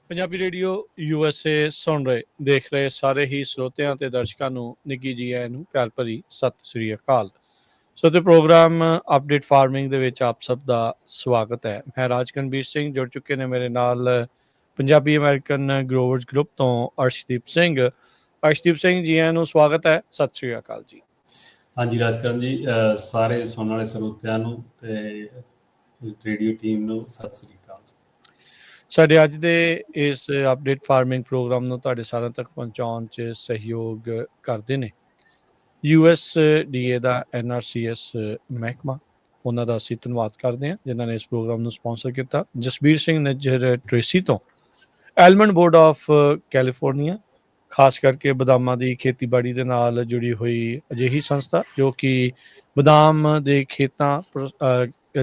Punjabi radio USA ਸੁਣ ਰਹੇ ਦੇਖ ਰਹੇ ਸਾਰੇ ਹੀ ਸਰੋਤਿਆਂ ਤੇ ਦਰਸ਼ਕਾਂ ਨੂੰ ਨਿੱਘੀ ਜੀ ਆਇਆਂ ਨੂੰ ਪਿਆਰ ਭਰੀ ਸਤਿ ਸ੍ਰੀ ਅਕਾਲ। ਸੋ ਤੇ ਪ੍ਰੋਗਰਾਮ ਅਪਡੇਟ ਫਾਰਮਿੰਗ ਦੇ ਵਿੱਚ ਆਪ ਸਭ ਦਾ ਸਵਾਗਤ ਹੈ। ਮੈਂ ਰਾਜਕਨਵੀਰ ਸਿੰਘ, ਜੁੜ ਚੁੱਕੇ ਨੇ ਮੇਰੇ ਨਾਲ ਪੰਜਾਬੀ ਅਮਰੀਕਨ ਗਰੋਵਰਸ ਗਰੁੱਪ ਤੋਂ ਅਰਸ਼ਦੀਪ ਸਿੰਘ। ਅਰਸ਼ਦੀਪ ਸਿੰਘ ਜੀ ਆਇਆਂ ਨੂੰ ਸਵਾਗਤ ਹੈ, ਸਤਿ ਸ੍ਰੀ ਅਕਾਲ ਜੀ। ਹਾਂਜੀ ਰਾਜਕਰਨ ਜੀ, ਸਾਰੇ ਸੁਣਨ ਵਾਲੇ ਸਰੋਤਿਆਂ ਨੂੰ ਤੇ ਰੇਡੀਓ ਟੀਮ ਨੂੰ ਸਤਿ ਸ੍ਰੀ ਅਕਾਲ। ਸਾਡੇ ਅੱਜ ਦੇ ਇਸ ਅਪਡੇਟ ਫਾਰਮਿੰਗ ਪ੍ਰੋਗਰਾਮ ਨੂੰ ਤੁਹਾਡੇ ਸਾਰਿਆਂ ਤੱਕ ਪਹੁੰਚਾਉਣ 'ਚ ਸਹਿਯੋਗ ਕਰਦੇ ਨੇ USDA ਦਾ NRCS ਮਹਿਕਮਾ। ਉਹਨਾਂ ਦਾ ਅਸੀਂ ਧੰਨਵਾਦ ਕਰਦੇ ਹਾਂ ਜਿਨ੍ਹਾਂ ਨੇ ਇਸ ਪ੍ਰੋਗਰਾਮ ਨੂੰ ਸਪਾਂਸਰ ਕੀਤਾ। ਜਸਬੀਰ ਸਿੰਘ ਨਿੱਜਰ ਟ੍ਰੇਸੀ ਤੋਂ ਐਲਮੰਡ ਬੋਰਡ ਆਫ ਕੈਲੀਫੋਰਨੀਆ, ਖਾਸ ਕਰਕੇ ਬਦਾਮਾਂ ਦੀ ਖੇਤੀਬਾੜੀ ਦੇ ਨਾਲ ਜੁੜੀ ਹੋਈ ਅਜਿਹੀ ਸੰਸਥਾ ਜੋ ਕਿ ਬਦਾਮ ਦੇ ਖੇਤਾਂ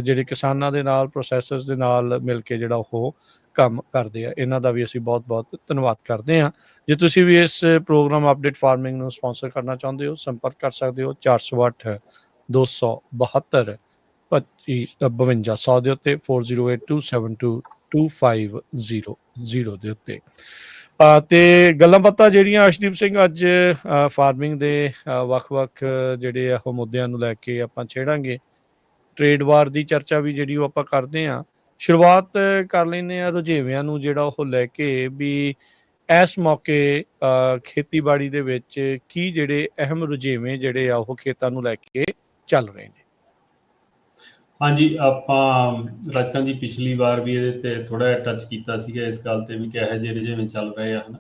ਜਿਹੜੇ ਕਿਸਾਨਾਂ ਦੇ ਨਾਲ ਪ੍ਰੋਸੈਸਰਸ ਦੇ ਨਾਲ ਮਿਲ ਕੇ ਜਿਹੜਾ ਉਹ ਕੰਮ ਕਰਦੇ ਆ। ਇਹਨਾਂ ਦਾ ਵੀ ਅਸੀਂ ਬਹੁਤ ਬਹੁਤ ਧੰਨਵਾਦ ਕਰਦੇ ਹਾਂ। ਜੇ ਤੁਸੀਂ ਵੀ ਇਸ ਪ੍ਰੋਗਰਾਮ ਅਪਡੇਟ ਫਾਰਮਿੰਗ ਨੂੰ ਸਪਾਂਸਰ ਕਰਨਾ ਚਾਹੁੰਦੇ ਹੋ, ਸੰਪਰਕ ਕਰ ਸਕਦੇ ਹੋ 408 272 52 ਦੇ ਉੱਤੇ 4082722500 ਦੇ ਉੱਤੇ। ਤੇ ਗੱਲਾਂ ਬਾਤਾਂ ਜਿਹੜੀਆਂ ਅਰਸ਼ਦੀਪ ਸਿੰਘ ਅੱਜ ਫਾਰਮਿੰਗ ਦੇ ਵੱਖ-ਵੱਖ ਜਿਹੜੇ ਉਹ ਮੁੱਦਿਆਂ ਨੂੰ ਲੈ ਕੇ ਆਪਾਂ ਛੇੜਾਂਗੇ। ਟ੍ਰੇਡ ਵਾਰ ਦੀ ਚਰਚਾ ਵੀ ਜਿਹੜੀ ਉਹ ਆਪਾਂ ਕਰਦੇ ਹਾਂ। ਸ਼ੁਰੂਆਤ ਕਰ ਲੈਂਦੇ ਹਾਂ ਰੁਝੇਵਿਆਂ ਨੂੰ ਜਿਹੜਾ ਉਹ ਲੈ ਕੇ ਵੀ ਇਸ ਮੌਕੇ ਖੇਤੀਬਾੜੀ ਦੇ ਵਿੱਚ ਕੀ ਜਿਹੜੇ ਅਹਿਮ ਰੁਝੇਵੇਂ ਜਿਹੜੇ ਆ ਉਹ ਖੇਤਾਂ ਨੂੰ ਲੈ ਕੇ ਚੱਲ ਰਹੇ ਨੇ। ਹਾਂਜੀ, ਆਪਾਂ ਰਾਜਕਰਨ ਜੀ ਪਿਛਲੀ ਵਾਰ ਵੀ ਇਹਦੇ ਤੇ ਥੋੜਾ ਜਿਹਾ ਟੱਚ ਕੀਤਾ ਸੀਗਾ, ਇਸ ਗੱਲ ਤੇ ਵੀ ਕਿ ਇਹੋ ਜਿਹੇ ਰੁਝੇਵੇਂ ਚੱਲ ਰਹੇ ਆ, ਹਨਾ।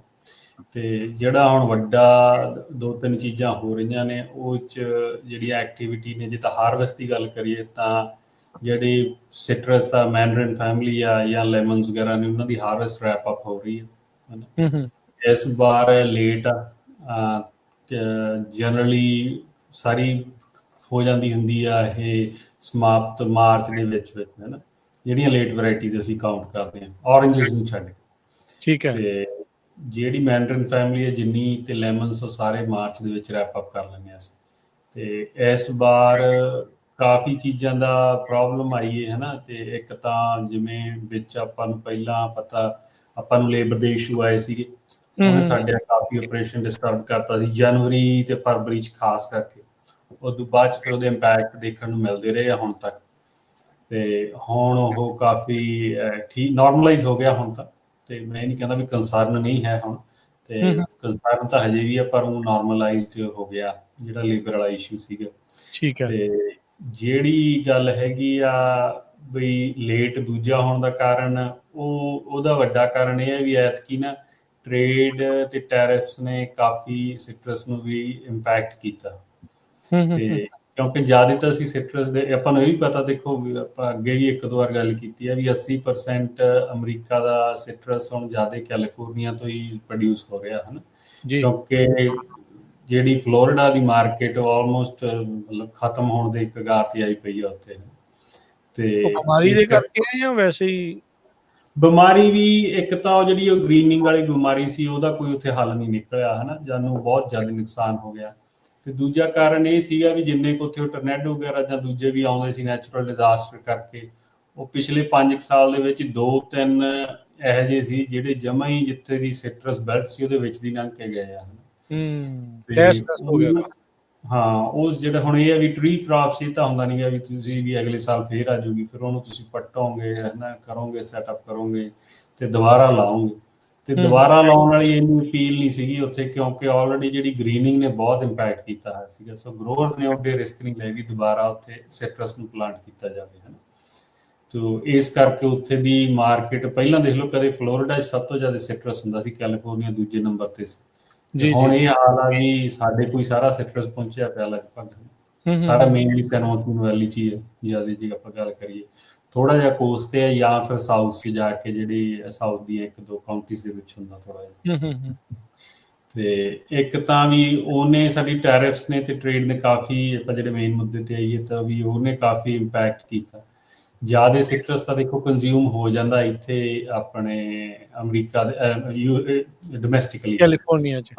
ਤੇ ਜਿਹੜਾ ਹੁਣ ਵੱਡਾ ਦੋ ਤਿੰਨ ਚੀਜ਼ਾਂ ਹੋ ਰਹੀਆਂ ਨੇ ਉਹ 'ਚ ਜਿਹੜੀ ਐਕਟੀਵਿਟੀ ਨੇ, ਜੇ ਤਾਂ ਹਾਰਵੈਸਟ ਦੀ ਗੱਲ ਕਰੀਏ ਤਾਂ ਜਿਹੜੀ ਸਿਟਰਸ ਆ, ਮੈਂਡਰਿਨ ਫੈਮਿਲੀ ਆ ਜਾਂ ਲੈਮਨਸ ਵਗੈਰਾ ਨੇ, ਉਹਨਾਂ ਦੀ ਹਾਰਵੈਸਟ ਰੈਪ ਅਪ ਹੋ ਰਹੀ ਹੈ। ਇਸ ਵਾਰ ਲੇਟ ਆ, ਜਨਰਲੀ ਸਾਰੀ ਹੋ ਜਾਂਦੀ ਹੁੰਦੀ ਆ ਇਹ ਸਮਾਪਤ ਮਾਰਚ ਦੇ ਵਿੱਚ ਹੈ ਨਾ, ਜਿਹੜੀਆਂ ਲੇਟ ਵੈਰਾਈਟੀਜ਼ ਅਸੀਂ ਕਾਊਂਟ ਕਰਦੇ ਹਾਂ ਔਰੰਜਸ ਨੂੰ ਛੱਡ ਕੇ। ਠੀਕ ਹੈ। ਤੇ ਜਿਹੜੀ ਮੈਂਡਰਿਨ ਫੈਮਿਲੀ ਹੈ ਜਿੰਨੀ ਤੇ ਲੈਮਨਸ, ਉਹ ਸਾਰੇ ਮਾਰਚ ਦੇ ਵਿੱਚ ਰੈਪ ਅਪ ਕਰ ਲੈਂਦੇ ਅਸੀਂ। ਤੇ ਇਸ ਵਾਰ ਕਾਫੀ ਚੀਜ਼ਾਂ ਦਾ ਪ੍ਰੋਬਲਮ ਆਈ ਹੈ, ਹਨਾ। ਤੇ ਇੱਕ ਤਾਂ ਜਿਵੇਂ ਵਿੱਚ ਆਪਾਂ ਨੂੰ ਪਹਿਲਾਂ ਪਤਾ, ਆਪਾਂ ਨੂੰ ਲੇਬਰ ਦੇ ਇਸ਼ੂ ਆਏ ਸੀਗੇ, ਉਹਨੇ ਸਾਡੇ ਕਾਫੀ ਆਪਰੇਸ਼ਨ ਡਿਸਟਰਬ ਕਰਤਾ ਸੀ ਜਨਵਰੀ ਤੇ ਫਰਵਰੀ 'ਚ ਖਾਸ ਕਰਕੇ। ਉਦੋਂ ਬਾਅਦ 'ਚ ਫਿਰ ਉਹਦੇ ਇੰਪੈਕਟ ਦੇਖਣ ਨੂੰ ਮਿਲਦੇ ਰਹੇ ਆ ਹੁਣ ਤੱਕ। ਤੇ ਹੁਣ ਉਹ ਕਾਫੀ ਠੀਕ ਨੋਰਮਲਾਈਜ਼ ਹੋ ਗਿਆ ਹੁਣ ਤਾਂ। ਤੇ ਮੈਂ ਇਹ ਨਹੀਂ ਕਹਿੰਦਾ ਵੀ ਕੰਸਰਨ ਨਹੀਂ ਹੈ ਹੁਣ, ਤੇ ਕੰਸਰਨ ਤਾਂ ਹਜੇ ਵੀ ਆ, ਪਰ ਉਹ ਨੋਰਮਲਾਈਜ਼ਡ ਹੋ ਗਿਆ ਜਿਹੜਾ ਲੇਬਰ ਵਾਲਾ ਇਸ਼ੂ ਸੀਗਾ। ਠੀਕ ਹੈ। ਤੇ ਜਿਹੜੀ ਗੱਲ ਹੈਗੀ ਆ ਵੀ ਲੇਟ ਦੂਜਾ ਹੋਣ ਦਾ ਕਾਰਨ, ਉਹਦਾ ਵੱਡਾ ਕਾਰਨ ਇਹ ਹੈ ਵੀ ਐਤਕੀ ਨਾ ਟ੍ਰੇਡ ਤੇ ਟੈਰਿਫਸ ਨੇ ਕਾਫੀ ਸਿਟਰਸ ਨੂੰ ਵੀ ਇੰਪੈਕਟ ਕੀਤਾ। ਤੇ ਕਿਉਂਕਿ ਜ਼ਿਆਦਾਤਰ ਅਸੀਂ ਸਿਟਰਸ ਦੇ, ਆਪਾਂ ਨੂੰ ਇਹ ਵੀ ਪਤਾ, ਦੇਖੋ ਆਪਾਂ ਅੱਗੇ ਵੀ ਇੱਕ ਦੋ ਵਾਰ ਗੱਲ ਕੀਤੀ ਹੈ ਵੀ 80% ਅਮਰੀਕਾ ਦਾ ਸਿਟਰਸ ਹੁਣ ਜ਼ਿਆਦਾ ਕੈਲੀਫੋਰਨੀਆ ਤੋਂ ਹੀ ਪ੍ਰੋਡਿਊਸ ਹੋ ਰਿਹਾ, ਹੈ ਨਾ। ਕਿਉਂਕਿ ਜਿਹੜੀ ਫਲੋਰੀਡਾ ਦੀ ਮਾਰਕੀਟ ਉਹ ਆਲਮੋਸਟ ਮਤਲਬ ਖਤਮ ਹੋਣ ਦੇ ਕਗਾਰ ਤੇ ਆਈ ਪਈ ਆ ਉੱਥੇ। ਤੇ ਬਿਮਾਰੀ ਦੇ ਕਰਕੇ ਜਾਂ ਵੈਸੇ ਹੀ? ਬਿਮਾਰੀ ਵੀ ਇੱਕ ਤਾਂ ਉਹ ਜਿਹੜੀ ਉਹ ਗ੍ਰੀਨਿੰਗ ਵਾਲੀ ਬਿਮਾਰੀ ਸੀ, ਉਹਦਾ ਕੋਈ ਉੱਥੇ ਹੱਲ ਨਹੀਂ ਨਿਕਲਿਆ, ਹੈ ਨਾ, ਜਾਨੂੰ ਬਹੁਤ ਜ਼ਿਆਦਾ ਨੁਕਸਾਨ ਹੋ ਗਿਆ। ਤੇ ਦੂਜਾ ਕਾਰਨ ਇਹ ਸੀਗਾ ਵੀ ਜਿੰਨੇ ਕੁ ਉੱਥੇ ਟਰਨੈਡੋ ਵਗੈਰਾ ਜਾਂ ਦੂਜੇ ਵੀ ਆਉਂਦੇ ਸੀ ਨੈਚੁਰਲ ਡਿਜ਼ਾਸਟਰ ਕਰਕੇ, ਉਹ ਪਿਛਲੇ 5 ਸਾਲ ਦੇ ਵਿੱਚ 2-3 ਇਹੋ ਜਿਹੇ ਸੀ ਜਿਹੜੇ ਜਮਾ ਹੀ ਜਿੱਥੇ ਦੀ ਸਿਟਰਸ ਬੈਲਟ ਸੀ ਉਹਦੇ ਵਿੱਚ ਦੀ ਲੰਘ ਕੇ ਗਏ ਆ। ਹਾਂ, ਉਹ ਜਿਹੜਾ ਹੁਣ ਇਹ ਹੈ ਵੀ ਟਰੀ ਕ੍ਰਾਪ ਸੀ, ਤਾਂ ਹੁੰਦਾ ਨਹੀਂ ਹੈ ਵੀ ਤੁਸੀਂ ਵੀ ਅਗਲੇ ਸਾਲ ਫੇਰ ਆ ਜਾਊਗੀ, ਫਿਰ ਉਹਨੂੰ ਤੁਸੀਂ ਪੱਟੋਗੇ, ਹੈ ਨਾ, ਕਰੋਗੇ, ਸੈਟਅਪ ਕਰੋਗੇ ਤੇ ਦੁਬਾਰਾ ਲਾਓਗੇ। ਤੇ ਦੁਬਾਰਾ ਲਾਉਣ ਵਾਲੀ ਇੰਨੀ ਅਪੀਲ ਨਹੀਂ ਸੀਗੀ ਉੱਥੇ, ਕਿਉਂਕਿ ਆਲਰੇਡੀ ਜਿਹੜੀ ਗ੍ਰੀਨਿੰਗ ਨੇ ਬਹੁਤ ਇੰਪੈਕਟ ਕੀਤਾ ਹੋਇਆ ਸੀਗਾ। ਸੋ ਗਰੋਅਰਸ ਨੇ ਉਹਦੇ ਰਿਸਕ ਨਹੀਂ ਲੈ ਵੀ ਦੁਬਾਰਾ ਉੱਥੇ ਸਿਟਰਸ ਨੂੰ ਪਲਾਂਟ ਕੀਤਾ ਜਾਵੇ, ਹੈ ਨਾ। ਤੋ ਇਸ ਕਰਕੇ ਉੱਥੇ ਦੀ ਮਾਰਕੀਟ ਪਹਿਲਾਂ ਦੇਖ ਲਓ, ਕਦੇ ਫਲੋਰੀਡਾ 'ਚ ਸਭ ਤੋਂ ਜ਼ਿਆਦਾ ਸਿਟਰਸ ਹੁੰਦਾ ਸੀ, ਕੈਲੀਫੋਰਨੀਆ ਦੂਜੇ ਨੰਬਰ ਤੇ ਸੀ। ਤੇ ਹੁਣ ਇਹ ਹਾਲ ਆ ਵੀ ਸਾਡੇ ਕੋਈ ਸਾਰਾ ਸਿਟਰਸ ਪਹੁੰਚਿਆ ਪਿਆ ਲਗਭਗ ਸਾਰਾ, ਮੇਨਲੀ ਸੈਨ ਜੋਸ ਵੈਲੀ 'ਚ ਹੀ ਹੈ ਜ਼ਿਆਦਾ ਜੇ ਆਪਾਂ ਗੱਲ ਕਰੀਏ। ਥੋੜਾ ਜਿਹਾ ਕੋਸਟ ਤੇ ਹੈ ਜਾਂ ਫਿਰ ਸਾਊਥ 'ਚ ਜਾ ਕੇ ਜਿਹੜੀ ਸਾਊਥ ਦੀਆਂ 1-2 ਕਾਉਂਟੀਜ਼ ਦੇ ਵਿੱਚ ਹੁੰਦਾ ਥੋੜਾ ਜਿਹਾ। ਤੇ ਇੱਕ ਤਾਂ ਵੀ ਉਹਨੇ ਸਾਡੀ ਟੈਰਿਫਸ ਨੇ ਤੇ ਟ੍ਰੇਡ ਨੇ ਕਾਫੀ, ਆਪਾਂ ਜਿਹੜੇ ਮੇਨ ਮੁੱਦੇ ਤੇ ਆਈਏ ਤਾਂ ਵੀ ਉਹਨੇ ਕਾਫੀ ਇੰਪੈਕਟ ਕੀਤਾ। ਜ਼ਿਆਦਾ ਸਿਟਰਸ ਤਾਂ ਦੇਖੋ ਕੰਜ਼ਿਊਮ ਹੋ ਜਾਂਦਾ ਇੱਥੇ ਆਪਣੇ ਅਮਰੀਕਾ ਦੇ ਡੋਮੈਸਟਿਕਲੀ, ਕੈਲੀਫੋਰਨੀਆ 'ਚ।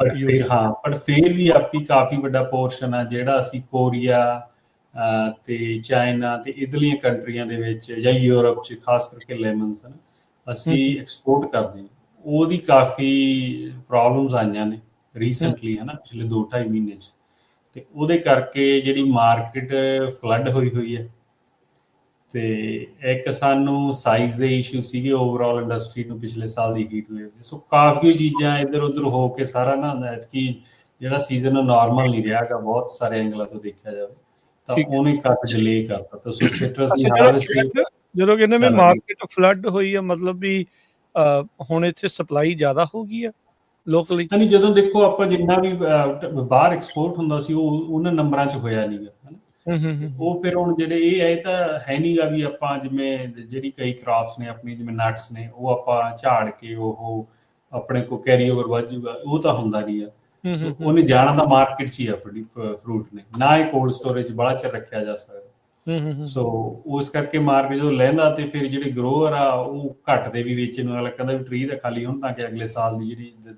ਹਾਂ, ਪਰ ਫਿਰ ਵੀ ਕਾਫੀ ਵੱਡਾ ਪੋਰਸ਼ਨ ਆ ਜਿਹੜਾ ਅਸੀਂ ਕੋਰੀਆ ਤੇ ਚਾਈਨਾ ਤੇ ਇਧਰਲੀਆਂ ਕੰਟਰੀਆਂ ਦੇ ਵਿੱਚ ਜਾਂ ਯੂਰਪ 'ਚ ਖਾਸ ਕਰਕੇ ਲੈਮਨਸ ਅਸੀਂ ਐਕਸਪੋਰਟ ਕਰਦੇ ਹਾਂ। ਉਹਦੀ ਕਾਫੀ ਪ੍ਰੋਬਲਮਸ ਆਈਆਂ ਨੇ ਰੀਸੈਂਟਲੀ, ਹੈ ਨਾ, ਪਿਛਲੇ 2-2.5 ਮਹੀਨੇ 'ਚ। ਤੇ ਉਹਦੇ ਕਰਕੇ ਜਿਹੜੀ ਮਾਰਕੀਟ ਫਲੱਡ ਹੋਈ ਹੈ। ਤੇ ਇੱਕ ਸਾਨੂੰ ਸਾਈਜ਼ ਦੇ ਇਸ਼ੂ ਸੀਗੇ ਓਵਰਆਲ ਇੰਡਸਟਰੀ ਨੂੰ ਪਿਛਲੇ ਸਾਲ ਦੀ ਹੀਟ ਵੇਵ ਦੇ। ਸੋ ਕਾਫੀ ਚੀਜ਼ਾਂ ਇੱਧਰ ਉੱਧਰ ਹੋ ਕੇ ਸਾਰਾ ਨਾ ਐਤਕੀ ਜਿਹੜਾ ਸੀਜ਼ਨ ਨਾਰਮਲ ਨਹੀਂ ਰਿਹਾ ਗਾ, ਬਹੁਤ ਸਾਰੇ ਐਂਗਲਾਂ ਤੋਂ ਦੇਖਿਆ ਜਾਵੇ ਤਾਂ ਠੀਕ। ਉਹਨੇ ਕਾਫੀ ਡਿਲੇ ਕਰਤਾ। ਤਾਂ ਸੋ ਸਿਟਰਸ ਦੀ ਅੱਛਾ, ਹਾਰਵੈਸਟ ਜਦੋਂ ਕਹਿੰਦੇ ਵੀ ਮਾਰਕੀਟ ਫਲੱਡ ਹੋਈ ਆ, ਮਤਲਬ ਵੀ ਹੁਣ ਇੱਥੇ ਸਪਲਾਈ ਜ਼ਿਆਦਾ ਹੋ ਗਈ ਆ ਲੋਕਲੀ? ਨਹੀਂ, ਜਦੋਂ ਦੇਖੋ ਆਪਾਂ ਜਿੰਨਾ ਵੀ ਬਾਹਰ ਐਕਸਪੋਰਟ ਹੁੰਦਾ ਸੀ ਉਹ ਉਹਨਾਂ ਨੰਬਰਾਂ 'ਚ ਹੋਇਆ ਨਹੀਂਗਾ, ਹੈ ਨਾ। ਤੇ ਉਹ ਫਿਰ ਹੁਣ ਜਿਹੜੇ ਇਹ ਤਾਂ ਹੈ ਨਹੀਂਗਾ ਵੀ ਆਪਾਂ ਜਿਵੇਂ ਜਿਹੜੀ ਕਈ ਕ੍ਰਾਪਸ ਨੇ ਆਪਣੀ, ਜਿਵੇਂ ਨਟਸ ਨੇ, ਉਹ ਆਪਾਂ ਝਾੜ ਕੇ ਉਹ ਆਪਣੇ ਕੋ ਕੈਰੀ ਓਵਰ ਵੱਧ ਜੂਗਾ, ਉਹ ਤਾਂ ਹੁੰਦਾ ਨਹੀਂ ਆ। ਸੋ ਉਹਨੇ ਜਾਣਾ ਤਾਂ ਮਾਰਕੀਟ 'ਚ ਹੀ ਆ ਫਰੂਟ ਨੇ, ਨਾ ਇਹ ਕੋਲਡ ਸਟੋਰੇਜ ਬੜਾ ਚਿਰ ਰੱਖਿਆ ਜਾ ਸਕਦਾ। ਸੋ ਉਸ ਕਰਕੇ ਮਾਰਕੀਟ ਜਦੋਂ ਲੈਂਦਾ ਤੇ ਫਿਰ ਜਿਹੜੇ ਗਰੋਅਰ ਆ ਉਹ ਘੱਟ ਦੇ ਵੀ ਵੇਚਣ ਨੂੰ, ਅਗਲਾ ਕਹਿੰਦਾ ਵੀ ਟਰੀ ਤਾਂ ਖਾਲੀ ਹੁਣ ਤਾਂ ਕਿ ਅਗਲੇ ਸਾਲ ਦੀ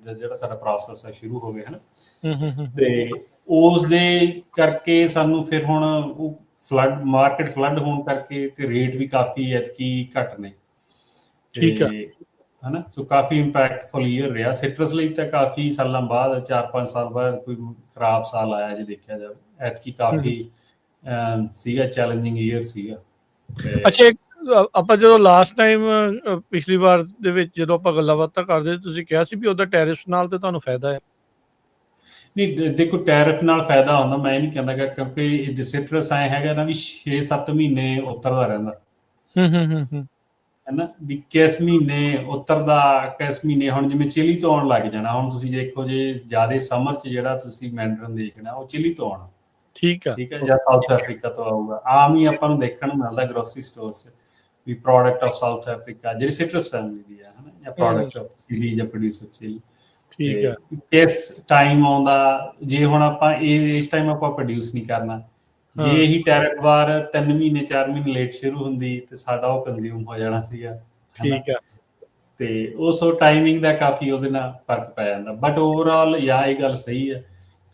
ਜਿਹੜਾ ਸਾਡਾ ਪ੍ਰੋਸੈਸ ਹੈ ਸ਼ੁਰੂ ਹੋਵੇ, ਹਨਾ। ਤੇ ਉਸ ਦੇ ਕਰਕੇ ਸਾਨੂੰ ਫਿਰ ਹੁਣ ਉਹ ਮਾਰਕੀਟ ਫਲੱਡ ਹੋਣ ਕਰਕੇ ਤੇ ਰੇਟ ਵੀ ਕਾਫੀ ਐਤਕੀ ਘੱਟ ਨੇ ਠੀਕ ਆ, ਤੇ, ਹਨਾ। ਸੋ ਕਾਫੀ ਇੰਪੈਕਟਫੁਲ ਈਅਰ ਰਿਹਾ ਸਿਟਰਸ ਲਈ ਤਾਂ। ਕਾਫੀ ਸਾਲਾਂ ਬਾਅਦ, 4-5 ਸਾਲ ਬਾਅਦ ਕੋਈ ਖਰਾਬ ਸਾਲ ਆਇਆ ਜੇ ਦੇਖਿਆ ਜਾਵੇ। ਐਤਕੀ ਕਾਫੀ ਸੀਗਾ, ਚੈਲੰਜਿੰਗ ਈਅਰ ਸੀਗਾ। ਅੱਛਾ, ਆਪਾਂ ਜਦੋਂ ਲਾਸਟ ਟਾਈਮ ਪਿਛਲੀ ਵਾਰ ਦੇ ਵਿੱਚ ਜਦੋਂ ਆਪਾਂ ਗੱਲਾਂ ਬਾਤਾਂ ਕਰਦੇ, ਤੁਸੀਂ ਕਿਹਾ ਸੀ ਵੀ ਉਹਦਾ ਟੈਰਿਫ ਨਾਲ ਤੇ ਤੁਹਾਨੂੰ ਫਾਇਦਾ ਹੈ। ਨਹੀਂ, ਦੇਖੋ ਟੈਰਿਫ ਨਾਲ ਫਾਇਦਾ ਹੁੰਦਾ, ਮੈਂ ਇਹ ਨਹੀਂ ਕਹਿੰਦਾ ਗਾ, ਕਿਉਂਕਿ ਸਿਟਰਸ ਐ ਹੈਗਾ ਨਾ ਵੀ 6-7 ਮਹੀਨੇ ਉਤਰਦਾ ਰਹਿੰਦਾ, ਹੈਨਾ। ਵੀ ਕਿਸ ਮਹੀਨੇ ਉਤਰਦਾ, ਕਿਸ ਮਹੀਨੇ, ਹੁਣ ਜਿਵੇਂ ਚਿਲੀ ਤੋਂ ਆਉਣ ਲੱਗ ਜਾਣਾ। ਹੁਣ ਤੁਸੀਂ ਦੇਖੋ ਜੇ ਜ਼ਿਆਦਾ ਸਮਰ 'ਚ ਜਿਹੜਾ ਤੁਸੀਂ ਮੈਂਡਰਨ ਦੇਖਣਾ ਉਹ ਚਿਲੀ ਤੋਂ ਆਉਣਾ, ਠੀਕ ਆ, ਠੀਕ ਹੈ, ਜਾਂ ਸਾਊਥ ਅਫਰੀਕਾ ਤੋਂ ਆਊਗਾ। ਆਮ ਹੀ ਆਪਾਂ ਨੂੰ ਦੇਖਣ ਨੂੰ ਮਿਲਦਾ ਗਰੋਸਰੀ ਸਟੋਰ 'ਚ ਵੀ ਪ੍ਰੋਡਕਟ ਆਫ ਸਾਊਥ ਅਫਰੀਕਾ, ਜਿਹੜੀ ਸਿਟਰਸ ਫੈਮਿਲੀ ਦੀ ਹੈ, ਹਨਾ, ਜਾਂ ਪ੍ਰੋਡਕਟ ਆਫ ਚਿਲੀ ਜਾਂ ਪ੍ਰੋਡਿਊਸਰ ਚਿਲੀ। ਠੀਕ ਆ। ਤੇ ਕਿਸ ਟਾਈਮ ਆਉਂਦਾ, ਜੇ ਹੁਣ ਆਪਾਂ ਇਸ ਟਾਈਮ ਆਪਾਂ ਪ੍ਰੋਡਿਊਸ ਨਹੀਂ ਕਰਨਾ, ਜੇ ਇਹੀ ਟੈਰਿਫ ਵਾਰ 3 ਮਹੀਨੇ 4 ਮਹੀਨੇ ਲੇਟ ਸ਼ੁਰੂ ਹੁੰਦੀ ਤੇ ਸਾਡਾ ਉਹ ਕੰਜ਼ਿਊਮ ਹੋ ਜਾਣਾ ਸੀਗਾ, ਹਨਾ। ਠੀਕ ਆ। ਤੇ ਉਸ ਟਾਈਮਿੰਗ ਦਾ ਕਾਫੀ ਉਹਦੇ ਨਾਲ ਫਰਕ ਪੈ ਜਾਂਦਾ। ਬਟ ਓਵਰਆਲ ਇਹ ਗੱਲ ਸਹੀ ਹੈ,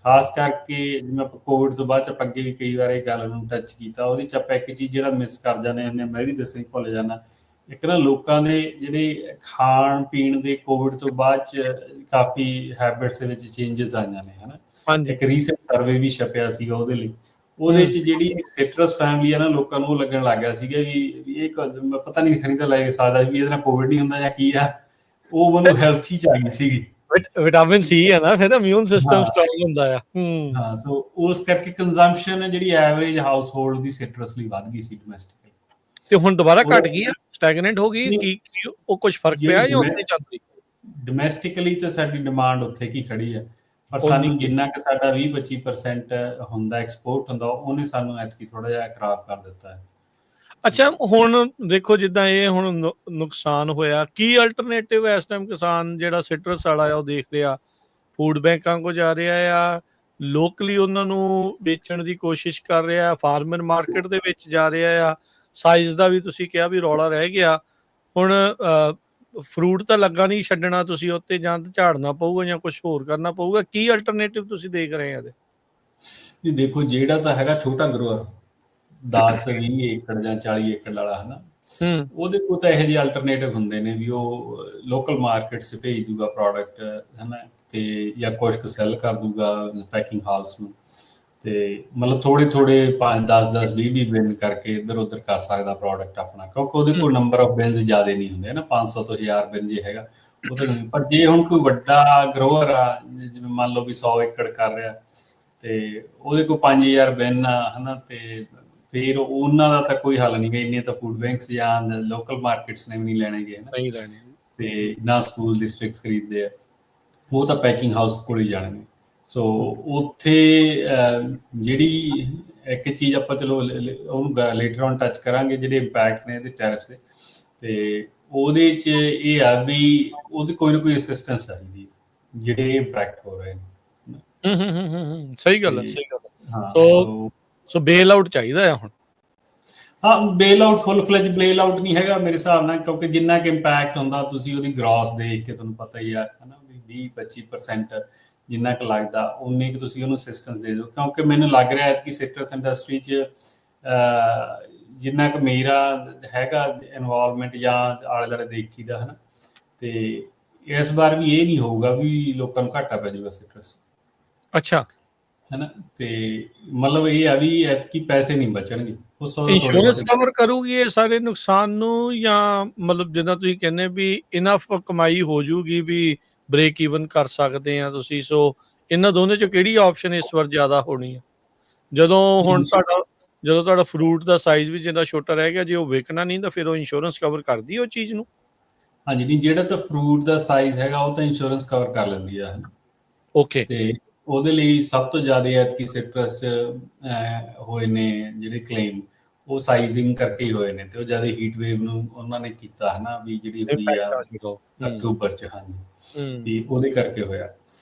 ਖਾਸ ਕਰਕੇ ਜਿਵੇਂ ਆਪਾਂ ਕੋਵਿਡ ਤੋਂ ਬਾਅਦ 'ਚ ਆਪਾਂ ਅੱਗੇ ਵੀ ਕਈ ਵਾਰ ਇਹ ਗੱਲ ਨੂੰ ਟੱਚ ਕੀਤਾ, ਉਹਦੇ 'ਚ ਆਪਾਂ ਇੱਕ ਚੀਜ਼ ਜਿਹੜਾ ਮਿਸ ਕਰ ਜਾਂਦੇ ਹੁੰਦੇ, ਮੈਂ ਵੀ ਦੱਸਣੀ ਭੁੱਲ ਜਾਂਦਾ। ਇੱਕ ਨਾ ਲੋਕਾਂ ਦੇ ਜਿਹੜੇ ਖਾਣ ਪੀਣ ਦੇ ਕੋਵਿਡ ਤੋਂ ਬਾਅਦ 'ਚ ਕਾਫੀ ਹੈਬਿਟਸ ਦੇ ਵਿੱਚ ਚੇਂਜਸ ਆਈਆਂ ਨੇ, ਹਨਾ। ਇੱਕ ਰੀਸੈਂਟ ਸਰਵੇ ਵੀ ਛਪਿਆ ਸੀਗਾ ਉਹਦੇ ਲਈ। ਉਹਦੇ 'ਚ ਜਿਹੜੀ ਸਿਟਰਸ ਫੈਮਿਲੀ ਆ ਨਾ, ਲੋਕਾਂ ਨੂੰ ਉਹ ਲੱਗਣ ਲੱਗ ਗਿਆ ਸੀਗਾ ਵੀ ਇਹ ਪਤਾ ਨਹੀਂ ਖਣੀ ਤਾਂ ਲੈ ਸਕਦਾ ਵੀ ਇਹਦੇ ਨਾਲ ਕੋਵਿਡ ਨਹੀਂ ਹੁੰਦਾ ਜਾਂ ਕੀ ਆ। ਉਹ ਮੈਨੂੰ ਹੈਲਥੀ ਚਾਹੀਦੀ ਸੀਗੀ, ਵਿਟਾਮਿਨ ਸੀ ਹੈ ਨਾ, ਫਿਰ ਇਮਿਊਨ ਸਿਸਟਮ ਸਟਰੋਂਗ ਹੁੰਦਾ ਆ। ਹਾਂ, ਸੋ ਉਸ ਕਰਕੇ ਕੰਜ਼ੰਪਸ਼ਨ ਜਿਹੜੀ ਐਵਰੇਜ ਹਾਊਸ ਹੋਲਡ ਦੀ ਸਿਟਰਸ ਲਈ ਵੱਧ ਗਈ ਸੀ ਡੋਮੈਸਟਿਕਲੀ। ਤੇ ਹੁਣ ਦੁਬਾਰਾ ਘਟ ਗਈ ਆ, ਸਟੈਗਨੈਂਟ ਹੋ ਗਈ, ਕੀ ਉਹ ਕੁਝ ਫਰਕ ਪਿਆ ਜਾਂ ਉੱਥੇ ਚੱਲ ਰਹੀ? ਡੋਮੈਸਟਿਕਲੀ ਤਾਂ ਸਾਡੀ ਡਿਮਾਂਡ ਉੱਥੇ ਕੀ ਖੜੀ ਹੈ, ਪਰ ਸਾਨੂੰ ਜਿੰਨਾ ਕਿ ਸਾਡਾ 20-25% ਹੁੰਦਾ ਐਕਸਪੋਰਟ ਹੁੰਦਾ, ਉਹਨੇ ਸਾਨੂੰ ਐਤਕੀ ਥੋੜਾ ਜਿਹਾ ਖਰਾਬ ਕਰ ਦਿੱਤਾ ਹੈ। ਅੱਛਾ, ਹੁਣ ਦੇਖੋ ਜਿੱਦਾਂ ਇਹ ਹੁਣ ਨੁਕਸਾਨ ਹੋਇਆ, ਕੀ ਅਲਟਰਨੇਟਿਵ ਇਸ ਟਾਈਮ ਕਿਸਾਨ ਜਿਹੜਾ ਸਿਟਰਸ ਵਾਲਾ ਆ ਉਹ ਦੇਖ ਰਿਹਾ? ਫੂਡ ਬੈਂਕਾਂ ਕੋਲ ਜਾ ਰਿਹਾ ਆ, ਲੋਕਲੀ ਉਹਨਾਂ ਨੂੰ ਵੇਚਣ ਦੀ ਕੋਸ਼ਿਸ਼ ਕਰ ਰਿਹਾ, ਫਾਰਮਰ ਮਾਰਕੀਟ ਦੇ ਵਿੱਚ ਜਾ ਰਿਹਾ ਆ? ਸਾਈਜ਼ ਦਾ ਵੀ ਤੁਸੀਂ ਕਿਹਾ ਵੀ ਰੌਲਾ ਰਹਿ ਗਿਆ। ਹੁਣ ਫਰੂਟ ਤਾਂ ਲੱਗਾ ਨਹੀਂ, ਛੱਡਣਾ ਤੁਸੀਂ ਉੱਤੇ, ਜਾਂ ਤਾਂ ਝਾੜਨਾ ਪਊਗਾ ਜਾਂ ਕੁਝ ਹੋਰ ਕਰਨਾ ਪਊਗਾ। ਕੀ ਅਲਟਰਨੇਟਿਵ ਤੁਸੀਂ ਦੇਖ ਰਹੇ ਆ ਇਹਦੇ? ਨਹੀਂ, ਦੇਖੋ ਜਿਹੜਾ ਤਾਂ ਹੈਗਾ ਛੋਟਾ ਗਰੋਅਰ 10-20 ਏਕੜ ਜਾਂ 40 ਏਕੜ ਵਾਲਾ, ਹਨਾ, ਉਹਦੇ ਕੋਲ ਤਾਂ ਇਹੋ ਜਿਹੇ ਅਲਟਰਨੇਟਿਵ ਹੁੰਦੇ ਨੇ ਵੀ ਉਹ ਲੋਕਲ ਮਾਰਕੀਟ 'ਚ ਭੇਜ ਦੂਗਾ ਪ੍ਰੋਡਕਟ, ਹਨਾ, ਤੇ ਜਾਂ ਕੁਛ ਕੁ ਸੈੱਲ ਕਰ ਦੂਗਾ ਪੈਕਿੰਗ ਹਾਊਸ ਨੂੰ। ਤੇ ਮਤਲਬ ਥੋੜੇ 5-10 20 ਬਿਨ ਕਰਕੇ ਇੱਧਰ ਉੱਧਰ ਕਰ ਸਕਦਾ ਪ੍ਰੋਡਕਟ ਆਪਣਾ, ਕਿਉਂਕਿ ਉਹਦੇ ਕੋਲ ਨੰਬਰ ਆਫ ਬਿਨਸ ਜ਼ਿਆਦਾ ਨਹੀਂ ਹੁੰਦੇ ਨਾ, 500 ਤੋਂ 1000 ਬਿਨ ਜੇ ਹੈਗਾ ਉਹ ਤਾਂ ਨਹੀਂ। ਪਰ ਜੇ ਹੁਣ ਕੋਈ ਵੱਡਾ ਗਰੋਅਰ ਆ, ਜਿਵੇਂ ਮੰਨ ਲਓ ਵੀ 100 ਏਕੜ ਕਰ ਰਿਹਾ ਤੇ ਉਹਦੇ ਕੋਲ 5000 ਬਿਨ ਆ, ਹਨਾ, ਤੇ ਫਿਰ ਉਹਨਾਂ ਦਾ ਤਾਂ ਕੋਈ ਹੱਲ ਨਹੀਂ ਗਾ। ਇੰਨੇ ਤਾਂ ਫੂਡ ਬੈਂਕਸ ਜਾਂ ਲੋਕਲ ਮਾਰਕੀਟਸ ਨੇ ਵੀ ਨਹੀਂ ਲੈਣੇ ਗੇ, ਹਨਾ, ਨਹੀਂ ਲੈਣੀ, ਤੇ ਨਾ ਸਕੂਲ ਡਿਸਟ੍ਰਿਕਟਸ ਖਰੀਦਦੇ ਆ, ਉਹ ਤਾਂ ਪੈਕਿੰਗ ਹਾਊਸ ਕੋਲ ਹੀ ਜਾਣਗੇ। ਸੋ ਉੱਥੇ ਜਿਹੜੀ ਇੱਕ ਚੀਜ਼ ਆਪਾਂ ਚਲੋ ਉਹਨੂੰ ਲੇਟਰ ਔਨ ਟੱਚ ਕਰਾਂਗੇ, ਜਿਹੜੇ ਇੰਪੈਕਟ ਨੇ ਇਹਦੇ ਟੈਰਿਫਸ ਦੇ, ਤੇ ਉਹਦੇ 'ਚ ਇਹ ਆ ਵੀ ਉਹਦੀ ਕੋਈ ਨਾ ਕੋਈ ਅਸਿਸਟੈਂਸ ਚਾਹੀਦੀ ਜਿਹੜੇ ਇੰਪੈਕਟ ਹੋ ਰਹੇ ਨੇ। ਸਹੀ ਗੱਲ ਹੈ, ਸਹੀ ਗੱਲ ਹੈ। ਹਾਂ, ਸੋ ਬੇਲ ਆਊਟ ਚਾਹੀਦਾ ਆ ਹੁਣ। ਹਾਂ, ਬੇਲ ਆਊਟ, ਫੁੱਲ ਫਲੈਜ ਬੇਲ ਆਊਟ ਨਹੀਂ ਹੈਗਾ ਮੇਰੇ ਹਿਸਾਬ ਨਾਲ, ਕਿਉਂਕਿ ਜਿੰਨਾ ਕਿ ਇੰਪੈਕਟ ਹੁੰਦਾ ਤੁਸੀਂ ਉਹਦੀ ਗ੍ਰੋਸ ਦੇਖ ਕੇ ਤੁਹਾਨੂੰ ਪਤਾ ਹੀ ਆ, ਹਨਾ, ਵੀ 20-25% ਜਿੰਨਾ ਕੁ ਲੱਗਦਾ ਉਨੇ ਕੁ ਤੁਸੀਂ ਉਹਨੂੰ ਅਸਿਸਟੈਂਸ ਦੇ ਦਿਓ। ਕਿਉਂਕਿ ਮੈਨੂੰ ਲੱਗ ਰਿਹਾ ਹੈ ਕਿ ਸਿਟਰਸ ਇੰਡਸਟਰੀ 'ਚ ਜਿੰਨਾ ਕੁ ਮੇਰਾ ਹੈਗਾ ਇਨਵੋਲਵਮੈਂਟ ਜਾਂ ਆਲੇ ਦੁਆਲੇ ਦੇਖੀਦਾ, ਹਨਾ, ਤੇ ਇਸ ਵਾਰ ਵੀ ਇਹ ਨਹੀਂ ਹੋਊਗਾ ਵੀ ਲੋਕਾਂ ਨੂੰ ਘਾਟਾ ਪੈ ਜਾਊਗਾ ਸਿਟਰਸ, ਅੱਛਾ, ਹੈਨਾ। ਤੇ ਮਤਲਬ ਇਹ ਆ ਵੀ ਐਤਕੀ ਪੈਸੇ ਨਹੀਂ ਬਚਣਗੇ, ਉਸ ਤੋਂ ਥੋੜੇ ਇੰਸ਼ੋਰੈਂਸ ਬਹੁਤੇ। ਕਵਰ ਕਰੂਗੀ ਇਹ ਸਾਰੇ ਨੁਕਸਾਨ ਨੂੰ, ਜਾਂ ਮਤਲਬ ਜਿੱਦਾਂ ਤੁਸੀਂ ਕਹਿੰਦੇ ਵੀ ਇਨਫ ਕਮਾਈ ਹੋ ਜੂਗੀ ਵੀ ਬ੍ਰੇਕ ਈਵਨ ਕਰ ਸਕਦੇ ਆ ਤੁਸੀਂ? ਸੋ ਇਹਨਾਂ ਦੋਨੇ ਚੋਂ ਕਿਹੜੀ ਆਪਸ਼ਨ ਇਸ ਵਾਰ ਜ਼ਿਆਦਾ ਹੋਣੀ ਆ, ਜਦੋਂ ਹੁਣ ਤੁਹਾਡਾ ਫਰੂਟ ਦਾ ਸਾਈਜ਼ ਵੀ ਜਿੰਨਾ ਛੋਟਾ ਰਹਿ ਗਿਆ, ਜੇ ਉਹ ਵੇਚਣਾ ਨਹੀਂ ਤਾਂ ਫਿਰ ਉਹ ਇੰਸ਼ੋਰੈਂਸ ਕਵਰ ਕਰਦੀ ਉਹ ਚੀਜ਼ ਨੂੰ? ਹਾਂਜੀ, ਨਹੀਂ, ਜਿਹੜਾ ਤਾਂ ਫਰੂਟ ਦਾ ਸਾਈਜ਼ ਹੈਗਾ ਉਹ ਤਾਂ ਇੰਸ਼ੋਰੈਂਸ ਕਵਰ ਕਰ ਲੈਂਦੀ ਆ, ਓਕੇ। ਤੇ ਉਹਦੇ ਲਈ ਸਭ ਤੋਂ ਜ਼ਿਆਦਾ ਐਤਕੀ ਸਿਟਰਸ ਹੋਏ ਨੇ ਜਿਹੜੇ ਕਲੇਮ, ਉਹ ਸਾਈਜ਼ਿੰਗ ਕਰਕੇ ਹੀ ਹੋਏ ਨੇ, ਤੇ ਉਹ ਜ਼ਿਆਦਾ ਹੀਟ ਵੇਵ ਨੂੰ ਉਹਨਾਂ ਨੇ ਕੀਤਾ, ਹਨਾ, ਵੀ ਜਿਹੜੀ ਹੋਈ ਆ ਅਕਤੂਬਰ 'ਚ। ਹਾਂਜੀ, ਵੀ ਉਹਦੇ ਕਰਕੇ ਹੋਇਆ।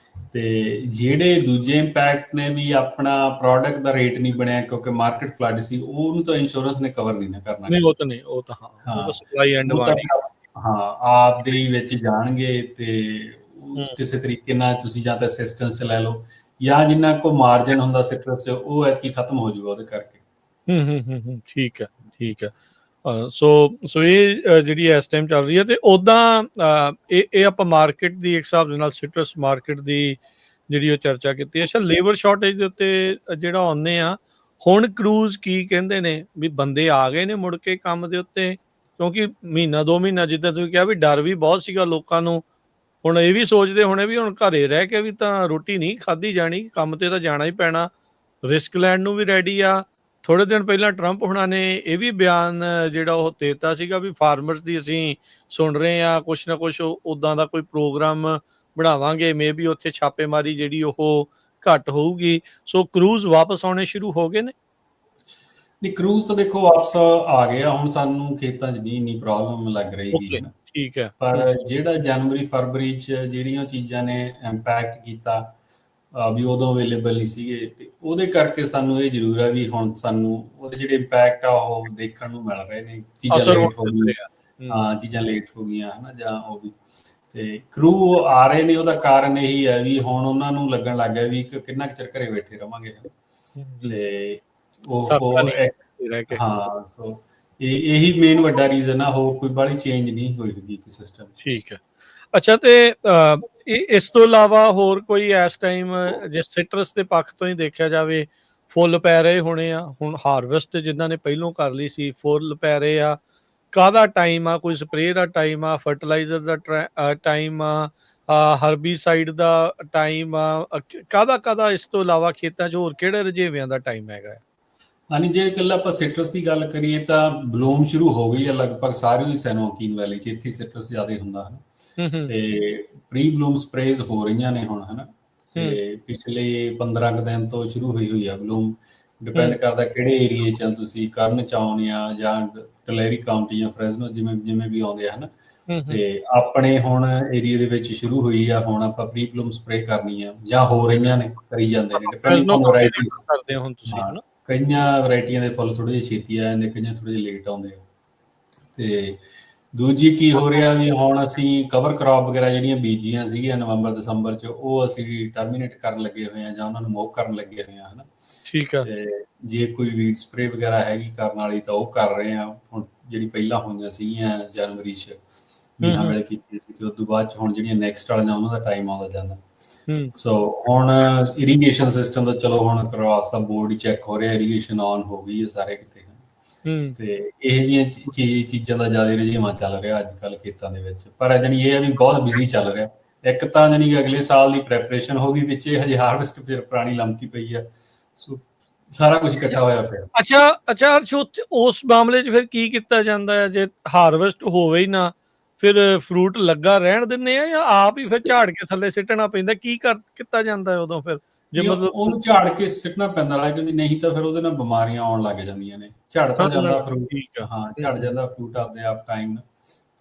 ਤੇ ਜਿਹੜੇ ਦੂਜੇ ਇੰਪੈਕਟ ਨੇ ਵੀ ਆਪਣਾ ਪ੍ਰੋਡਕਟ ਦਾ ਰੇਟ ਨਹੀਂ ਬਣਿਆ ਕਿਉਂਕਿ ਮਾਰਕੀਟ ਫਲੱਡ ਸੀ, ਉਹਨੂੰ ਤਾਂ ਇੰਸ਼ੋਰੈਂਸ ਨੇ ਕਵਰ ਨਹੀਂ ਨਾ ਕਰਨਾ। ਨਹੀਂ, ਉਹ ਤਾਂ ਨਹੀਂ, ਉਹ ਤਾਂ ਹਾਂ, ਉਹ ਤਾਂ ਸਪਲਾਈ ਐਂਡ ਉਹ ਤਾਂ ਡਿਮਾਂਡ। ਹਾਂ, ਆਪ ਦੇ ਵਿੱਚ ਜਾਣਗੇ, ਤੇ ਕਿਸੇ ਤਰੀਕੇ ਨਾਲ ਤੁਸੀਂ ਜਾਂ ਤਾਂ ਅਸਿਸਟੈਂਸ ਲੈ ਲਓ, ਜਾਂ ਜਿੰਨਾ ਕੋ ਮਾਰਜਨ ਹੁੰਦਾ ਸਿਟਰਸ 'ਚ ਉਹ ਐਤਕੀ ਖਤਮ ਹੋ ਜਾਊਗਾ ਉਹਦੇ ਕਰਕੇ। ਠੀਕ ਹੈ, ਠੀਕ ਹੈ। ਸੋ ਇਹ ਜਿਹੜੀ ਇਸ ਟਾਈਮ ਚੱਲ ਰਹੀ ਹੈ, ਤੇ ਉੱਦਾਂ ਇਹ ਆਪਾਂ ਮਾਰਕੀਟ ਦੀ ਇੱਕ ਹਿਸਾਬ ਦੇ ਨਾਲ ਸਿਟਰਸ ਮਾਰਕੀਟ ਦੀ ਜਿਹੜੀ ਉਹ ਚਰਚਾ ਕੀਤੀ। ਅੱਛਾ, ਲੇਬਰ ਸ਼ਾਰਟੇਜ ਦੇ ਉੱਤੇ ਜਿਹੜਾ ਆਉਂਦੇ ਆ ਹੁਣ, ਕਰੂਜ਼ ਕੀ ਕਹਿੰਦੇ ਨੇ ਵੀ ਬੰਦੇ ਆ ਗਏ ਨੇ ਮੁੜ ਕੇ ਕੰਮ ਦੇ ਉੱਤੇ? ਕਿਉਂਕਿ ਮਹੀਨਾ 2 ਮਹੀਨਾ ਜਿੱਦਾਂ ਤੁਸੀਂ ਕਿਹਾ ਵੀ ਡਰ ਵੀ ਬਹੁਤ ਸੀਗਾ ਲੋਕਾਂ ਨੂੰ, ਹੁਣ ਇਹ ਵੀ ਸੋਚਦੇ ਹੋਣੇ ਵੀ ਹੁਣ ਘਰੇ ਰਹਿ ਕੇ ਵੀ ਤਾਂ ਰੋਟੀ ਨਹੀਂ ਖਾਧੀ ਜਾਣੀ, ਕੰਮ ਤੇ ਤਾਂ ਜਾਣਾ ਹੀ ਪੈਣਾ, ਰਿਸਕ ਲੈਣ ਨੂੰ ਵੀ ਰੈਡੀ ਆ। ਥੋੜੇ ਦਿਨ ਪਹਿਲਾਂ ਟਰੰਪ ਹੁਣਾਂ ਨੇ ਇਹ ਵੀ ਬਿਆਨ ਜਿਹੜਾ ਉਹ ਦੇਤਾ ਸੀਗਾ ਵੀ ਫਾਰਮਰਸ ਦੀ ਅਸੀਂ ਸੁਣ ਰਹੇ ਆ, ਕੁਛ ਨਾ ਕੁਛ ਉਦਾਂ ਦਾ ਕੋਈ ਪ੍ਰੋਗਰਾਮ ਬਣਾਵਾਂਗੇ, ਮੇ ਬੀ ਉੱਥੇ ਛਾਪੇਮਾਰੀ ਜਿਹੜੀ ਉਹ ਘੱਟ ਹੋਊਗੀ। ਸੋ ਕਰੂਜ਼ ਵਾਪਸ ਆਉਣੇ ਸ਼ੁਰੂ ਹੋ ਗਏ ਨੇ? ਨਹੀਂ, ਕਰੂਜ਼ ਤਾਂ ਦੇਖੋ ਵਾਪਸ ਆ ਗਏ ਆ, ਹੁਣ ਸਾਨੂੰ ਖੇਤਾਂ 'ਚ ਨਹੀਂ ਇੰਨੀ ਪ੍ਰੋਬਲਮ ਲੱਗ ਰਹੀ ਹੈ ਨਾ। ਠੀਕ ਹੈ। ਪਰ ਜਿਹੜਾ ਜਨਵਰੀ ਫਰਵਰੀ 'ਚ ਜਿਹੜੀਆਂ ਚੀਜ਼ਾਂ ਨੇ ਇੰਪੈਕਟ ਕੀਤਾ ਵੀ ਉਦੋਂ ਅਵੇਲੇਬਲ ਨਹੀਂ ਸੀਗੇ, ਤੇ ਉਹਦੇ ਕਰਕੇ ਸਾਨੂੰ ਇਹ ਜ਼ਰੂਰ ਹੈ ਵੀ ਹੁਣ ਸਾਨੂੰ ਉਹਦੇ ਜਿਹੜੇ ਇੰਪੈਕਟ ਆ ਉਹ ਦੇਖਣ ਨੂੰ ਮਿਲ ਰਹੇ ਨੇ। ਚੀਜ਼ਾਂ ਲੇਟ ਹੋ ਗਈਆਂ, ਹਾਂ, ਚੀਜ਼ਾਂ ਲੇਟ ਹੋ ਗਈਆਂ, ਹਨਾ, ਜਾਂ ਉਹ ਵੀ। ਤੇ ਕਰੂ ਆ ਰਹੇ ਨੇ, ਉਹਦਾ ਕਾਰਨ ਇਹੀ ਹੈ ਵੀ ਹੁਣ ਉਹਨਾਂ ਨੂੰ ਲੱਗਣ ਲੱਗ ਗਿਆ ਵੀ ਕਿੰਨਾ ਕੁ ਚਿਰ ਘਰੇ ਬੈਠੇ ਰਵਾਂਗੇ, ਤੇ ਹਾਂ, ਸੋ ਇਹੀ ਮੇਨ ਵੱਡਾ ਰੀਜ਼ਨ ਆ, ਹੋਰ ਕੋਈ ਬਾਹਲੀ ਚੇਂਜ ਨਹੀਂ ਹੋਏਗੀ ਸਿਸਟਮ 'ਚ। ਠੀਕ ਹੈ। ਅੱਛਾ, ਤੇ ਇਸ ਤੋਂ ਇਲਾਵਾ ਹੋਰ ਕੋਈ ਇਸ ਟਾਈਮ ਜੇ ਸਿਟਰਸ ਦੇ ਪੱਖ ਤੋਂ ਹੀ ਦੇਖਿਆ ਜਾਵੇ, ਫੁੱਲ ਪੈ ਰਹੇ ਹੋਣੇ ਆ ਹੁਣ, ਹਾਰਵੈਸਟ ਜਿਨ੍ਹਾਂ ਨੇ ਪਹਿਲੋਂ ਕਰ ਲਈ ਸੀ ਫੁੱਲ ਪੈ ਰਹੇ ਆ, ਕਾਹਦਾ ਟਾਈਮ ਆ? ਕੋਈ ਸਪਰੇਅ ਦਾ ਟਾਈਮ ਆ, ਫਰਟੀਲਾਈਜ਼ਰ ਦਾ ਟਾਈਮ ਆ, ਹਰਬੀਸਾਈਡ ਦਾ ਟਾਈਮ ਆ, ਕਾਹਦਾ ਇਸ ਤੋਂ ਇਲਾਵਾ ਖੇਤਾਂ 'ਚ ਹੋਰ ਕਿਹੜੇ ਰੁਝੇਵਿਆਂ ਦਾ ਟਾਈਮ ਹੈਗਾ? ਹਾਂਜੀ, ਜੇ ਇਕੱਲਾ ਆਪਾਂ ਸਿਟਰਸ ਦੀ ਗੱਲ ਕਰੀਏ ਤਾਂ ਬਲੂਮ ਸ਼ੁਰੂ ਹੋ ਗਈ ਹੈ ਲਗਭਗ ਸਾਰੀ ਹੀ ਸੈਨ ਜੋਕੀਨ ਵੈਲੀ 'ਚ, ਇੱਥੇ ਸਿਟਰਸ ਜ਼ਿਆਦਾ ਹੁੰਦਾ ਹੈ, ਤੇ ਪ੍ਰੀ ਬਲੂਮ ਸਪਰੇਜ਼ ਹੋ ਰਹੀਆਂ ਨੇ ਹੁਣ, ਹਨਾ। ਤੇ ਪਿਛਲੇ 15 ਕੁ ਦਿਨ ਤੋਂ ਸ਼ੁਰੂ ਹੋਈ ਆ ਬਲੂਮ, ਡਿਪੈਂਡ ਕਰਦਾ ਕਿਹੜੇ ਏਰੀਏ 'ਚ ਤੁਸੀਂ ਕਰਨ 'ਚ ਆਉਣੇ ਆ, ਜਾਂ ਟਲੇਰੀ ਕਾਉਂਟੀ ਜਾਂ ਫਰੈਜ਼ਨੋ, ਜਿਵੇਂ ਵੀ ਆਉਂਦੇ ਆ, ਹਨਾ। ਤੇ ਆਪਣੇ ਹੁਣ ਏਰੀਏ ਦੇ ਵਿੱਚ ਸ਼ੁਰੂ ਹੋਈ ਆ, ਹੁਣ ਆਪਾਂ ਪ੍ਰੀ ਬਲੂਮ ਸਪਰੇਅ ਕਰਨੀ ਆ, ਜਾਂ ਹੋ ਰਹੀਆਂ ਨੇ, ਕਰੀ ਜਾਂਦੇ ਨੇ, ਡਿਪੈਂਡਿੰਗ ਔਨ ਵੈਰਾਈਟੀਜ਼। ਕਰਦੇ ਹੋ ਹੁਣ ਤੁਸੀਂ, ਹਨਾ? ਕਈਆਂ ਵੈਰਾਈਟੀਆਂ ਦੇ ਫੁੱਲ ਥੋੜੇ ਜਿਹੇ ਛੇਤੀ ਆ ਜਾਂਦੇ, ਕਈਆਂ ਥੋੜੇ ਜਿਹੇ ਲੇਟ ਆਉਂਦੇ ਆ। ਤੇ ਦੂਜੀ ਕੀ ਹੋ ਰਿਹਾ ਵੀ ਹੁਣ ਅਸੀਂ ਕਵਰ ਕ੍ਰੌਪ ਵਗੈਰਾ ਜਿਹੜੀਆਂ ਬੀਜੀਆਂ ਸੀਗੀਆਂ ਨਵੰਬਰ ਦਸੰਬਰ 'ਚ, ਉਹ ਅਸੀਂ ਟਰਮੀਨੇਟ ਕਰਨ ਲੱਗੇ ਹੋਏ ਆ, ਜਾਂ ਉਹਨਾਂ ਨੂੰ ਮੂਵ ਕਰਨ ਲੱਗੇ ਹੋਏ ਆ, ਹਨਾ। ਠੀਕ ਆ। ਤੇ ਜੇ ਕੋਈ ਵੀਡ ਸਪਰੇ ਵਗੈਰਾ ਹੈਗੀ ਕਰਨ ਵਾਲੀ ਤਾਂ ਉਹ ਕਰ ਰਹੇ ਆ ਹੁਣ, ਜਿਹੜੀ ਪਹਿਲਾਂ ਹੋਈਆਂ ਸੀਗੀਆਂ ਜਨਵਰੀ 'ਚ ਮੀਂਹਾਂ ਵੇਲੇ ਕੀਤੀ ਸੀ, ਤੇ ਉਸ ਤੋਂ ਬਾਅਦ 'ਚ ਹੁਣ ਜਿਹੜੀਆਂ ਨੈਕਸਟ ਵਾਲੀਆਂ ਉਹਨਾਂ ਦਾ ਟਾਈਮ ਆਉਂਦਾ ਜਾਂਦਾ। ਸੋ ਹੁਣ ਇਰੀਗੇਸ਼ਨ ਸਿਸਟਮ ਦਾ ਚਲੋ ਹੁਣ ਅਕ੍ਰੋਸ ਦਾ ਬੋਰਡ ਹੀ ਚੈੱਕ ਹੋ ਰਿਹਾ, ਇਰੀਗੇਸ਼ਨ ਆਨ ਹੋ ਗਈ ਹੈ ਸਾਰੇ ਕਿਤੇ, ਤੇ ਇਹ ਜਿਹੀਆਂ ਚੀਜ਼ਾਂ ਦਾ ਜ਼ਿਆਦਾ ਰੁਝੇਵਾਂ ਚੱਲ ਰਿਹਾ ਅੱਜ ਕੱਲ੍ਹ ਖੇਤਾਂ ਦੇ ਵਿੱਚ। ਪਰ ਜਾਣੀ ਇਹ ਹੈ ਵੀ ਬਹੁਤ ਬਿਜ਼ੀ ਚੱਲ ਰਿਹਾ। ਇੱਕ ਤਾਂ ਜਾਣੀ ਕਿ ਅਗਲੇ ਸਾਲ ਦੀ ਪ੍ਰੈਪਰੇਸ਼ਨ ਹੋ ਗਈ, ਵਿੱਚ ਹਜੇ ਹਾਰਵੈਸਟ ਫਿਰ ਪੁਰਾਣੀ ਲੰਮਕੀ ਪਈ ਆ, ਸੋ ਸਾਰਾ ਕੁਝ ਇਕੱਠਾ ਹੋਇਆ ਪਿਆ। ਅੱਛਾ ਹਰਸ਼, ਉਸ ਮਾਮਲੇ 'ਚ ਫਿਰ ਕੀ ਕੀਤਾ ਜਾਂਦਾ ਹੈ ਜੇ ਹਾਰਵੈਸਟ ਹੋਵੇ ਹੀ ਨਾ? ਫਿਰ ਫਰੂਟ ਲੱਗਾ ਰਹਿਣ ਦਿੰਦੇ ਆ, ਜਾਂ ਆਪ ਹੀ ਫਿਰ ਝਾੜ ਕੇ ਥੱਲੇ ਸਿੱਟਣਾ ਪੈਂਦਾ? ਕੀ ਕੀਤਾ ਜਾਂਦਾ ਹੈ ਉਦੋਂ ਫਿਰ, ਜੇ ਮਤਲਬ ਉਹਨੂੰ ਝਾੜ ਕੇ ਸਿੱਟਣਾ ਪੈਂਦਾ ਹੈ, ਕਿਉਂਕਿ ਨਹੀਂ ਤਾਂ ਫਿਰ ਉਹਦੇ ਨਾਲ ਬਿਮਾਰੀਆਂ ਆਉਣ ਲੱਗ ਜਾਂਦੀਆਂ ਨੇ। ਝੜ ਤਾਂ ਜਾਂਦਾ ਫਰੂਟ, ਹਾਂ, ਝੜ ਜਾਂਦਾ ਫਰੂਟ ਆਪਦੇ ਆਪ ਟਾਈਮ ਨਾਲ,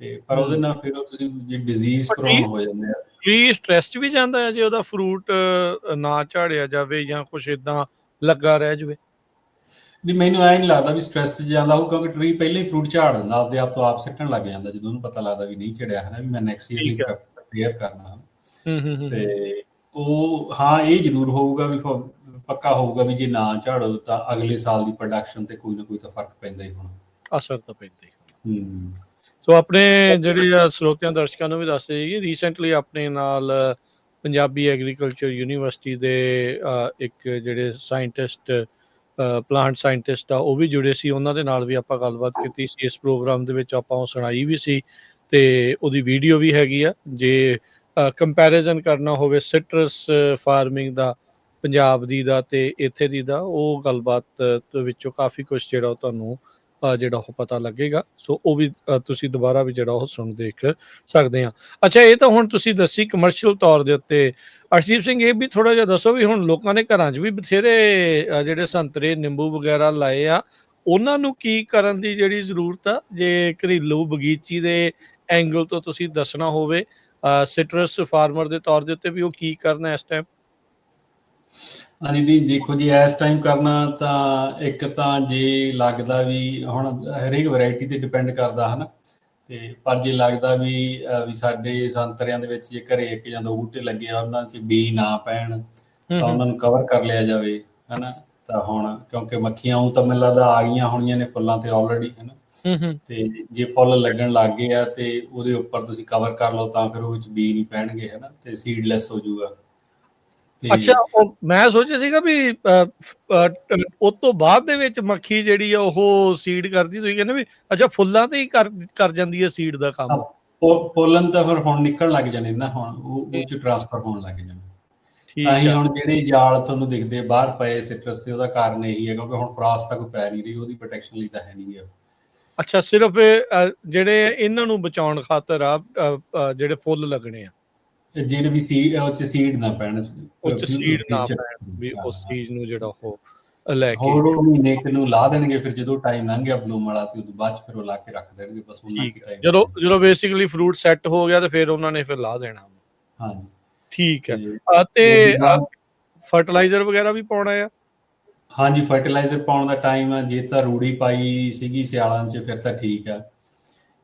ਤੇ ਪਰ ਉਹਦੇ ਨਾਲ ਫਿਰ ਤੁਸੀਂ ਜੇ ਡਿਜ਼ੀਜ਼ ਪ੍ਰੋਨ ਹੋ ਜਾਂਦੇ ਆ। ਟਰੀ ਸਟ੍ਰੈਸ 'ਚ ਵੀ ਜਾਂਦਾ ਹੈ ਜੇ ਉਹਦਾ ਫਰੂਟ ਨਾ ਝਾੜਿਆ ਜਾਵੇ, ਜਾਂ ਕੁਛ ਇਦਾਂ ਲੱਗਾ ਰਹਿ ਜਾਵੇ? ਵੀ ਮੈਨੂੰ ਐ ਨਹੀਂ ਲੱਗਦਾ ਵੀ ਸਟ੍ਰੈਸ 'ਚ ਜਾਂਦਾ ਹੋਊ, ਕਿਉਂਕਿ ਟਰੀ ਪਹਿਲਾਂ ਹੀ ਫਰੂਟ ਝਾੜ ਦਿੰਦਾ, ਆਪਦੇ ਆਪ ਤੋਂ ਆਪ ਸਿੱਟਣ ਲੱਗ ਜਾਂਦਾ ਜਦੋਂ ਉਹਨੂੰ ਪਤਾ ਲੱਗਦਾ ਵੀ ਨਹੀਂ ਝੜਿਆ, ਹੈ ਨਾ, ਵੀ ਮੈਂ ਨੈਕਸਟ ਈਅਰ ਲਈ ਪ੍ਰਪੇਅਰ ਕਰਨਾ। ਤੇ ਉਹ, ਹਾਂ, ਇਹ ਜ਼ਰੂਰ ਹੋਊਗਾ ਵੀ ਪੱਕਾ ਹੋਊਗਾ ਵੀ ਜੇ ਨਾ ਝਾੜੋ ਤਾਂ ਅਗਲੇ ਸਾਲ ਦੀ ਪ੍ਰੋਡਕਸ਼ਨ ਤੇ ਕੋਈ ਨਾ ਕੋਈ ਤਾਂ ਫਰਕ ਪੈਂਦਾ ਹੀ ਹੋਣਾ, ਅਸਰ ਤਾਂ ਪੈਂਦਾ ਹੀ ਹੋਣਾ। ਸੋ ਆਪਣੇ ਜਿਹੜੇ ਸਰੋਤਿਆਂ ਦਰਸ਼ਕਾਂ ਨੂੰ ਵੀ ਦੱਸ ਦਿਓ ਜੀ, ਰੀਸੈਂਟਲੀ ਆਪਣੇ ਨਾਲ ਪੰਜਾਬੀ ਐਗਰੀਕਲਚਰ ਯੂਨੀਵਰਸਿਟੀ ਦੇ ਇੱਕ ਜਿਹੜੇ ਸਾਇੰਟਿਸਟ ਪਲਾਂਟ ਸਾਇੰਟਿਸਟ ਆ ਉਹ ਵੀ ਜੁੜੇ ਸੀ, ਉਹਨਾਂ ਦੇ ਨਾਲ ਵੀ ਆਪਾਂ ਗੱਲਬਾਤ ਕੀਤੀ ਸੀ। ਇਸ ਪ੍ਰੋਗਰਾਮ ਦੇ ਵਿੱਚ ਆਪਾਂ ਉਹ ਸੁਣਾਈ ਵੀ ਸੀ ਤੇ ਉਹਦੀ ਵੀਡੀਓ ਵੀ ਹੈਗੀ ਆ। ਜੇ ਕੰਪੈਰੀਜ਼ਨ ਕਰਨਾ ਹੋਵੇ ਸਿਟਰਸ ਫਾਰਮਿੰਗ ਦਾ ਪੰਜਾਬ ਦੀ ਦਾ ਤੇ ਇੱਥੇ ਦੀ ਦਾ, ਉਹ ਗੱਲਬਾਤ ਵਿੱਚੋਂ ਕਾਫੀ ਕੁਛ ਜਿਹੜਾ ਉਹ ਤੁਹਾਨੂੰ ਜਿਹੜਾ ਉਹ ਪਤਾ ਲੱਗੇਗਾ। ਸੋ ਉਹ ਵੀ ਤੁਸੀਂ ਦੁਬਾਰਾ ਵੀ ਜਿਹੜਾ ਉਹ ਸੁਣ ਦੇਖ ਸਕਦੇ ਆ। ਅੱਛਾ, ਇਹ ਤਾਂ ਹੁਣ ਤੁਸੀਂ ਦੱਸੀ ਕਮਰਸ਼ੀਅਲ ਤੌਰ ਦੇ ਉੱਤੇ। ਅਰਸ਼ਦੀਪ ਸਿੰਘ, ਇਹ ਵੀ ਥੋੜਾ ਜਿਹਾ ਦੱਸੋ ਵੀ ਹੁਣ ਲੋਕਾਂ ਨੇ ਘਰਾਂ 'ਚ ਵੀ ਬਥੇਰੇ ਜਿਹੜੇ ਸੰਤਰੇ ਨਿੰਬੂ ਵਗੈਰਾ ਲਾਏ ਆ, ਉਹਨਾਂ ਨੂੰ ਕੀ ਕਰਨ ਦੀ ਜਿਹੜੀ ਜ਼ਰੂਰਤ ਆ, ਜੇ ਘਰੇਲੂ ਬਗੀਚੀ ਦੇ ਐਂਗਲ ਤੋਂ ਤੁਸੀਂ ਦੱਸਣਾ ਹੋਵੇ ਸਿਟਰਸ ਫਾਰਮਰ ਦੇ ਤੌਰ ਦੇ ਉੱਤੇ ਵੀ ਉਹ ਕੀ ਕਰਨਾ ਇਸ ਟਾਈਮ? ਹਾਂਜੀ ਦੀ ਦੇਖੋ ਜੀ, ਇਸ ਟਾਈਮ ਕਰਨਾ ਤਾਂ ਇੱਕ ਤਾਂ ਜੇ ਲੱਗਦਾ ਵੀ ਹੁਣ ਹਰੇਕ ਵੈਰਾਈਟੀ ਤੇ ਡਿਪੈਂਡ ਕਰਦਾ ਹਨਾ, ਤੇ ਪਰ ਜੇ ਲੱਗਦਾ ਵੀ ਸਾਡੇ ਸੰਤਰਿਆਂ ਦੇ ਵਿੱਚ ਜੇ ਘਰੇ ਇੱਕ ਜਾਂ ਦੋ ਬੂਟੇ ਲੱਗੇ ਆ, ਉਹਨਾਂ 'ਚ ਬੀ ਨਾ ਪੈਣ ਤਾਂ ਉਹਨਾਂ ਨੂੰ ਕਵਰ ਕਰ ਲਿਆ ਜਾਵੇ ਹਨਾ। ਤਾਂ ਹੁਣ ਕਿਉਂਕਿ ਮੱਖੀਆਂ ਉਹ ਤਾਂ ਮੈਨੂੰ ਲੱਗਦਾ ਆ ਗਈਆਂ ਹੋਣੀਆਂ ਨੇ ਫੁੱਲਾਂ ਤੇ ਆਲਰੇਡੀ ਹਨਾ, ਤੇ ਜੇ ਫੁੱਲ ਲੱਗਣ ਲੱਗ ਗਏ ਆ ਤੇ ਉਹਦੇ ਉੱਪਰ ਤੁਸੀਂ ਕਵਰ ਕਰ ਲਓ ਤਾਂ ਫਿਰ ਉਹ ਵਿੱਚ ਬੀ ਨਹੀਂ ਪੈਣਗੇ ਹਨਾ, ਤੇ ਸੀਡਲੈਸ ਹੋ ਜਾਊਗਾ। ਅੱਛਾ, ਉਹ ਮੈਂ ਸੋਚਿਆ ਸੀਗਾ ਵੀ ਉਸ ਤੋਂ ਬਾਅਦ ਦੇ ਵਿੱਚ ਮੱਖੀ ਜਿਹੜੀ ਆ ਉਹ ਸੀਡ ਕਰਦੀ, ਤੁਸੀਂ ਕਹਿੰਦੇ ਵੀ ਅੱਛਾ ਫੁੱਲਾਂ ਤੇ ਹੀ ਕਰ ਜਾਂਦੀ ਹੈ ਸੀਡ ਦਾ ਕੰਮ? ਪੋਲਨ ਤਾਂ ਫਿਰ ਹੁਣ ਨਿਕਲਣ ਲੱਗ ਜਾਣੇ ਨਾ, ਹੁਣ ਉਹ ਚ ਟ੍ਰਾਂਸਫਰ ਹੋਣ ਲੱਗ ਜਾਣੇ। ਤਾਂ ਹੀ ਹੁਣ ਜਿਹੜੇ ਜਾਲ ਤੁਹਾਨੂੰ ਦਿਖਦੇ ਬਾਹਰ ਪਏ ਸਿਟਰਸ ਦੇ, ਉਹਦਾ ਕਾਰਨ ਇਹੀ ਹੈ ਕਿਉਂਕਿ ਹੁਣ ਫਰਾਸਟ ਤਾਂ ਕੋਈ ਪੈ ਨਹੀਂ ਰਹੀ, ਉਹਦੀ ਪ੍ਰੋਟੈਕਸ਼ਨ ਲਈ ਤਾਂ ਹੈ ਨਹੀਂ ਗੀ। ਅੱਛਾ, ਸਿਰਫ ਜਿਹੜੇ ਇਹਨਾਂ ਨੂੰ ਬਚਾਉਣ ਖਾਤਰ ਆ ਜਿਹੜੇ ਫੁੱਲ ਲੱਗਣੇ ਆ, ਜਿਹੜੇ ਵੀ ਸੀਡ ਨਾ ਪੈਣ, ਸੀਡ ਨਾ ਪੈਣ ਵੀ ਉਸ ਚੀਜ਼ ਨੂੰ ਜਿਹੜਾ ਉਹ ਲੈ ਕੇ ਹੋਰ ਉਹ ਮਹੀਨੇ ਕੁ ਨੂੰ ਲਾ ਦੇਣਗੇ, ਫਿਰ ਜਦੋਂ ਟਾਈਮ ਲੰਘ ਗਿਆ ਬਲੂਮ ਵਾਲਾ ਤੇ ਉਦੋਂ ਬਾਅਦ ਚ ਫਿਰ ਉਹ ਲਾ ਕੇ ਰੱਖ ਦੇਣਗੇ ਬਸ ਉਹਨਾਂ ਕੀ ਟਾਈਮ। ਜਦੋਂ ਬੇਸਿਕਲੀ ਫਰੂਟ ਸੈੱਟ ਹੋ ਗਿਆ ਤੇ ਫਿਰ ਉਹਨਾਂ ਨੇ ਫਿਰ ਲਾ ਦੇਣਾ। ਹਾਂਜੀ, ਠੀਕ ਹੈ। ਤੇ ਫਰਟੀਲਾਈਜ਼ਰ ਵਗੈਰਾ ਵੀ ਪਾਉਣਾ ਆ? ਹਾਂਜੀ, ਫਰਟੀਲਾਈਜ਼ਰ ਪਾਉਣ ਦਾ ਟਾਈਮ ਆ, ਜੇ ਤਾਂ ਰੂੜੀ ਪਾਈ ਸੀਗੀ ਸਿਆਲਾਂ 'ਚ ਫਿਰ ਤਾਂ ਠੀਕ ਆ,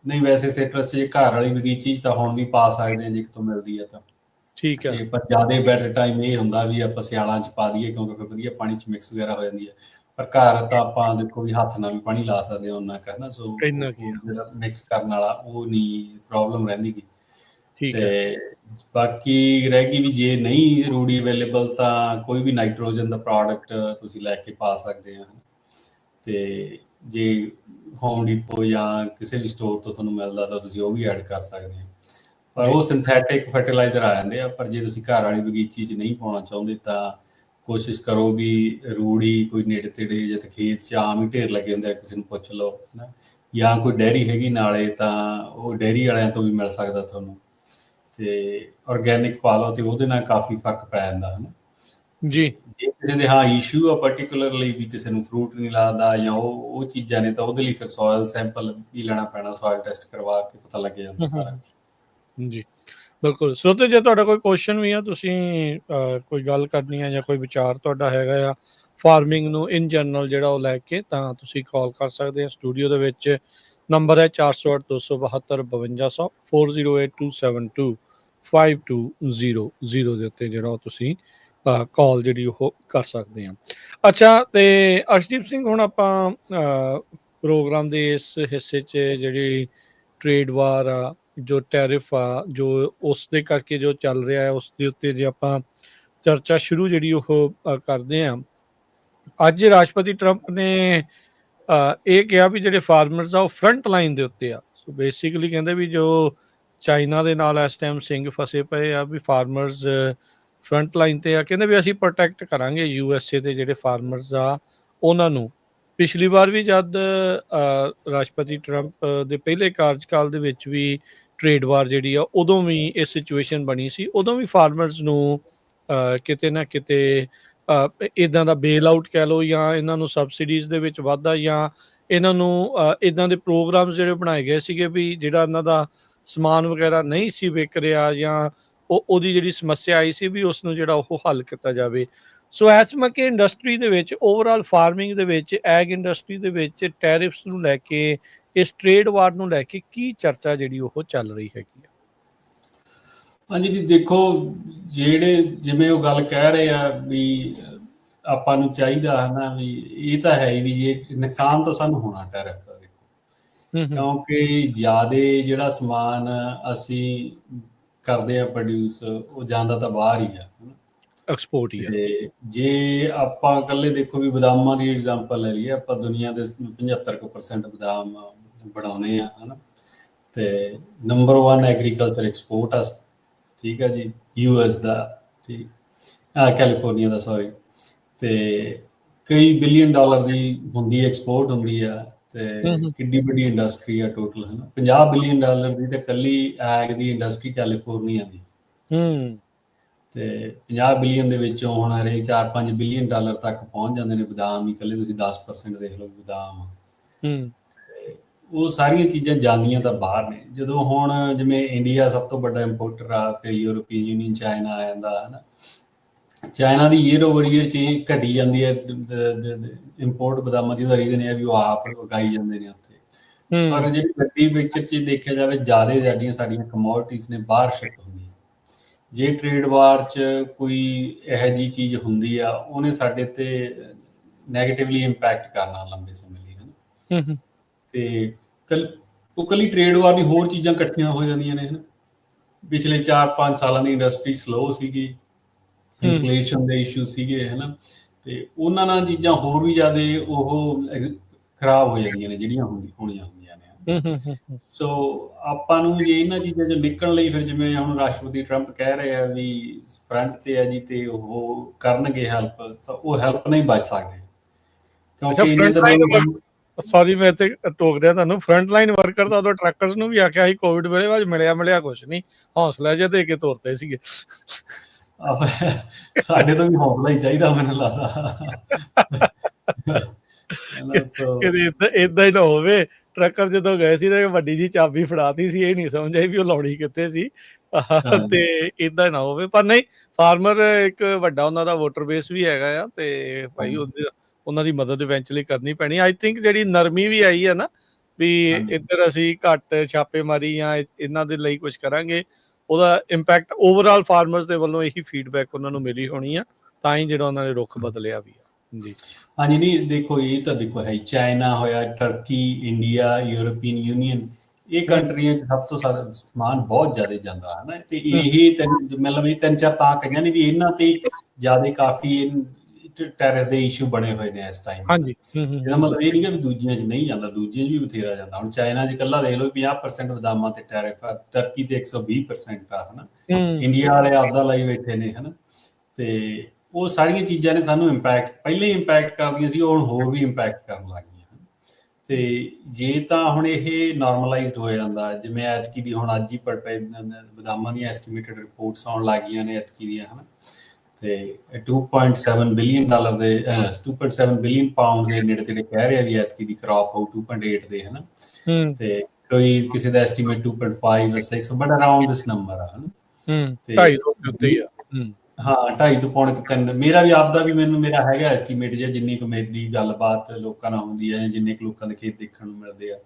ਨਹੀਂ ਵੈਸੇ ਸਿਟਰਸ 'ਚ ਘਰ ਵਾਲੀ ਬਗੀਚੀ 'ਚ ਤਾਂ ਹੁਣ ਵੀ ਪਾ ਸਕਦੇ ਹਾਂ ਜੇ ਕਿਤੋਂ ਮਿਲਦੀ ਆ ਤਾਂ। ਠੀਕ ਹੈ। ਪਰ ਜ਼ਿਆਦਾ ਬੈਟਰ ਟਾਈਮ ਇਹ ਹੁੰਦਾ ਵੀ ਆਪਾਂ ਸਿਆਲਾਂ 'ਚ ਪਾ ਦਈਏ ਕਿਉਂਕਿ ਫਿਰ ਵਧੀਆ ਪਾਣੀ 'ਚ ਮਿਕਸ ਵਗੈਰਾ ਹੋ ਜਾਂਦੀ ਹੈ। ਪਰ ਘਰ ਤਾਂ ਆਪਾਂ ਦੇਖੋ ਵੀ ਹੱਥ ਨਾਲ ਵੀ ਪਾਣੀ ਲਾ ਸਕਦੇ ਹਾਂ ਉਹਨਾਂ ਕਰਨਾ, ਸੋ ਜਿਹੜਾ ਮਿਕਸ ਕਰਨ ਵਾਲਾ ਉਹ ਨਹੀਂ ਪ੍ਰੋਬਲਮ ਰਹਿੰਦੀ ਗੀ। ਤੇ ਬਾਕੀ ਰਹਿ ਗਈ ਵੀ ਜੇ ਨਹੀਂ ਰੂੜੀ ਅਵੇਲੇਬਲ ਤਾਂ ਕੋਈ ਵੀ ਨਾਈਟ੍ਰੋਜਨ ਦਾ ਪ੍ਰੋਡਕਟ ਤੁਸੀਂ ਲੈ ਕੇ ਪਾ ਸਕਦੇ ਆ। ਤੇ ਜੇ ਹੋਮ ਡਿਪੋ ਜਾਂ ਕਿਸੇ ਵੀ ਸਟੋਰ ਤੋਂ ਤੁਹਾਨੂੰ ਮਿਲਦਾ ਤਾਂ ਤੁਸੀਂ ਉਹ ਵੀ ਐਡ ਕਰ ਸਕਦੇ ਆ, ਪਰ ਉਹ ਸਿੰਥੈਟਿਕ ਫਰਟੀਲਾਈਜ਼ਰ ਆ ਜਾਂਦੇ ਆ। ਪਰ ਜੇ ਤੁਸੀਂ ਘਰ ਵਾਲੀ ਬਗੀਚੀ 'ਚ ਨਹੀਂ ਪਾਉਣਾ ਚਾਹੁੰਦੇ ਤਾਂ ਕੋਸ਼ਿਸ਼ ਕਰੋ ਵੀ ਰੂੜੀ ਕੋਈ ਨੇੜੇ ਤੇੜੇ, ਜਿੱਥੇ ਖੇਤ 'ਚ ਆਮ ਹੀ ਢੇਰ ਲੱਗੇ ਹੁੰਦੇ ਆ, ਕਿਸੇ ਨੂੰ ਪੁੱਛ ਲਓ ਹੈ ਨਾ, ਜਾਂ ਕੋਈ ਡੈਰੀ ਹੈਗੀ ਨਾਲੇ ਤਾਂ ਉਹ ਡੈਰੀ ਵਾਲਿਆਂ ਤੋਂ ਵੀ ਮਿਲ ਸਕਦਾ ਤੁਹਾਨੂੰ, ਤੇ ਆਰਗੈਨਿਕ ਪਾ ਲਓ ਤੇ ਉਹਦੇ ਨਾਲ ਕਾਫੀ ਫਰਕ ਪੈ ਜਾਂਦਾ ਹੈ ਨਾ ਜੀ। ਜੇ ਕਿਸੇ ਦੇ ਇਸ਼ੂ ਆ ਪਾਰਟਿਕੂਲਰਲੀ ਵੀ ਕਿਸੇ ਨੂੰ ਫਰੂਟ ਨਹੀਂ ਲੱਗਦਾ ਜਾਂ ਉਹ ਚੀਜ਼ਾਂ ਨੇ, ਤਾਂ ਉਹਦੇ ਲਈ ਫਿਰ ਸੋਇਲ ਸੈਂਪਲ ਵੀ ਲੈਣਾ ਪੈਣਾ, ਸੋਇਲ ਟੈਸਟ ਕਰਵਾ ਕੇ ਪਤਾ ਲੱਗ ਜਾਂਦਾ ਸਾਰਾ ਜੀ। ਬਿਲਕੁਲ। ਸਰੋਤੇ, ਜੇ ਤੁਹਾਡਾ ਕੋਈ ਕੁਐਸਚਨ ਵੀ ਆ, ਤੁਸੀਂ ਕੋਈ ਗੱਲ ਕਰਨੀ ਆ ਜਾਂ ਕੋਈ ਵਿਚਾਰ ਤੁਹਾਡਾ ਹੈਗਾ ਆ ਫਾਰਮਿੰਗ ਨੂੰ ਇਨ ਜਨਰਲ ਜਿਹੜਾ ਉਹ ਲੈ ਕੇ, ਤਾਂ ਤੁਸੀਂ ਕਾਲ ਕਰ ਸਕਦੇ ਆ ਸਟੂਡੀਓ ਦੇ ਵਿੱਚ। ਨੰਬਰ ਹੈ 408272 5200 4082725220 ਦੇ ਉੱਤੇ ਜਿਹੜਾ ਉਹ ਤੁਸੀਂ ਕਾਲ ਜਿਹੜੀ ਉਹ ਕਰ ਸਕਦੇ ਆ। ਅੱਛਾ, ਤੇ ਅਰਸ਼ਦੀਪ ਸਿੰਘ, ਹੁਣ ਆਪਾਂ ਪ੍ਰੋਗਰਾਮ ਦੇ ਇਸ ਹਿੱਸੇ 'ਚ ਜਿਹੜੀ ਟ੍ਰੇਡ ਵਾਰ ਆ, ਜੋ ਟੈਰਿਫ ਆ, ਜੋ ਉਸ ਦੇ ਕਰਕੇ ਜੋ ਚੱਲ ਰਿਹਾ ਹੈ, ਉਸ ਦੇ ਉੱਤੇ ਜੇ ਆਪਾਂ ਚਰਚਾ ਸ਼ੁਰੂ ਜਿਹੜੀ ਉਹ ਕਰਦੇ ਹਾਂ। ਅੱਜ ਰਾਸ਼ਟਰਪਤੀ ਟਰੰਪ ਨੇ ਇਹ ਕਿਹਾ ਵੀ ਜਿਹੜੇ ਫਾਰਮਰਸ ਆ ਉਹ ਫਰੰਟ ਲਾਈਨ ਦੇ ਉੱਤੇ ਆ। ਸੋ ਬੇਸਿਕਲੀ ਕਹਿੰਦੇ ਵੀ ਜੋ ਚਾਈਨਾ ਦੇ ਨਾਲ ਇਸ ਟਾਈਮ ਸਿੰਘ ਫਸੇ ਪਏ ਆ, ਵੀ ਫਾਰਮਰਸ ਫਰੰਟ ਲਾਈਨ ਤੇ ਆ। ਕਹਿੰਦੇ ਵੀ ਅਸੀਂ ਪ੍ਰੋਟੈਕਟ ਕਰਾਂਗੇ USA ਦੇ ਜਿਹੜੇ ਫਾਰਮਰਸ ਆ ਉਹਨਾਂ ਨੂੰ। ਪਿਛਲੀ ਵਾਰ ਵੀ ਜਦ ਰਾਸ਼ਟਰਪਤੀ ਟਰੰਪ ਦੇ ਪਹਿਲੇ ਕਾਰਜਕਾਲ ਦੇ ਵਿੱਚ ਵੀ ਟ੍ਰੇਡ ਵਾਰ ਜਿਹੜੀ ਆ, ਉਦੋਂ ਵੀ ਇਹ ਸਿਚੁਏਸ਼ਨ ਬਣੀ ਸੀ। ਉਦੋਂ ਵੀ ਫਾਰਮਰਸ ਨੂੰ ਕਿਤੇ ਨਾ ਕਿਤੇ ਇੱਦਾਂ ਦਾ ਬੇਲ ਆਊਟ ਕਹਿ ਲਓ, ਜਾਂ ਇਹਨਾਂ ਨੂੰ ਸਬਸਿਡੀਜ਼ ਦੇ ਵਿੱਚ ਵਾਧਾ, ਜਾਂ ਇਹਨਾਂ ਨੂੰ ਇੱਦਾਂ ਦੇ ਪ੍ਰੋਗਰਾਮਸ ਜਿਹੜੇ ਬਣਾਏ ਗਏ ਸੀਗੇ ਵੀ ਜਿਹੜਾ ਇਹਨਾਂ ਦਾ ਸਮਾਨ ਵਗੈਰਾ ਨਹੀਂ ਸੀ ਵਿਕ ਰਿਹਾ, ਜਾਂ ਉਹਦੀ ਜਿਹੜੀ ਸਮੱਸਿਆ ਆਈ ਸੀ ਵੀ ਉਸ ਨੂੰ ਜਿਹੜਾ ਉਹ ਹੱਲ ਕੀਤਾ ਜਾਵੇ। ਸੋ ਇਸ ਮੌਕੇ ਇੰਡਸਟਰੀ ਦੇ ਵਿੱਚ, ਓਵਰਆਲ ਫਾਰਮਿੰਗ ਦੇ ਵਿੱਚ, ਐਗ ਇੰਡਸਟਰੀ ਦੇ ਵਿੱਚ ਟੈਰਿਫਸ ਨੂੰ ਲੈ ਕੇ, ਇਸ ਟ੍ਰੇਡ ਵਾਰ ਨੂੰ ਲੈ ਕੇ ਕੀ ਚਰਚਾ ਜਿਹੜੀ ਉਹ ਚੱਲ ਰਹੀ ਹੈਗੀ ਆ? ਹਾਂਜੀ ਜੀ, ਦੇਖੋ ਜਿਹੜੇ ਜਿਵੇਂ ਉਹ ਗੱਲ ਕਹਿ ਰਹੇ ਆ ਵੀ ਆਪਾਂ ਨੂੰ ਚਾਹੀਦਾ ਹੈ ਨਾ, ਵੀ ਇਹ ਤਾਂ ਹੈ ਹੀ ਵੀ ਜੇ ਨੁਕਸਾਨ ਤਾਂ ਸਾਨੂੰ ਹੋਣਾ ਟੈਰਿਫ ਦਾ। ਦੇਖੋ ਕਿਉਂਕਿ ਜ਼ਿਆਦੇ ਜਿਹੜਾ ਸਮਾਨ ਅਸੀਂ ਕਰਦੇ ਆ ਪ੍ਰੋਡਿਊਸ, ਉਹ ਜਾਂਦਾ ਤਾਂ ਬਾਹਰ ਹੀ ਆ, ਐਕਸਪੋਰਟ ਹੀ ਆ। ਤੇ ਜੇ ਆਪਾਂ ਇਕੱਲੇ ਦੇਖੋ ਵੀ ਬਦਾਮਾਂ ਦੀ ਐਗਜ਼ਾਮਪਲ ਲੈ ਲਈਏ, ਆਪਾਂ ਦੁਨੀਆ ਦੇ 75% ਬਦਾਮ ਬਣਾਉਂਦੇ ਆ, ਹਨਾ। ਤੇ ਨੰਬਰ 1 ਐਗਰੀਕਲਚਰ ਐਕਸਪੋਰਟ ਆ, ਠੀਕ ਆ ਜੀ, US ਦਾ, ਠੀਕ, ਕੈਲੀਫੋਰਨੀਆ ਦਾ, ਸੌਰੀ। ਤੇ ਕਈ ਬਿਲੀਅਨ ਡਾਲਰ ਦੀ ਹੁੰਦੀ ਐਕਸਪੋਰਟ ਹੁੰਦੀ ਆ, ਤੇ ਕਿੱਡੀ ਵੱਡੀ ਇੰਡਸਟਰੀ ਆ ਟੋਟਲ, ਹਨਾ। 50 ਬਿਲੀਅਨ ਡਾਲਰ ਦੀ ਤੇ ਇਕੱਲੀ ਐਗ ਦੀ ਇੰਡਸਟਰੀ ਕੈਲੀਫੋਰਨੀਆ ਦੀ। ਤੇ 50 ਬਿਲੀਅਨ ਦੇ ਵਿੱਚੋਂ ਹੁਣ ਹਰੇਕ 4-5 ਬਿਲੀਅਨ ਡਾਲਰ ਤੱਕ ਪਹੁੰਚ ਜਾਂਦੇ ਨੇ ਬਦਾਮ ਹੀ, ਇਕੱਲੇ ਤੁਸੀਂ 10% ਦੇਖ ਲਓ ਬਦਾਮ। ਤੇ ਉਹ ਸਾਰੀਆਂ ਚੀਜ਼ਾਂ ਜਾਂਦੀਆਂ ਤਾਂ ਬਾਹਰ ਨੇ। ਜਦੋਂ ਹੁਣ ਜਿਵੇਂ ਇੰਡੀਆ ਸਭ ਤੋਂ ਵੱਡਾ ਇੰਪੋਰਟਰ ਆ, ਫਿਰ ਯੂਰਪੀਅਨ ਯੂਨੀਅਨ, ਚਾਈਨਾ ਆ ਜਾਂਦਾ, ਹਨਾ। ਚਾਈਨਾ ਦੀ ਈਅਰ ਓਵਰ ਈਅਰ ਚੇਂਜ ਘਟੀ ਜਾਂਦੀ ਹੈ ਇੰਪੋਰਟ ਬਦਾਮਾਂ ਦੀ। ਉਹਦਾ ਰੀਜ਼ਨ ਇਹ ਆ ਵੀ ਉਹ ਆਪ ਉਗਾਈ ਜਾਂਦੇ ਨੇ ਉੱਥੇ। ਪਰ ਜਿਹੜੀ ਵੱਡੀ ਪਿਕਚਰ 'ਚ ਦੇਖਿਆ ਜਾਵੇ, ਜ਼ਿਆਦਾ ਸਾਡੀਆਂ ਕਮੋਡਿਟੀਜ਼ ਨੇ ਬਾਹਰ ਸ਼ਿਫਟ ਹੁੰਦੀਆਂ। ਜੇ ਟ੍ਰੇਡ ਵਾਰ 'ਚ ਕੋਈ ਇਹੋ ਜਿਹੀ ਚੀਜ਼ ਹੁੰਦੀ ਆ, ਉਹਨੇ ਸਾਡੇ ਤੇ ਨੈਗੇਟਿਵਲੀ ਇੰਪੈਕਟ ਕਰਨਾ ਲੰਬੇ ਸਮੇਂ ਲਈ, ਹਨਾ। ਤੇ ਉਹ ਇਕੱਲੀ ਟ੍ਰੇਡ ਵਾਰ ਨਹੀਂ, ਹੋਰ ਚੀਜ਼ਾਂ ਇਕੱਠੀਆਂ ਹੋ ਜਾਂਦੀਆਂ ਨੇ, ਹਨਾ। ਪਿਛਲੇ 4-5 ਸਾਲਾਂ ਦੀ ਇੰਡਸਟਰੀ ਸਲੋ ਸੀਗੀ, ਇਨਫਲੇਸ਼ਨ ਦੇ ਇਸ਼ੂ ਸੀਗੇ, ਹਨਾ। ਤੇ ਉਹਨਾਂ ਨਾਲ ਚੀਜ਼ਾਂ ਹੋਰ ਵੀ ਜ਼ਿਆਦਾ ਉਹ ਖਰਾਬ ਹੋ ਜਾਂਦੀਆਂ ਨੇ, ਜਿਹੜੀਆਂ ਹੋਣੀਆਂ ਹੁੰਦੀਆਂ ਨੇ। ਸੋ ਆਪਾਂ ਨੂੰ ਜੇ ਇਹਨਾਂ ਚੀਜ਼ਾਂ 'ਚੋਂ ਨਿਕਲਣ ਲਈ, ਫਿਰ ਜਿਵੇਂ ਹੁਣ ਰਾਸ਼ਟਰਪਤੀ ਟਰੰਪ ਕਹਿ ਰਹੇ ਆ ਵੀ ਫਰੰਟ ਤੇ ਆ ਜੀ, ਤੇ ਉਹ ਕਰਨਗੇ ਹੈਲਪ, ਤਾਂ ਉਹ ਹੈਲਪ ਨਹੀਂ ਬਚ ਸਕਦੇ, ਕਿਉਂਕਿ ਇੰਨੇ ਤਾਂ ਲੋਕ। ਸੌਰੀ, ਮੈਂ ਇੱਥੇ ਟੋਕ ਰਿਹਾ ਤੁਹਾਨੂੰ। ਫਰੰਟ ਲਾਈਨ ਵਰਕਰ ਤਾਂ ਉਦੋਂ ਟਰੱਕਰਸ ਨੂੰ ਵੀ ਆਖਿਆ ਸੀ ਕੋਵਿਡ ਵੇਲੇ, ਬਾਅਦ ਮਿਲਿਆ ਕੁਛ ਨਹੀਂ, ਹੌਸਲਾ ਜਿਹਾ ਦੇ ਕੇ ਤੋਰਦੇ ਸੀਗੇ। ਸਾਡੇ ਤੋਂ ਵੀ ਹੌਸਲਾ ਹੀ ਚਾਹੀਦਾ, ਮੈਨੂੰ ਲੱਗਦਾ। ਏਦਾਂ ਹੀ ਨਾ ਹੋਵੇ। ਟਰੱਕਰ ਜਦੋਂ ਗਏ ਸੀ ਤੇ ਵੱਡੀ ਜੀ ਚਾਬੀ ਫੜਾਤੀ ਸੀ, ਇਹ ਨਹੀਂ ਸਮਝ ਆਈ ਵੀ ਉਹ ਲਾਉਣੀ ਕਿੱਥੇ ਸੀ। ਤੇ ਏਦਾਂ ਨਾ ਹੋਵੇ। ਪਰ ਨਹੀਂ, ਫਾਰਮਰ ਇੱਕ ਵੱਡਾ ਉਹਨਾਂ ਦਾ ਵੋਟਰ ਬੇਸ ਵੀ ਹੈਗਾ ਆ, ਤੇ ਭਾਈ ਉਹਨਾਂ ਦੀ ਮਦਦ ਇਵੈਂਚੁਅਲੀ ਕਰਨੀ ਪੈਣੀ। ਆਈ ਥਿੰਕ ਜਿਹੜੀ ਨਰਮੀ ਵੀ ਆਈ ਹੈ ਨਾ, ਵੀ ਇੱਧਰ ਅਸੀਂ ਘੱਟ ਛਾਪੇਮਾਰੀ ਜਾਂ ਇਹਨਾਂ ਦੇ ਲਈ ਕੁਝ ਕਰਾਂਗੇ, ਉਹਦਾ ਇੰਪੈਕਟ ਓਵਰਆਲ ਫਾਰਮਰਸ ਦੇ ਵੱਲੋਂ ਇਹੀ ਫੀਡਬੈਕ ਉਹਨਾਂ ਨੂੰ ਮਿਲੀ ਹੋਣੀ ਆ, ਤਾਂ ਹੀ ਜਿਹੜਾ ਉਹਨਾਂ ਨੇ ਰੁੱਖ ਬਦਲਿਆ ਵੀ ਆ। ਜੀ ਹਾਂਜੀ, ਨਹੀਂ ਦੇਖੋ, ਇਹ ਤਾਂ ਦੇਖੋ ਹੈ, ਚਾਈਨਾ ਹੋਇਆ, ਟਰਕੀ, ਇੰਡੀਆ, ਯੂਰਪੀਅਨ ਯੂਨੀਅਨ, ਇਹ ਕੰਟਰੀਆਂ 'ਚ ਸਭ ਤੋਂ ਸਾਰਾ ਸਮਾਨ ਬਹੁਤ ਜ਼ਿਆਦਾ ਜਾਂਦਾ, ਹੈ ਨਾ। ਤੇ ਇਹ ਮਤਲਬ ਇਹ 3-4 ਤਾਂ ਕਹੀਆਂ ਨੇ ਵੀ ਇਹਨਾਂ ਤੇ ਜ਼ਿਆਦਾ ਕਾਫੀ ਟੈਰਿਫ ਦੇ ਇਸ਼ੂ ਬਣੇ ਹੋਏ ਨੇ ਇਸ ਟਾਈਮ। ਇਹਦਾ ਮਤਲਬ ਇਹ ਨਹੀਂ ਕਿ ਵੀ ਦੂਜੀਆਂ 'ਚ ਨਹੀਂ ਜਾਂਦਾ, ਦੂਜੀਆਂ 'ਚ ਵੀ ਬਥੇਰਾ ਜਾਂਦਾ। ਹੁਣ ਚਾਈਨਾ 'ਚ ਇਕੱਲਾ ਦੇਖ ਲਓ 50% ਬਦਾਮਾਂ ਤੇ ਟੈਰਿਫ ਆ, ਟਰਕੀ ਤੇ 120% ਆ, ਹਨਾ। ਇੰਡੀਆ ਵਾਲੇ ਆਪਦਾ ਲਾਈ ਬੈਠੇ ਨੇ, ਹਨਾ। ਤੇ ਉਹ ਸਾਰੀਆਂ ਚੀਜ਼ਾਂ ਨੇ ਸਾਨੂੰ ਪਹਿਲਾਂ ਹੀ ਇੰਪੈਕਟ ਕਰਦੀਆਂ ਸੀ, ਉਹ ਹੁਣ ਹੋਰ ਵੀ ਇੰਪੈਕਟ ਕਰਨ ਲੱਗ ਗਈਆਂ। ਤੇ ਜੇ ਤਾਂ ਹੁਣ ਇਹ ਨਾਰਮਲਾਈਜ਼ਡ ਹੋ ਜਾਂਦਾ, ਜਿਵੇਂ ਐਤਕੀ ਦੀ ਹੁਣ ਅੱਜ ਹੀ ਬਦਾਮਾਂ ਦੀਆਂ ਐਸਟੀਮੇਟਡ ਰਿਪੋਰਟਸ ਆਉਣ ਲੱਗ ਗਈਆਂ ਨੇ ਐਤਕੀ ਦੀਆਂ, ਹਨਾ। ਤੇ 2.7 ਬਿਲੀਅਨ ਡਾਲਰ ਦੇ 2.7 ਬਿਲੀਅਨ ਪਾਉਂਡ ਦੇ ਨੇੜੇ ਤੇੜੇ ਕਹਿ ਰਿਹਾ ਵੀ ਐਤਕੀ ਦੀ ਕ੍ਰੌਪ ਹੋਊ, 2.8 ਦੇ, ਹਨਾ। ਤੇ ਕੋਈ ਕਿਸੇ ਦਾ ਐਸਟੀਮੇਟ 2.5 ਜਾਂ 6, ਬਟ ਅਰਾਊਂਡ ਦਿਸ ਨੰਬਰ ਆ, ਹਨਾ। ਤੇ ਹਾਂ, 2.5 ਤੋਂ ਪੌਣੇ 3। ਮੇਰਾ ਵੀ ਆਪਦਾ ਵੀ ਮੇਰਾ ਹੈਗਾ ਐਸਟੀਮੇਟ ਜਿਹਾ, ਜਿੰਨੀ ਕੁ ਮੇਰੀ ਗੱਲਬਾਤ ਲੋਕਾਂ ਨਾਲ ਹੁੰਦੀ ਹੈ, ਜਿੰਨੇ ਕੁ ਲੋਕਾਂ ਦੇ ਖੇਤ ਦੇਖਣ ਨੂੰ ਮਿਲਦੇ ਆ,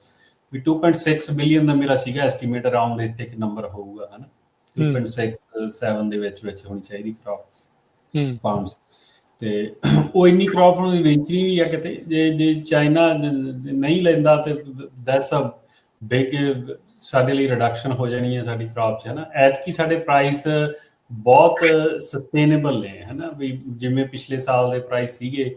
ਵੀ 2.6 ਬਿਲੀਅਨ ਦਾ ਮੇਰਾ ਸੀਗਾ ਐਸਟੀਮੇਟ। ਅਰਾਊਂਡ ਇੱਥੇ ਇੱਕ ਨੰਬਰ ਹੋਊਗਾ, ਹਨਾ। 2.67 ਦੇ ਵਿੱਚ ਹੋਣੀ ਚਾਹੀਦੀ ਕ੍ਰੌਪ ਪਾਉਂਡਸ। ਤੇ ਉਹ ਇੰਨੀ ਕ੍ਰੌਪ ਹੁਣ ਵੇਚਣੀ ਵੀ ਆ ਕਿਤੇ, ਜੇ ਚਾਈਨਾ ਨਹੀਂ ਲੈਂਦਾ ਤੇ ਦੈਟਸ ਅ ਬਿਗ, ਸਾਡੇ ਲਈ ਰਿਡਕਸ਼ਨ ਹੋ ਜਾਣੀ ਹੈ ਸਾਡੀ ਕ੍ਰੌਪ 'ਚ, ਹਨਾ। ਐਤਕੀ ਸਾਡੇ ਪ੍ਰਾਈਸ ਬਹੁਤ ਸਸਟੇਨੇਬਲ ਨੇ, ਹਨਾ। ਵੀ ਜਿਵੇਂ ਪਿਛਲੇ ਸਾਲ ਦੇ ਪ੍ਰਾਈਸ ਸੀਗੇ,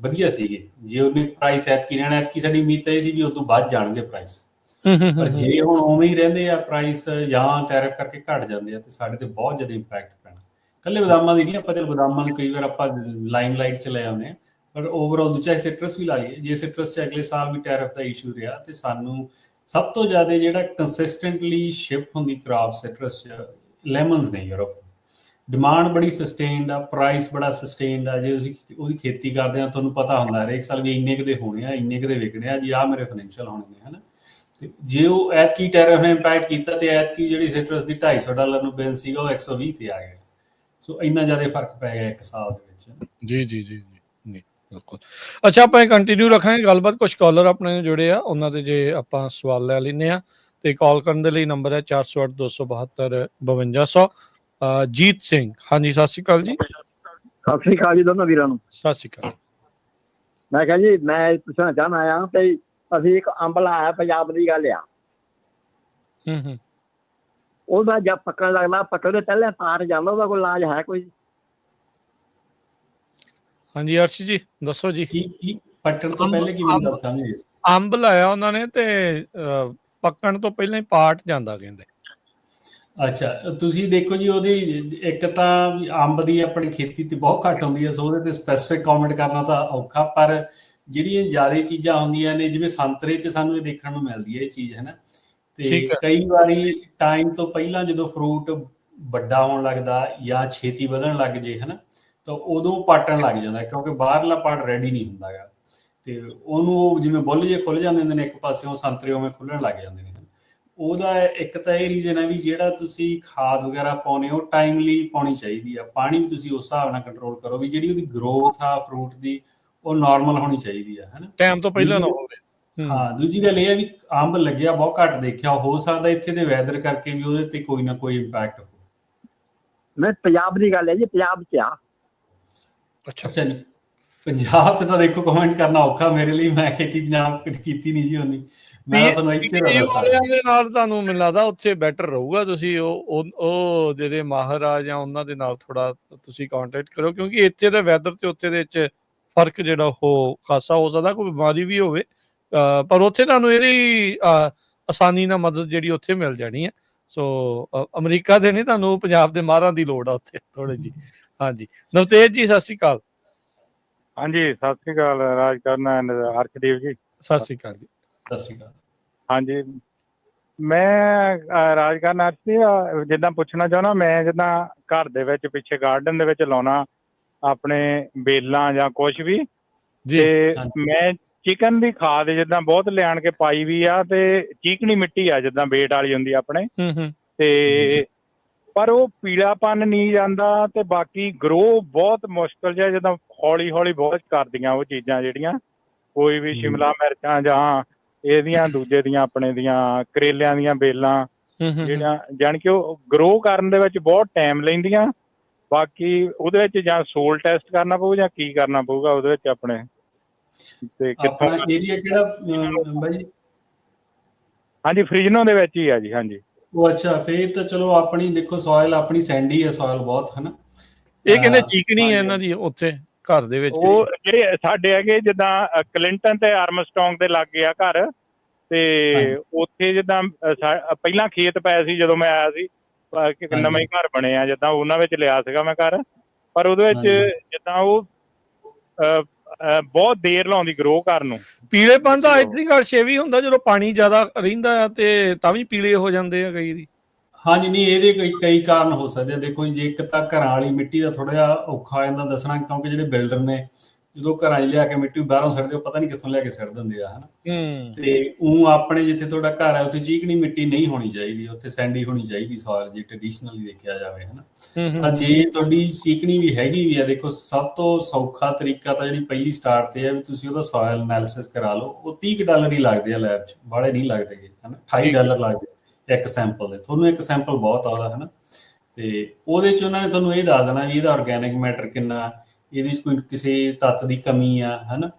ਵਧੀਆ ਸੀਗੇ। ਜੇ ਉਹਨੇ ਪ੍ਰਾਈਸ ਐਤਕੀ ਰਹਿਣਾ, ਐਤਕੀ ਸਾਡੀ ਉਮੀਦ ਤਾਂ ਇਹ ਸੀ ਵੀ ਉਦੋਂ ਵੱਧ ਜਾਣਗੇ ਪ੍ਰਾਈਸ। ਪਰ ਜੇ ਹੁਣ ਉਵੇਂ ਹੀ ਰਹਿੰਦੇ ਆ ਪ੍ਰਾਈਸ, ਜਾਂ ਟੈਰਿਫ ਕਰਕੇ ਘਟ ਜਾਂਦੇ ਆ, ਤੇ ਸਾਡੇ ਤੇ ਬਹੁਤ ਜ਼ਿਆਦਾ ਇੰਪੈਕਟ ਪੈਣਾ। ਇਕੱਲੇ ਬਦਾਮਾਂ ਦੀ ਨਹੀਂ, ਆਪਾਂ ਚਲ ਬਦਾਮਾਂ ਨੂੰ ਕਈ ਵਾਰ ਆਪਾਂ ਲਾਈਮ ਲਾਈਟ 'ਚ ਲੈ ਆਉਂਦੇ ਹਾਂ, ਪਰ ਓਵਰਆਲ ਚਾਹੇ ਸਿਟਰਸ ਵੀ ਲਾ ਲਈਏ, ਜੇ ਸਿਟਰਸ 'ਚ ਅਗਲੇ ਸਾਲ ਵੀ ਟੈਰਿਫ ਦਾ ਇਸ਼ੂ ਰਿਹਾ, ਤੇ ਸਾਨੂੰ ਸਭ ਤੋਂ ਜ਼ਿਆਦਾ ਜਿਹੜਾ ਕੰਸਿਸਟੈਂਟਲੀ ਸ਼ਿਫਟ ਹੁੰਦੀ ਕ੍ਰੌਪ ਸਿਟਰਸ 'ਚ ਲੈਮਨਸ ਨੇ। ਯੂਰਪ ਡਿਮਾਂਡ ਬੜੀ ਸਸਟੇਨਡ ਆ, ਪ੍ਰਾਈਸ ਬੜਾ ਸਸਟੇਨਡ ਆ। ਜੇ ਤੁਸੀਂ ਉਹਦੀ ਖੇਤੀ ਕਰਦੇ ਆ, ਤੁਹਾਨੂੰ ਪਤਾ ਹੁੰਦਾ ਹਰੇਕ ਸਾਲ ਵੀ ਇੰਨੇ ਕੁ ਦੇ ਹੋਣੇ ਆ, ਇੰਨੇ ਕੁ ਦੇ ਵਿਕਣੇ ਆ ਜੀ, ਆਹ ਮੇਰੇ ਫਾਈਨੈਂਸ਼ੀਅਲ ਹੋਣੇ ਨੇ, ਹਨਾ। ਤੇ ਜੇ ਉਹ ਐਤਕੀ ਟੈਰਿਫ ਨੇ ਇੰਪੈਕਟ ਕੀਤਾ, ਤੇ ਐਤਕੀ ਜਿਹੜੀ ਸਿਟਰਸ ਦੀ $250 ਨੂੰ ਬਿੱਲ ਸੀਗਾ, ਉਹ 120 ਤੇ ਆ ਗਿਆ। ਸੋ ਇੰਨਾ ਜ਼ਿਆਦਾ ਫਰਕ ਪੈ ਗਿਆ ਇੱਕ ਸਾਲ ਦੇ ਵਿੱਚ। ਜੀ ਨਹੀਂ, ਬਿਲਕੁਲ। ਅੱਛਾ, ਆਪਾਂ ਇਹ ਕੰਟੀਨਿਊ ਰੱਖਾਂਗੇ ਗੱਲਬਾਤ। ਕੁਝ ਕਾਲਰ ਆਪਣੇ ਜੁੜੇ ਆ, ਉਹਨਾਂ ਦੇ ਜੇ ਆਪਾਂ ਸਵਾਲ ਲੈ ਲੈਂਦੇ ਆ। ਤੇ ਕਾਲ ਕਰਨ ਦੇ ਲਈ ਨੰਬਰ ਹੈ 408-272-5200। ਜੀਤ ਸਿੰਘ, ਹਾਂਜੀ, ਸਤਿ ਸ਼੍ਰੀ ਅਕਾਲ ਜੀ। ਸਤਿ ਸ਼੍ਰੀ ਅਕਾਲ ਜੀ ਦੋਨੋਂ ਵੀਰਾਂ ਨੂੰ। ਸਤਿ ਸ਼੍ਰੀ ਅਕਾਲ। ਮੈਂ ਕਿਹਾ ਜੀ, ਮੈਂ ਪੁੱਛਣਾ ਚਾਹੁੰਦਾ ਆ ਕਿ ਅਸੀਂ ਇੱਕ ਅੰਬ ਲਾਇਆ, ਪੰਜਾਬ ਦੀ ਗੱਲ ਆ। ਹੂੰ ਉਹਦਾ ਜਦ ਪੱਕਣ ਲੱਗਦਾ, ਪੱਕਣ ਦੇ ਪਹਿਲੇ ਪਾਰ ਜਾਂਦਾ, ਉਹਦਾ ਕੋਈ ਇਲਾਜ ਹੈ ਕੋਈ? ਹਾਂਜੀ ਅਰਸ਼ ਜੀ ਦੱਸੋ ਜੀ। ਕੀ ਪੱਟਣ ਤੋਂ ਅੰਬ ਪਹਿਲੇ ਕੀ ਮੈਨੂੰ ਅੰਬ ਦੱਸਾਂਗੇ? ਅੰਬ ਲਾਇਆ ਉਹਨਾਂ ਨੇ ਤੇ ਪੱਕਣ ਤੋਂ ਪਹਿਲਾਂ ਹੀ ਪਾਟ ਜਾਂਦਾ ਕਹਿੰਦੇ। ਅੱਛਾ, ਤੁਸੀਂ ਦੇਖੋ ਜੀ, ਉਹਦੀ ਇੱਕ ਤਾਂ ਅੰਬ ਦੀ ਆਪਣੀ ਖੇਤੀ ਤੇ ਬਹੁਤ ਘੱਟ ਹੁੰਦੀ ਹੈ, ਸੋ ਉਹਦੇ ਤੇ ਸਪੈਸੀਫਿਕ ਕਮੈਂਟ ਕਰਨਾ ਤਾਂ ਔਖਾ। ਪਰ ਜਿਹੜੀਆਂ ਜ਼ਿਆਦਾ ਚੀਜ਼ਾਂ ਹੁੰਦੀਆਂ ਨੇ, ਜਿਵੇਂ ਸੰਤਰੇ 'ਚ ਸਾਨੂੰ ਇਹ ਦੇਖਣ ਨੂੰ ਮਿਲਦੀ ਹੈ ਇਹ ਚੀਜ਼, ਹੈ ਨਾ। ਤੇ ਠੀਕ ਹੈ। ਕਈ ਵਾਰੀ ਟਾਈਮ ਤੋਂ ਪਹਿਲਾਂ ਜਦੋਂ ਫਰੂਟ ਵੱਡਾ ਹੋਣ ਲੱਗਦਾ ਜਾਂ ਛੇਤੀ ਵਧਣ ਲੱਗ ਜੇ, ਹੈ ਨਾ, ਤਾਂ ਉਦੋਂ ਪਾਟਣ ਲੱਗ ਜਾਂਦਾ, ਕਿਉਂਕਿ ਬਾਹਰਲਾ ਪਾਰਟ ਰੈਡੀ ਨਹੀਂ ਹੁੰਦਾ ਗਾ। ਤੇ ਉਹਨੂੰ ਜਿਵੇਂ ਬੁੱਲ ਜੇ ਖੁੱਲ ਜਾਂਦੇ ਹੁੰਦੇ ਨੇ ਇੱਕ ਪਾਸਿਓਂ, ਸੰਤਰੇ ਉਵੇਂ ਖੁੱਲਣ ਲੱਗ ਜਾਂਦੇ ਨੇ। ਉਹਦਾ ਇੱਕ ਤਾਂ ਇਹ ਰੀਜ਼ਨ ਹੈ ਵੀ ਜਿਹੜਾ ਤੁਸੀਂ ਖਾਦ ਵਗੈਰਾ ਪਾਉਂਦੇ ਹੋ ਟਾਈਮਲੀ ਪਾਉਣੀ ਚਾਹੀਦੀ ਆ। ਪਾਣੀ ਵੀ ਤੁਸੀਂ ਉਸ ਹਿਸਾਬ ਨਾਲ ਕੰਟਰੋਲ ਕਰੋ ਵੀ ਜਿਹੜੀ ਉਹਦੀ ਗਰੋਥ ਆ ਫਰੂਟ ਦੀ ਉਹ ਨਾਰਮਲ ਹੋਣੀ ਚਾਹੀਦੀ ਆ, ਹੈ ਨਾ। ਟਾਈਮ ਤੋਂ ਪਹਿਲਾਂ ਨਾ ਹੋਵੇ। ਹਾਂ, ਦੂਜੀ ਗੱਲ ਇਹ ਹੈ ਵੀ ਅੰਬ ਲੱਗਿਆ ਬਹੁਤ ਘੱਟ ਦੇਖਿਆ, ਹੋ ਸਕਦਾ ਇੱਥੇ ਦੇ ਵੈਦਰ ਕਰਕੇ ਵੀ ਉਹਦੇ ਤੇ ਕੋਈ ਨਾ ਕੋਈ ਇੰਪੈਕਟ ਹੋ। ਮੈਂ ਪੰਜਾਬ ਦੀ ਗੱਲ ਹੈ ਜੀ, ਪੰਜਾਬ 'ਚ ਆ। ਅੱਛਾ ਜੀ, ਪੰਜਾਬ 'ਚ ਤਾਂ ਦੇਖੋ ਕਮੈਂਟ ਕਰਨਾ ਔਖਾ ਮੇਰੇ ਲਈ, ਮੈਂ ਖੇਤੀ ਪੰਜਾਬ ਕੀਤੀ ਨਹੀਂ ਜੀ ਉਨੀ। ਮੈਂ ਤਾਂ ਤੁਹਾਨੂੰ ਇੱਥੇ ਦਾ ਦੱਸ ਸਕਦਾ। ਦੇ ਨਾਲ ਤੁਹਾਨੂੰ ਮੈਨੂੰ ਲੱਗਦਾ ਉੱਥੇ ਬੈਟਰ ਰਹੂਗਾ। ਤੁਸੀਂ ਉਹ ਜਿਹੜੇ ਮਾਹਰ ਆ ਜਾਂ ਉਹਨਾਂ ਦੇ ਨਾਲ ਥੋੜਾ ਤੁਸੀਂ ਕੰਟੈਕਟ ਕਰੋ, ਕਿਉਂਕਿ ਇੱਥੇ ਦੇ ਵੈਦਰ ਤੇ ਉੱਥੇ ਦੇ ਵਿੱਚ ਫਰਕ ਜਿਹੜਾ ਉਹ ਖਾਸਾ ਹੋ ਸਕਦਾ। ਕੋਈ ਬਿਮਾਰੀ ਵੀ ਹੋਵੇ ਪਰ ਉੱਥੇ ਤੁਹਾਨੂੰ ਇਹਦੀ ਆਸਾਨੀ ਨਾਲ ਮਦਦ ਜਿਹੜੀ ਉੱਥੇ ਮਿਲ ਜਾਣੀ ਹੈ। ਸੋ ਅਮਰੀਕਾ ਦੇ ਨਹੀਂ, ਤੁਹਾਨੂੰ ਪੰਜਾਬ ਦੇ ਮਾਹਰਾਂ ਦੀ ਲੋੜ ਆ ਉੱਥੇ ਥੋੜੀ ਜੀ। ਹਾਂਜੀ ਨਵਤੇਜ ਜੀ ਸਤਿ ਸ਼੍ਰੀ ਅਕਾਲ। ਹਾਂਜੀ ਸਤਿ ਸ਼੍ਰੀ ਅਕਾਲ ਰਾਜ ਕਰਨਾ ਅਰਸ਼ਦੀਪ ਜੀ। ਸਤਿ ਸ਼੍ਰੀ ਅਕਾਲ ਜੀ। ਸਤਿ ਸ਼੍ਰੀ ਅਕਾਲ। ਹਾਂਜੀ ਮੈਂ ਰਾਜ ਕਰਨਾ ਅਰਸ਼ ਜਿੱਦਾਂ ਪੁੱਛਣਾ ਚਾਹੁੰਦਾ, ਮੈਂ ਜਿੱਦਾਂ ਘਰ ਦੇ ਵਿੱਚ ਪਿੱਛੇ ਗਾਰਡਨ ਦੇ ਵਿੱਚ ਲਾਉਣਾ ਆਪਣੇ ਬੇਲਾਂ ਜਾਂ ਕੁਛ ਵੀ, ਤੇ ਮੈਂ ਚਿਕਨ ਦੀ ਖਾਦ ਜਿੱਦਾਂ ਬਹੁਤ ਲਿਆਣ ਕੇ ਪਾਈ ਵੀ ਆ, ਤੇ ਚੀਕਣੀ ਮਿੱਟੀ ਆ ਜਿੱਦਾਂ ਬੇਟ ਵਾਲੀ ਹੁੰਦੀ ਆਪਣੇ, ਤੇ ਪਰ ਉਹ ਪੀਲਾਪਨ ਨਹੀਂ ਜਾਂਦਾ, ਤੇ ਬਾਕੀ ਗਰੋ ਬਹੁਤ ਮੁਸ਼ਕਿਲ ਜਿਹਾ, ਜਿੱਦਾਂ ਹੌਲੀ ਹੌਲੀ ਬਹੁਤ ਕਰਦੀਆਂ ਉਹ ਚੀਜ਼ਾਂ ਜਿਹੜੀਆਂ ਕੋਈ ਵੀ ਸ਼ਿਮਲਾ ਮਿਰਚਾਂ ਜਾਂ ਇਹਦੀਆਂ ਦੂਜੇ ਦੀਆਂ ਆਪਣੇ ਦੀਆਂ ਕਰੇਲਿਆਂ ਦੀਆਂ ਬੇਲਾਂ ਜਿਹੜੀਆਂ, ਜਾਣੀ ਕਿ ਉਹ ਗਰੋ ਕਰਨ ਦੇ ਵਿੱਚ ਬਹੁਤ ਟਾਈਮ ਲੈਂਦੀਆਂ। ਬਾਕੀ ਉਹਦੇ ਵਿੱਚ ਜਾਂ ਸੋਲ ਟੈਸਟ ਕਰਨਾ ਪਊ ਜਾਂ ਕੀ ਕਰਨਾ ਪਊਗਾ ਉਹਦੇ ਵਿੱਚ ਆਪਣੇ, ਤੇ ਕਿੱਥੋਂ ਏਰੀਆ ਕਿਹੜਾ ਬਾਈ? ਹਾਂਜੀ ਫ੍ਰਿਜਨੋ ਦੇ ਵਿੱਚ ਹੀ ਆ ਜੀ। ਹਾਂਜੀ ਉਹ ਅੱਛਾ, ਫੇਰ ਤਾਂ ਚਲੋ ਆਪਣੀ ਦੇਖੋ ਸੋਇਲ ਆਪਣੀ ਸੈਂਡੀ ਹੈ ਸੋਇਲ ਬਹੁਤ, ਹੈ ਨਾ। ਇਹ ਕਹਿੰਦੇ ਚੀਕਣੀ ਹੈ ਇਹਨਾਂ ਦੀ ਉੱਥੇ ਘਰ ਦੇ ਵਿੱਚ। ਉਹ ਜਿਹੜੇ ਸਾਡੇ ਹੈਗੇ ਜਿੱਦਾਂ ਕਲਿੰਟਨ ਤੇ ਆਰਮਸਟਰੋਂਗ ਦੇ ਲਾਗੇ ਆ ਘਰ, ਤੇ ਉੱਥੇ ਜਿੱਦਾਂ ਪਹਿਲਾਂ ਖੇਤ ਪਏ ਸੀ ਜਦੋਂ ਮੈਂ ਆਇਆ ਸੀ, ਨਵਾਂ ਹੀ ਘਰ ਬਣੇ ਆ ਜਿੱਦਾਂ, ਉਹਨਾਂ ਵਿੱਚ ਲਿਆ ਸੀਗਾ ਮੈਂ ਘਰ। ਪਰ ਉਹਦੇ ਵਿੱਚ ਜਿੱਦਾਂ ਉਹ ਬਹੁਤ ਦੇਰ ਲਾਉਂਦੀ ਗਰੋ ਕਰਨ ਨੂੰ। ਪੀਲੇਪਨ ਦਾ ਆਈ ਥਿੰਕ ਛੇ ਵੀ ਹੁੰਦਾ ਜਦੋਂ ਪਾਣੀ ਜ਼ਿਆਦਾ ਰਹਿੰਦਾ ਆ, ਤੇ ਤਾਂ ਵੀ ਪੀਲੇ ਹੋ ਜਾਂਦੇ ਆ ਕਈ ਦੀ। ਹਾਂਜੀ ਨਹੀਂ, ਇਹਦੇ ਕਈ ਕਾਰਨ ਹੋ ਸਕਦੇ ਆ। ਦੇਖੋ ਜੇ ਇੱਕ ਤਾਂ ਘਰਾਂ ਵਾਲੀ ਮਿੱਟੀ ਦਾ ਥੋੜਾ ਜਿਹਾ ਔਖਾ ਹੋ ਜਾਂਦਾ ਦੱਸਣਾ, ਕਿਉਂਕਿ ਜਿਹੜੇ ਬਿਲਡਰ ਨੇ ਜਦੋਂ ਘਰਾਂ 'ਚ ਲਿਆ ਕੇ ਮਿੱਟੀ ਬਾਹਰੋਂ ਸਿੱਟਦੇ, ਉਹ ਪਤਾ ਨਹੀਂ ਕਿੱਥੋਂ ਲਿਆ ਕੇ ਸਿੱਟ ਦਿੰਦੇ ਆ, ਹਨਾ। ਤੇ ਉਹ ਆਪਣੇ ਜਿੱਥੇ ਤੁਹਾਡਾ ਘਰ ਹੈ ਉੱਥੇ ਚੀਕਣੀ ਮਿੱਟੀ ਨਹੀਂ ਹੋਣੀ ਚਾਹੀਦੀ, ਉੱਥੇ ਸੈਂਡੀ ਹੋਣੀ ਚਾਹੀਦੀ ਸੋਇਲ, ਜੇ ਟ੍ਰੈਡੀਸ਼ਨਲੀ ਦੇਖਿਆ ਜਾਵੇ, ਹਨਾ। ਤਾਂ ਜੇ ਤੁਹਾਡੀ ਚੀਕਣੀ ਵੀ ਹੈਗੀ ਵੀ ਆ, ਦੇਖੋ ਸਭ ਤੋਂ ਸੌਖਾ ਤਰੀਕਾ ਤਾਂ ਜਿਹੜੀ ਪਹਿਲੀ ਸਟਾਰਟ ਤੇ ਹੈ ਵੀ ਤੁਸੀਂ ਉਹਦਾ ਸੋਇਲ ਐਨਾਲਿਸਿਸ ਕਰਾ ਲਓ। ਉਹ $30 ਹੀ ਲੱਗਦੇ ਆ ਲੈਬ 'ਚ, ਬਾਹਲੇ ਨਹੀਂ ਲੱਗਦੇ ਗੇ, ਹਨਾ। $28 ਲੱਗਦੇ ਇੱਕ ਸੈਂਪਲ ਦੇ। ਤੁਹਾਨੂੰ ਇੱਕ ਸੈਂਪਲ ਬਹੁਤ ਆ ਉਹਦਾ, ਹੈ ਨਾ। ਤੇ ਉਹਦੇ 'ਚ ਉਹਨਾਂ ਨੇ ਤੁਹਾਨੂੰ ਇਹ ਦੱਸ ਦੇਣਾ ਵੀ ਇਹਦਾ ਔਰਗੈਨਿਕ ਮੈਟਰ ਕਿੰਨਾ, ਇਹਦੇ 'ਚ ਕੋਈ ਕਿਸੇ ਤੱਤ ਦੀ ਕਮੀ ਆ, ਹੈ ਨਾ।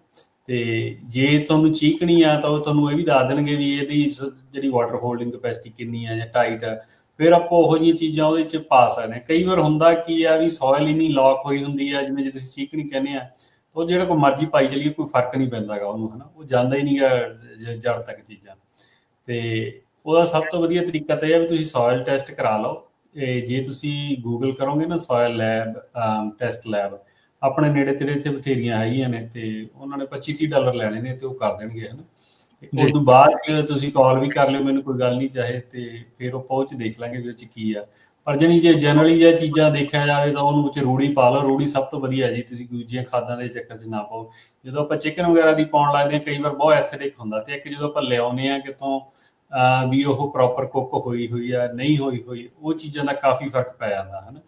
ਤੇ ਜੇ ਤੁਹਾਨੂੰ ਚੀਕਣੀ ਆ ਤਾਂ ਉਹ ਤੁਹਾਨੂੰ ਇਹ ਵੀ ਦੱਸ ਦੇਣਗੇ ਵੀ ਇਹਦੀ ਜਿਹੜੀ ਵਾਟਰ ਹੋਲਡਿੰਗ ਕਪੈਸਿਟੀ ਕਿੰਨੀ ਆ ਜਾਂ ਟਾਈਟ ਆ। ਫਿਰ ਆਪਾਂ ਉਹੋ ਜਿਹੀਆਂ ਚੀਜ਼ਾਂ ਉਹਦੇ 'ਚ ਪਾ ਸਕਦੇ ਹਾਂ। ਕਈ ਵਾਰ ਹੁੰਦਾ ਕੀ ਆ ਵੀ ਸੋਇਲ ਇੰਨੀ ਲੌਕ ਹੋਈ ਹੁੰਦੀ ਆ, ਜਿਵੇਂ ਜੇ ਤੁਸੀਂ ਚੀਕਣੀ ਕਹਿੰਦੇ ਆ, ਉਹ ਜਿਹੜਾ ਕੋਈ ਮਰਜ਼ੀ ਪਾਈ ਚੱਲੀਏ ਕੋਈ ਫਰਕ ਨਹੀਂ ਪੈਂਦਾ ਗਾ ਉਹਨੂੰ, ਹੈ ਨਾ। ਉਹ ਜਾਂਦਾ ਹੀ ਨਹੀਂ ਗਾ ਜੜ ਤੱਕ ਚੀਜ਼ਾਂ। ਤੇ ਉਹਦਾ ਸਭ ਤੋਂ ਵਧੀਆ ਤਰੀਕਾ ਤਾਂ ਇਹ ਹੈ ਵੀ ਤੁਸੀਂ ਸੋਇਲ ਟੈਸਟ ਕਰਾ ਲਓ। ਜੇ ਤੁਸੀਂ ਗੂਗਲ ਕਰੋਗੇ ਨਾ ਸੋਇਲ ਲੈਬ ਟੈਸਟ ਲੈਬ, ਆਪਣੇ ਨੇੜੇ ਤੇੜੇ ਇੱਥੇ ਬਥੇਰੀਆਂ ਹੈਗੀਆਂ ਨੇ, ਤੇ ਉਹਨਾਂ ਨੇ $25-30 ਲੈਣੇ ਨੇ ਤੇ ਉਹ ਕਰ ਦੇਣਗੇ, ਹੈ ਨਾ। ਤੇ ਉਸ ਤੋਂ ਬਾਅਦ ਤੁਸੀਂ ਕਾਲ ਵੀ ਕਰ ਲਿਓ ਮੈਨੂੰ, ਕੋਈ ਗੱਲ ਨਹੀਂ ਚਾਹੇ, ਤੇ ਫਿਰ ਉਹ ਪਹੁੰਚ ਦੇਖ ਲਾਂਗੇ ਵੀ ਉਹ 'ਚ ਕੀ ਆ। ਪਰ ਜਾਣੀ ਜੇ ਜਨਰਲੀ ਇਹ ਚੀਜ਼ਾਂ ਦੇਖਿਆ ਜਾਵੇ ਤਾਂ ਉਹਨੂੰ ਵਿੱਚ ਰੂੜੀ ਪਾ ਲਓ। ਰੂੜੀ ਸਭ ਤੋਂ ਵਧੀਆ ਜੀ, ਤੁਸੀਂ ਦੂਜੀਆਂ ਖਾਦਾਂ ਦੇ ਚੱਕਰ 'ਚ ਨਾ ਪਾਓ। ਜਦੋਂ ਆਪਾਂ ਚਿਕਨ ਵਗੈਰਾ ਦੀ ਪਾਉਣ ਲੱਗਦੇ ਹਾਂ ਕਈ ਵਾਰ ਬਹੁਤ ਐਸਿਡਿਕ ਹੁੰਦਾ, ਤੇ ਇੱਕ ਜਦੋਂ ਆਪਾਂ ਲਿਆਉਂਦੇ ਹਾਂ ਕਿਤੋਂ ਵੀ ਉਹ ਪ੍ਰੋਪਰ ਕੁੱਕ ਹੋਈ ਆ ਨਹੀਂ ਹੋਈ, ਉਹ ਚੀਜ਼ਾਂ ਦਾ ਕਾਫੀ ਫਰਕ ਪੈ ਜਾਂਦਾ, ਹੈ ਨਾ।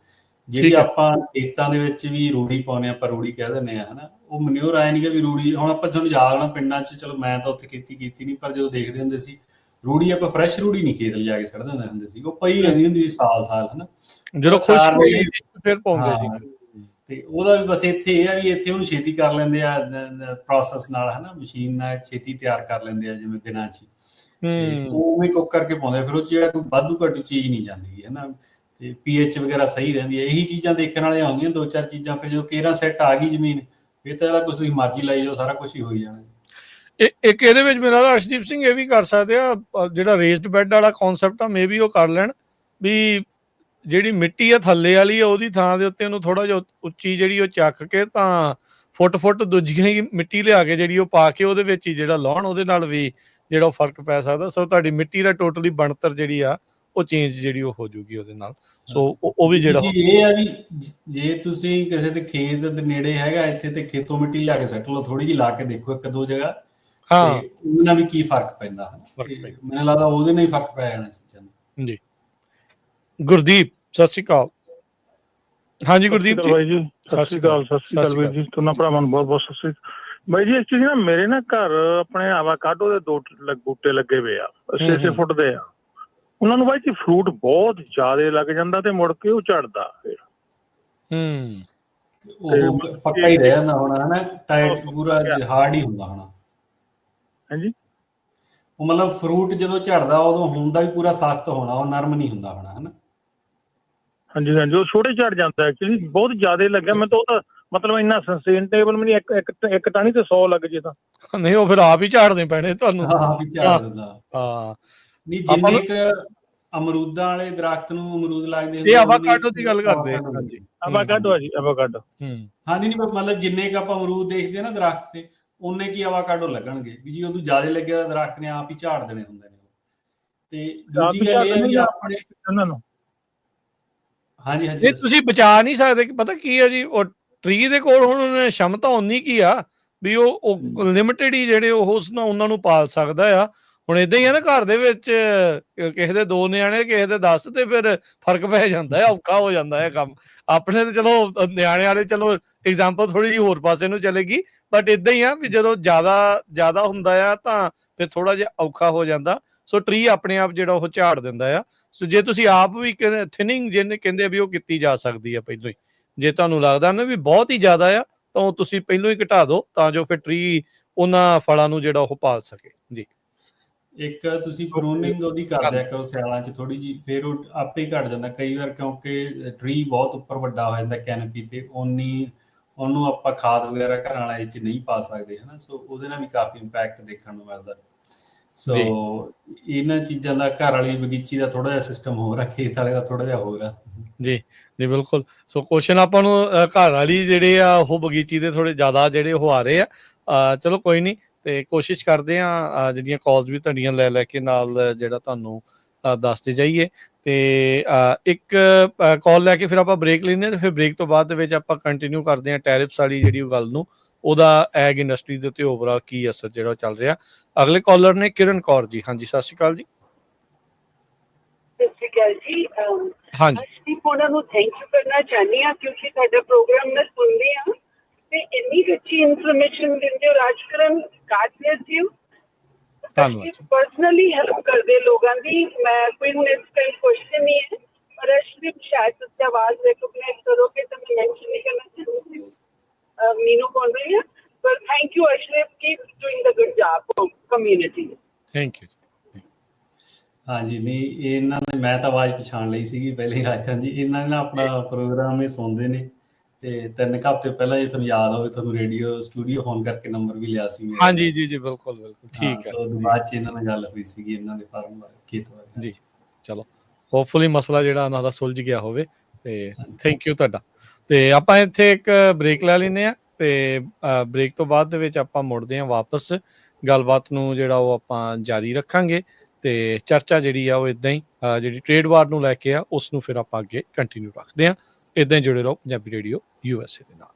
ਜਿਹੜੀ ਆਪਾਂ ਖੇਤਾਂ ਦੇ ਵਿੱਚ ਵੀ ਰੂੜੀ ਪਾਉਂਦੇ ਆਪਾਂ ਰੂੜੀ ਕਹਿ ਦਿੰਦੇ ਹਾਂ, ਹੈ ਨਾ। ਉਹ ਮਨਿਓਰ ਆਇਆ ਨਹੀਂ ਗਾ ਵੀ ਰੂੜੀ, ਹੁਣ ਆਪਾਂ ਤੁਹਾਨੂੰ ਯਾਦ ਹੋਣਾ ਪਿੰਡਾਂ 'ਚ, ਚਲੋ ਮੈਂ ਤਾਂ ਉੱਥੇ ਖੇਤੀ ਕੀਤੀ ਨਹੀਂ, ਪਰ ਜਦੋਂ ਦੇਖਦੇ ਹੁੰਦੇ ਸੀ ਰੂੜੀ, ਆਪਾਂ ਫਰੈਸ਼ ਰੂੜੀ ਨਹੀਂ ਖੇਤ ਲਿਜਾ ਕੇ ਸਿੱਟਦੇ ਹੁੰਦੇ ਸੀ, ਉਹ ਪਈ ਰਹਿੰਦੀ ਹੁੰਦੀ ਸੀ ਸਾਲ, ਹੈ ਨਾ। ਜਦੋਂ ਖੁਸ਼ਕ ਫਿਰ ਪਾਉਂਦੇ ਸੀ। ਤੇ ਉਹਦਾ ਵੀ ਬਸ ਇੱਥੇ ਇਹ ਆ ਵੀ ਇੱਥੇ ਉਹਨੂੰ ਛੇਤੀ ਕਰ ਲੈਂਦੇ ਆ ਪ੍ਰੋਸੈਸ ਨਾਲ, ਹਨਾ, ਮਸ਼ੀਨ ਨਾਲ ਛੇਤੀ ਤਿਆਰ ਕਰ ਲੈਂਦੇ ਆ ਜਿਵੇਂ ਦਿਨਾਂ 'ਚ ਹੀ। ਤੇ ਉਹ ਉਵੇਂ ਕੁੱਕ ਕਰਕੇ ਪਾਉਂਦੇ ਆ, ਫਿਰ ਉਹ 'ਚ ਜਿਹੜਾ ਕੋਈ ਵਾਧੂ ਘਾਟੂ ਚੀਜ਼ ਨਹੀਂ ਜਾਂਦੀ ਹੈ ਨਾ, ਤੇ ਪੀਐਚ ਵਗੈਰਾ ਸਹੀ ਰਹਿੰਦੀ ਹੈ। ਇਹੀ ਚੀਜ਼ਾਂ ਦੇਖਣ ਵਾਲੀਆਂ ਹੁੰਦੀਆਂ, 2-4 ਚੀਜ਼ਾਂ। ਫਿਰ ਜਦੋਂ ਕੇਰਾਂ ਸੈੱਟ ਆ ਗਈ ਜ਼ਮੀਨ, ਫਿਰ ਤਾਂ ਇਹਦਾ ਕੁਛ ਤੁਸੀਂ ਮਰਜ਼ੀ ਲਾਈ ਜਾਓ, ਸਾਰਾ ਕੁਛ ਹੀ ਹੋਈ ਜਾਣਾ। ਇੱਕ ਇਹਦੇ ਵਿੱਚ ਮੇਰਾ ਲੱਗਦਾ ਅਰਸ਼ਦੀਪ ਸਿੰਘ ਇਹ ਵੀ ਕਰ ਸਕਦੇ ਆ, ਜਿਹੜਾ ਰੇਜ਼ਡ ਬੈੱਡ ਵਾਲਾ ਕਨਸੈਪਟ ਆ, ਮੇ ਵੀ ਉਹ ਕਰ ਲੈਣ ਵੀ ਜਿਹੜੀ ਮਿੱਟੀ ਆ ਥੱਲੇ ਵਾਲੀ ਆ ਉਹਦੀ ਥਾਂ ਦੇ ਉੱਤੇ ਉਹਨੂੰ ਥੋੜਾ ਜਿਹਾ ਉੱਚੀ ਜਿਹੜੀ ਉਹ ਚੱਕ ਕੇ ਤਾਂ ਫੁੱਟ ਦੂਜੀਆਂ ਹੀ ਮਿੱਟੀ ਲਿਆ ਕੇ ਜਿਹੜੀ ਉਹ ਪਾ ਕੇ ਉਹਦੇ ਵਿੱਚ ਹੀ ਜਿਹੜਾ ਲਾਉਣ, ਉਹਦੇ ਨਾਲ ਵੀ ਜਿਹੜਾ ਉਹ ਫਰਕ ਪੈ ਸਕਦਾ। ਸੋ ਤੁਹਾਡੀ ਮਿੱਟੀ ਦਾ ਟੋਟਲੀ ਬਣਤਰ ਜਿਹੜੀ ਆ ਉਹ ਚੇਂਜ ਜਿਹੜੀ ਉਹ ਹੋ ਜੂਗੀ ਉਹਦੇ ਨਾਲ। ਸੋ ਉਹ ਵੀ ਜਿਹੜਾ ਜੀ ਇਹ ਆ ਵੀ ਜੇ ਤੁਸੀਂ ਕਿਸੇ ਦੇ ਖੇਤ ਦੇ ਨੇੜੇ ਹੈਗਾ ਇੱਥੇ, ਤੇ ਖੇਤੋਂ ਮਿੱਟੀ ਲਿਆ ਕੇ ਸੱਟ ਲਓ, ਥੋੜੀ ਜਿਹੀ ਲਾ ਕੇ ਦੇਖੋ 1-2 ਜਗ੍ਹਾ, ਹਾਂ ਤੇ ਉਹਦੇ ਨਾਲ ਵੀ ਕੀ ਫਰਕ ਪੈਂਦਾ। ਮੈਨੂੰ ਲੱਗਦਾ ਉਹਦੇ ਨਾਲ ਹੀ ਫਰਕ ਪੈ ਜਾਣਾ ਚੀਜ਼ਾਂ ਦਾ। ਜੀ ਗੁਰਦੀਪ ਸਤਿ ਸ਼੍ਰੀ ਅਕਾਲ। ਹਾਂਜੀ ਗੁਰਦੀਪ ਜੀ, ਬਾਈ ਜੀ ਸਤਿ ਸ਼੍ਰੀ ਅਕਾਲ ਵੀਰ ਜੀ, ਦੋਨਾਂ ਭਰਾਵਾਂ ਨੂੰ ਬਹੁਤ ਬਹੁਤ ਸਤਿ ਸ਼੍ਰੀ ਅਕਾਲ। ਬਾਈ ਜੀ ਐਕਚੁਅਲੀ ਨਾ ਮੇਰੇ ਨਾ ਘਰ ਆਪਣੇ ਆਵਾਕਾਡੋ ਦੇ 2 ਬੂਟੇ ਲੱਗੇ ਪਏ ਆ, 6-6 ਫੁੱਟ ਦੇ ਆ। ਉਹਨਾਂ ਨੂੰ ਬਾਈ ਜੀ ਫਰੂਟ ਬਹੁਤ ਜ਼ਿਆਦਾ ਲੱਗ ਜਾਂਦਾ ਤੇ ਮੁੜ ਕੇ ਉਹ ਝੜਦਾ ਫਿਰ। ਉਹ ਪੱਕਾ ਹੀ ਰਹਿ ਜਾਂਦਾ ਹੋਣਾ, ਹਨਾ, ਟਾਈਟ ਪੂਰਾ ਹਾਰਡ ਹੀ ਹੁੰਦਾ ਹੋਣਾ। ਹਾਂਜੀ, ਉਹ ਮਤਲਬ ਫਰੂਟ ਜਦੋਂ ਝੜਦਾ ਉਦੋਂ ਹੁੰਦਾ ਵੀ ਪੂਰਾ ਸਖਤ ਹੋਣਾ, ਉਹ ਨਰਮ ਨਹੀਂ ਹੁੰਦਾ ਹੋਣਾ, ਹਨਾ। ਹਾਂਜੀ ਹਾਂਜੀ, ਉਹ ਛੋਟੇ ਝੜ ਜਾਂਦਾ ਐਕਚੁਅਲੀ, ਬਹੁਤ ਜ਼ਿਆਦਾ ਲੱਗਿਆ ਮੈਂ ਤਾਂ। ਉਹਦਾ ਮਤਲਬ ਇੰਨਾ ਸਸਟੇਨੇਬਲ ਵੀ ਨਹੀਂ, ਇੱਕ ਟਾਣੀ ਤੇ 100 ਲੱਗ ਜੇ ਤਾਂ ਨਹੀਂ, ਉਹ ਫਿਰ ਆਪ ਹੀ ਝਾੜਨੇ ਪੈਣੇ ਤੁਹਾਨੂੰ। ਆਪ ਹੀ ਝਾੜ ਦਿੰਦਾ। ਹਾਂ ਨਹੀਂ, ਜਿੰਨੇ ਕ ਅਮਰੂਦਾਂ ਵਾਲੇ ਦਰਖਤ ਨੂੰ ਅਮਰੂਦ ਲੱਗਦੇ ਇਹ ਆਵਾਕਾਡੋ ਦੀ ਗੱਲ ਕਰਦੇ ਆ। ਹਾਂਜੀ, ਆਵਾਕਾਡੋ ਆ ਜੀ, ਆਵਾਕਾਡੋ। ਹਾਂ, ਨਹੀਂ ਮਤਲਬ ਜਿੰਨੇ ਕ ਆਪਾਂ ਅਮਰੂਦ ਦੇਖਦੇ ਆ ਨਾ ਦਰਖਤ ਤੇ, ਉਹਨੇ ਕੀ ਆਵਾਕਾਡੋ ਲੱਗਣਗੇ ਵੀ ਜੀ। ਉਦੋਂ ਜ਼ਿਆਦਾ ਲੱਗਿਆ ਦਰਖਤ ਨੇ ਆਪ ਹੀ ਝਾੜ ਦੇਣੇ ਹੁੰਦੇ ਨੇ। ਤੇ ਦੂਜੀ ਗੱਲ ਇਹ ਹੈ ਵੀ ਆਪਣੇ ਉਹਨਾਂ ਨੂੰ ਹਾਂਜੀ ਹਾਂਜੀ ਇਹ ਤੁਸੀਂ ਬਚਾ ਨਹੀਂ ਸਕਦੇ। ਪਤਾ ਕੀ ਹੈ ਜੀ, ਉਹ ਟਰੀ ਦੇ ਕੋਲ ਹੁਣ ਉਹਨੇ ਸ਼ਮਤਾ ਉਨੀ ਕੀ ਆ ਵੀ ਉਹ ਲਿਮਿਟਿਡ ਹੀ ਜਿਹੜੇ ਉਹ ਉਹਨਾਂ ਨੂੰ ਪਾਲ ਸਕਦਾ ਆ। ਹੁਣ ਏਦਾਂ ਹੀ ਆ ਨਾ, ਘਰ ਦੇ ਵਿੱਚ ਕਿਸੇ ਦੇ 2 ਨਿਆਣੇ ਕਿਸੇ ਦੇ 10, ਤੇ ਫਿਰ ਫਰਕ ਪੈ ਜਾਂਦਾ ਹੈ, ਔਖਾ ਹੋ ਜਾਂਦਾ ਹੈ ਕੰਮ। ਆਪਣੇ ਤੇ ਚਲੋ ਨਿਆਣੇ ਵਾਲੇ ਚਲੋ ਐਗਜ਼ਾਮਪਲ ਥੋੜੀ ਜਿਹੀ ਹੋਰ ਪਾਸੇ ਨੂੰ ਚਲੇਗੀ, ਬਟ ਏਦਾਂ ਹੀ ਆ ਵੀ ਜਦੋਂ ਜ਼ਿਆਦਾ ਹੁੰਦਾ ਆ ਤਾਂ ਫਿਰ ਥੋੜਾ ਜਿਹਾ ਔਖਾ ਹੋ ਜਾਂਦਾ। ਸੋ ਟਰੀ ਆਪਣੇ ਆਪ ਜਿਹੜਾ ਉਹ ਝਾੜ ਦਿੰਦਾ ਆ। ਸੋ ਜੇ ਤੁਸੀਂ ਆਪ ਵੀ ਥਿਨਿੰਗ ਜਿਹਨੇ ਕਹਿੰਦੇ ਆ ਵੀ ਉਹ ਕੀਤੀ ਜਾ ਸਕਦੀ ਆ ਪਹਿਲਾਂ ਹੀ, ਜੇ ਤੁਹਾਨੂੰ ਲੱਗਦਾ ਨਾ ਵੀ ਬਹੁਤ ਹੀ ਜ਼ਿਆਦਾ ਆ ਤਾਂ ਉਹ ਤੁਸੀਂ ਪਹਿਲਾਂ ਹੀ ਘਟਾ ਦਿਓ, ਤਾਂ ਜੋ ਫਿਰ ਟਰੀ ਉਹਨਾਂ ਫਲਾਂ ਨੂੰ ਜਿਹੜਾ ਉਹ ਪਾਲ ਸਕੇ ਜੀ। ਇੱਕ ਤੁਸੀਂ ਪ੍ਰੂਨਿੰਗ ਉਹਦੀ ਕਰ ਦਿਆ ਕਰੋ ਸਿਆਲਾਂ 'ਚ ਥੋੜੀ ਜਿਹੀ, ਫਿਰ ਉਹ ਆਪੇ ਹੀ ਘਟ ਜਾਂਦਾ ਕਈ ਵਾਰ, ਕਿਉਂਕਿ ਟਰੀ ਬਹੁਤ ਉੱਪਰ ਵੱਡਾ ਹੋ ਜਾਂਦਾ ਕੈਨਪੀ ਤੇ, ਉਹਨੂੰ ਆਪਾਂ ਖਾਦ ਵਗੈਰਾ ਘਰਾਂ ਵਾਲੇ 'ਚ ਨਹੀਂ ਪਾ ਸਕਦੇ, ਹਨਾ। ਸੋ ਉਹਦੇ ਨਾਲ ਵੀ ਕਾਫੀ ਇੰਪੈਕਟ ਦੇਖਣ ਨੂੰ ਮਿਲਦਾ। ਸੋ ਇਹਨਾਂ ਚੀਜ਼ਾਂ ਦਾ ਘਰ ਵਾਲੀ ਬਗੀਚੀ ਦਾ ਥੋੜਾ ਜਿਹਾ ਸਿਸਟਮ ਹੋਰ ਆ, ਖੇਤ ਵਾਲੇ ਦਾ ਥੋੜਾ ਜਿਹਾ ਹੋਰ ਆ। ਜੀ ਜੀ ਬਿਲਕੁਲ। ਸੋ ਕੁਐਸਚਨ ਆਪਾਂ ਨੂੰ ਘਰ ਵਾਲੀ ਜਿਹੜੇ ਆ ਉਹ ਬਗੀਚੀ ਦੇ ਥੋੜੇ ਜ਼ਿਆਦਾ ਜਿਹੜੇ ਉਹ ਆ ਰਹੇ ਆ। ਚਲੋ ਕੋਈ ਨਹੀਂ, ਤੇ ਕੋਸ਼ਿਸ਼ ਕਰਦੇ ਆ ਜਿਹੜੀਆਂ ਕਾਲਸ ਵੀ ਤੁਹਾਡੀਆਂ ਲੈ ਕੇ ਨਾਲ ਜਿਹੜਾ ਤੁਹਾਨੂੰ ਦੱਸਦੇ ਜਾਈਏ। ਤੇ ਇੱਕ ਕਾਲ ਲੈ ਕੇ ਫਿਰ ਆਪਾਂ ਬ੍ਰੇਕ ਲੈਂਦੇ ਹਾਂ, ਤੇ ਫਿਰ ਬ੍ਰੇਕ ਤੋਂ ਬਾਅਦ ਦੇ ਵਿੱਚ ਆਪਾਂ ਕੰਟੀਨਿਊ ਕਰਦੇ ਹਾਂ ਟੈਰਿਫਸ ਵਾਲੀ ਜਿਹੜੀ ਉਹ ਗੱਲ ਨੂੰ, ਉਹਦਾ ਐਗ ਇੰਡਸਟਰੀ ਦੇ ਉੱਤੇ ਓਵਰਆਲ ਕੀ ਅਸਰ ਜਿਹੜਾ ਚੱਲ ਰਿਹਾ। ਅਗਲੇ ਕਾਲਰ ਨੇ ਕਿਰਨ ਕੌਰ ਜੀ। ਹਾਂਜੀ ਸਤਿ ਸ਼੍ਰੀ ਅਕਾਲ ਜੀ। ਸਤਿ ਸ਼੍ਰੀ ਅਕਾਲ ਜੀ। ਹਾਂਜੀ, ਅਸੀਂ ਉਹਨਾਂ ਨੂੰ ਥੈਂਕ ਯੂ ਕਰਨਾ ਚਾਹੁੰਦੀ ਹਾਂ, ਕਿਉਂਕਿ ਤੁਹਾਡਾ ਪ੍ਰੋਗਰਾਮ ਮੈਂ ਸੁਣਦੀ ਹਾਂ ਤੇ ਇੰਨੀ ਅੱਛੀ ਇਨਫੋਰਮੇਸ਼ਨ ਦਿੰਦੇ ਹੋ। Rajkaran, God bless you। ਧੰਨਵਾਦ। ਪਰਸਨਲੀ ਹੈਲਪ ਕਰਦੇ ਲੋਕਾਂ ਦੀ। ਮੈਂ ਕੋਈ ਹੁਣ ਇਸ ਕੋਈ ਕੁਐਸਚਨ ਨਹੀਂ ਹੈ, ਪਰ ਅਰਸ਼ਦੀਪ ਸ਼ਾਇਦ ਤੁਸੀਂ ਆਵਾਜ਼ ਰਿਕੋਗਨਾਈਜ਼ ਕਰੋਗੇ ਤਾਂ ਮੈਂ ਮੈਂਸ਼ਨ ਨਹੀਂ ਕਰਨਾ ਚਾਹੁੰਦੀ। ਮੀਨੂ ਬੋਲ ਰਹੀ ਹਾਂ, ਪਰ thank you Arshdeep, keep doing the good job for community. Thank you ਜੀ। ਹਾਂਜੀ, ਨਹੀਂ ਇਹਨਾਂ ਨੇ, ਮੈਂ ਤਾਂ ਆਵਾਜ਼ ਪਛਾਣ ਲਈ ਸੀਗੀ ਪਹਿਲਾਂ ਹੀ ਰਾਜਕਰਨ ਜੀ। ਇਹਨਾਂ ਨੇ ਨਾ ਆਪਣਾ ਪ੍ਰੋਗਰਾਮ ਇਹ ਸੁਣਦੇ ਨੇ, ਤੇ 3 ਹਫ਼ਤੇ ਪਹਿਲਾਂ, ਜੇ ਤੁਹਾਨੂੰ ਯਾਦ ਹੋਵੇ, ਤੁਹਾਨੂੰ ਰੇਡੀਓ ਸਟੂਡੀਓ ਫੋਨ ਕਰਕੇ ਨੰਬਰ ਵੀ ਲਿਆ ਸੀ ਮੇਰਾ। ਹਾਂਜੀ ਜੀ ਜੀ ਬਿਲਕੁਲ ਬਿਲਕੁਲ ਠੀਕ ਹੈ। ਸੋ ਬਾਅਦ 'ਚ ਇਹਨਾਂ ਨਾਲ ਗੱਲ ਹੋਈ ਸੀਗੀ ਇਹਨਾਂ ਦੇ ਫਾਰਮ ਬਾਰੇ, ਖੇਤ ਬਾਰੇ ਜੀ ਚਲੋ, ਹੋਪਫੁਲੀ ਮਸਲਾ ਜਿਹੜਾ ਉਹਨਾਂ ਦਾ ਸੁਲਝ ਗਿਆ ਹੋਵੇ। ਤੇ ਥੈਂਕ ਯੂ ਤੁਹਾਡਾ। ਤੇ ਆਪਾਂ ਇੱਥੇ ਇੱਕ ਬ੍ਰੇਕ ਲੈ ਲੈਂਦੇ ਹਾਂ, ਤੇ ਬ੍ਰੇਕ ਤੋਂ ਬਾਅਦ ਦੇ ਵਿੱਚ ਆਪਾਂ ਮੁੜਦੇ ਹਾਂ ਵਾਪਸ ਗੱਲਬਾਤ ਨੂੰ ਜਿਹੜਾ ਉਹ ਆਪਾਂ ਜਾਰੀ ਰੱਖਾਂਗੇ। ਤੇ ਚਰਚਾ ਜਿਹੜੀ ਆ ਉਹ ਇੱਦਾਂ ਹੀ ਜਿਹੜੀ ਟ੍ਰੇਡ ਵਾਰ ਨੂੰ ਲੈ ਕੇ ਆ ਉਸ ਨੂੰ ਫਿਰ ਆਪਾਂ ਅੱਗੇ ਕੰਟੀਨਿਊ ਰੱਖਦੇ ਹਾਂ। ਇੱਦਾਂ ਹੀ ਜੁੜੇ ਰਹੋ ਪੰਜਾਬੀ ਰੇਡੀਓ USA ਦੇ ਨਾਲ।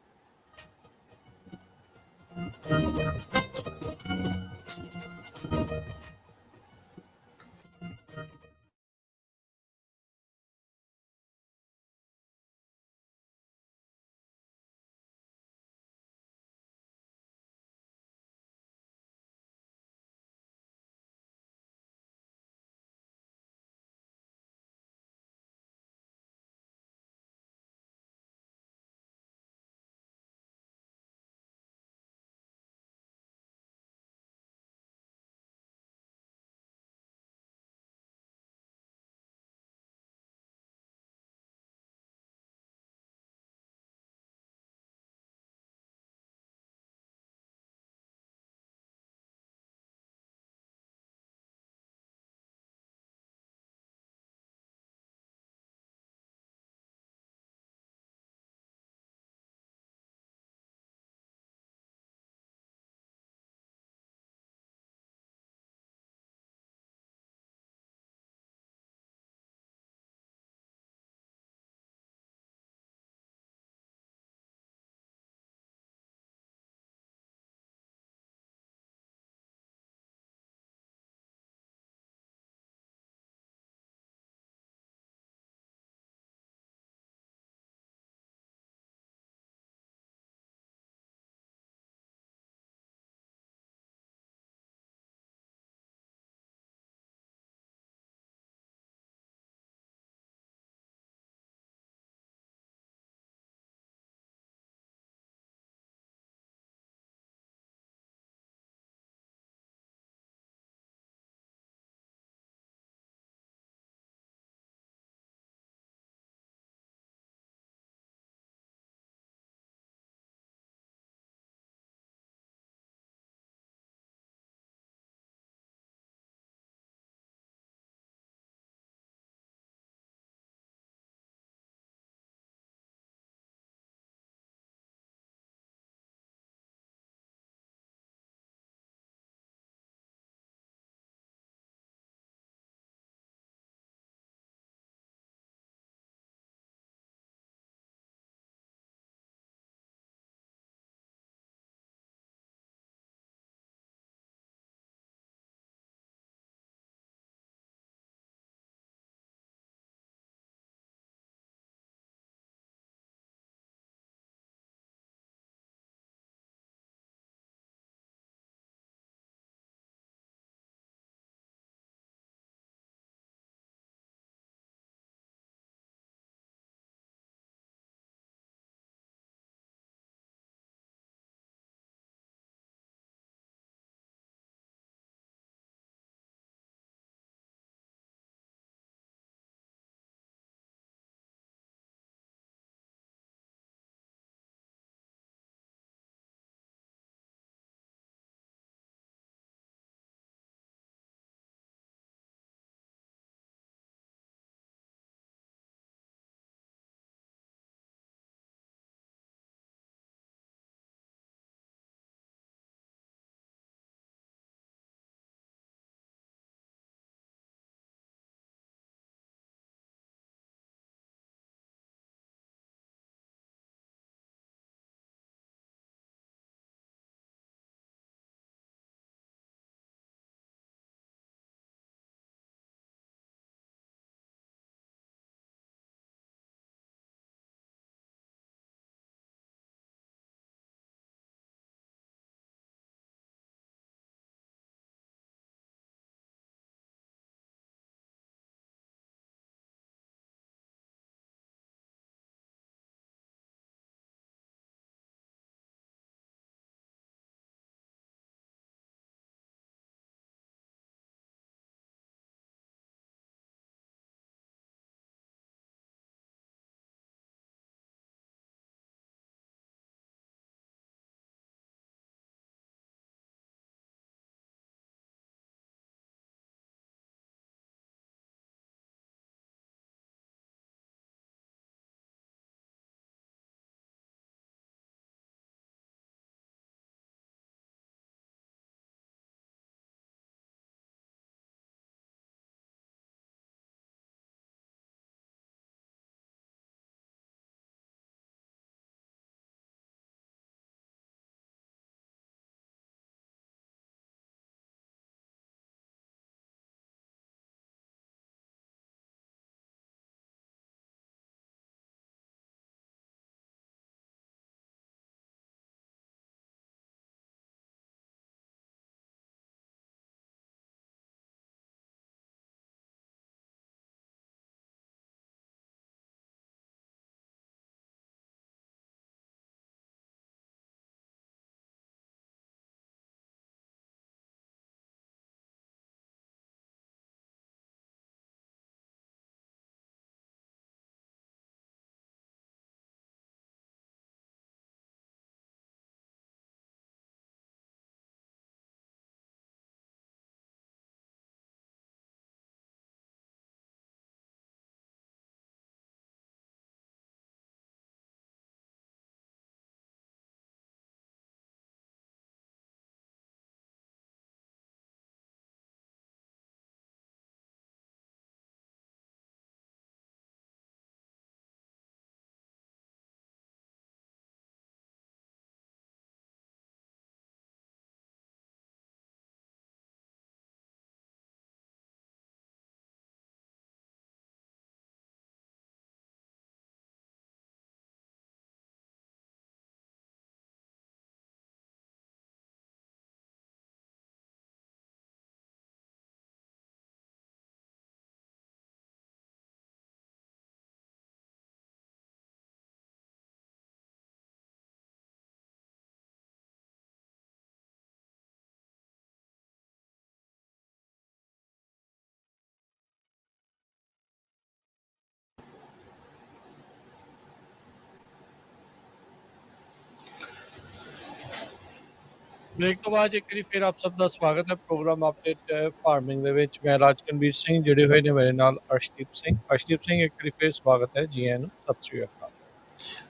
ਬ੍ਰੇਕ ਤੋਂ ਬਾਅਦ ਇੱਕ ਵਾਰੀ ਫਿਰ ਆਪ ਸਭ ਦਾ ਸਵਾਗਤ ਹੈ ਪ੍ਰੋਗਰਾਮ ਅਪਡੇਟ ਫਾਰਮਿੰਗ ਦੇ ਵਿੱਚ। ਮੈਂ ਰਾਜਕਨਵੀਰ ਸਿੰਘ, ਜੁੜੇ ਹੋਏ ਨੇ ਮੇਰੇ ਨਾਲ ਅਰਸ਼ਦੀਪ ਸਿੰਘ। ਅਰਸ਼ਦੀਪ ਸਿੰਘ, ਇੱਕ ਵਾਰੀ ਫਿਰ ਸਵਾਗਤ ਹੈ ਜੀ। ਆਇਆਂ ਨੂੰ, ਸਤਿ ਸ਼੍ਰੀ ਅਕਾਲ।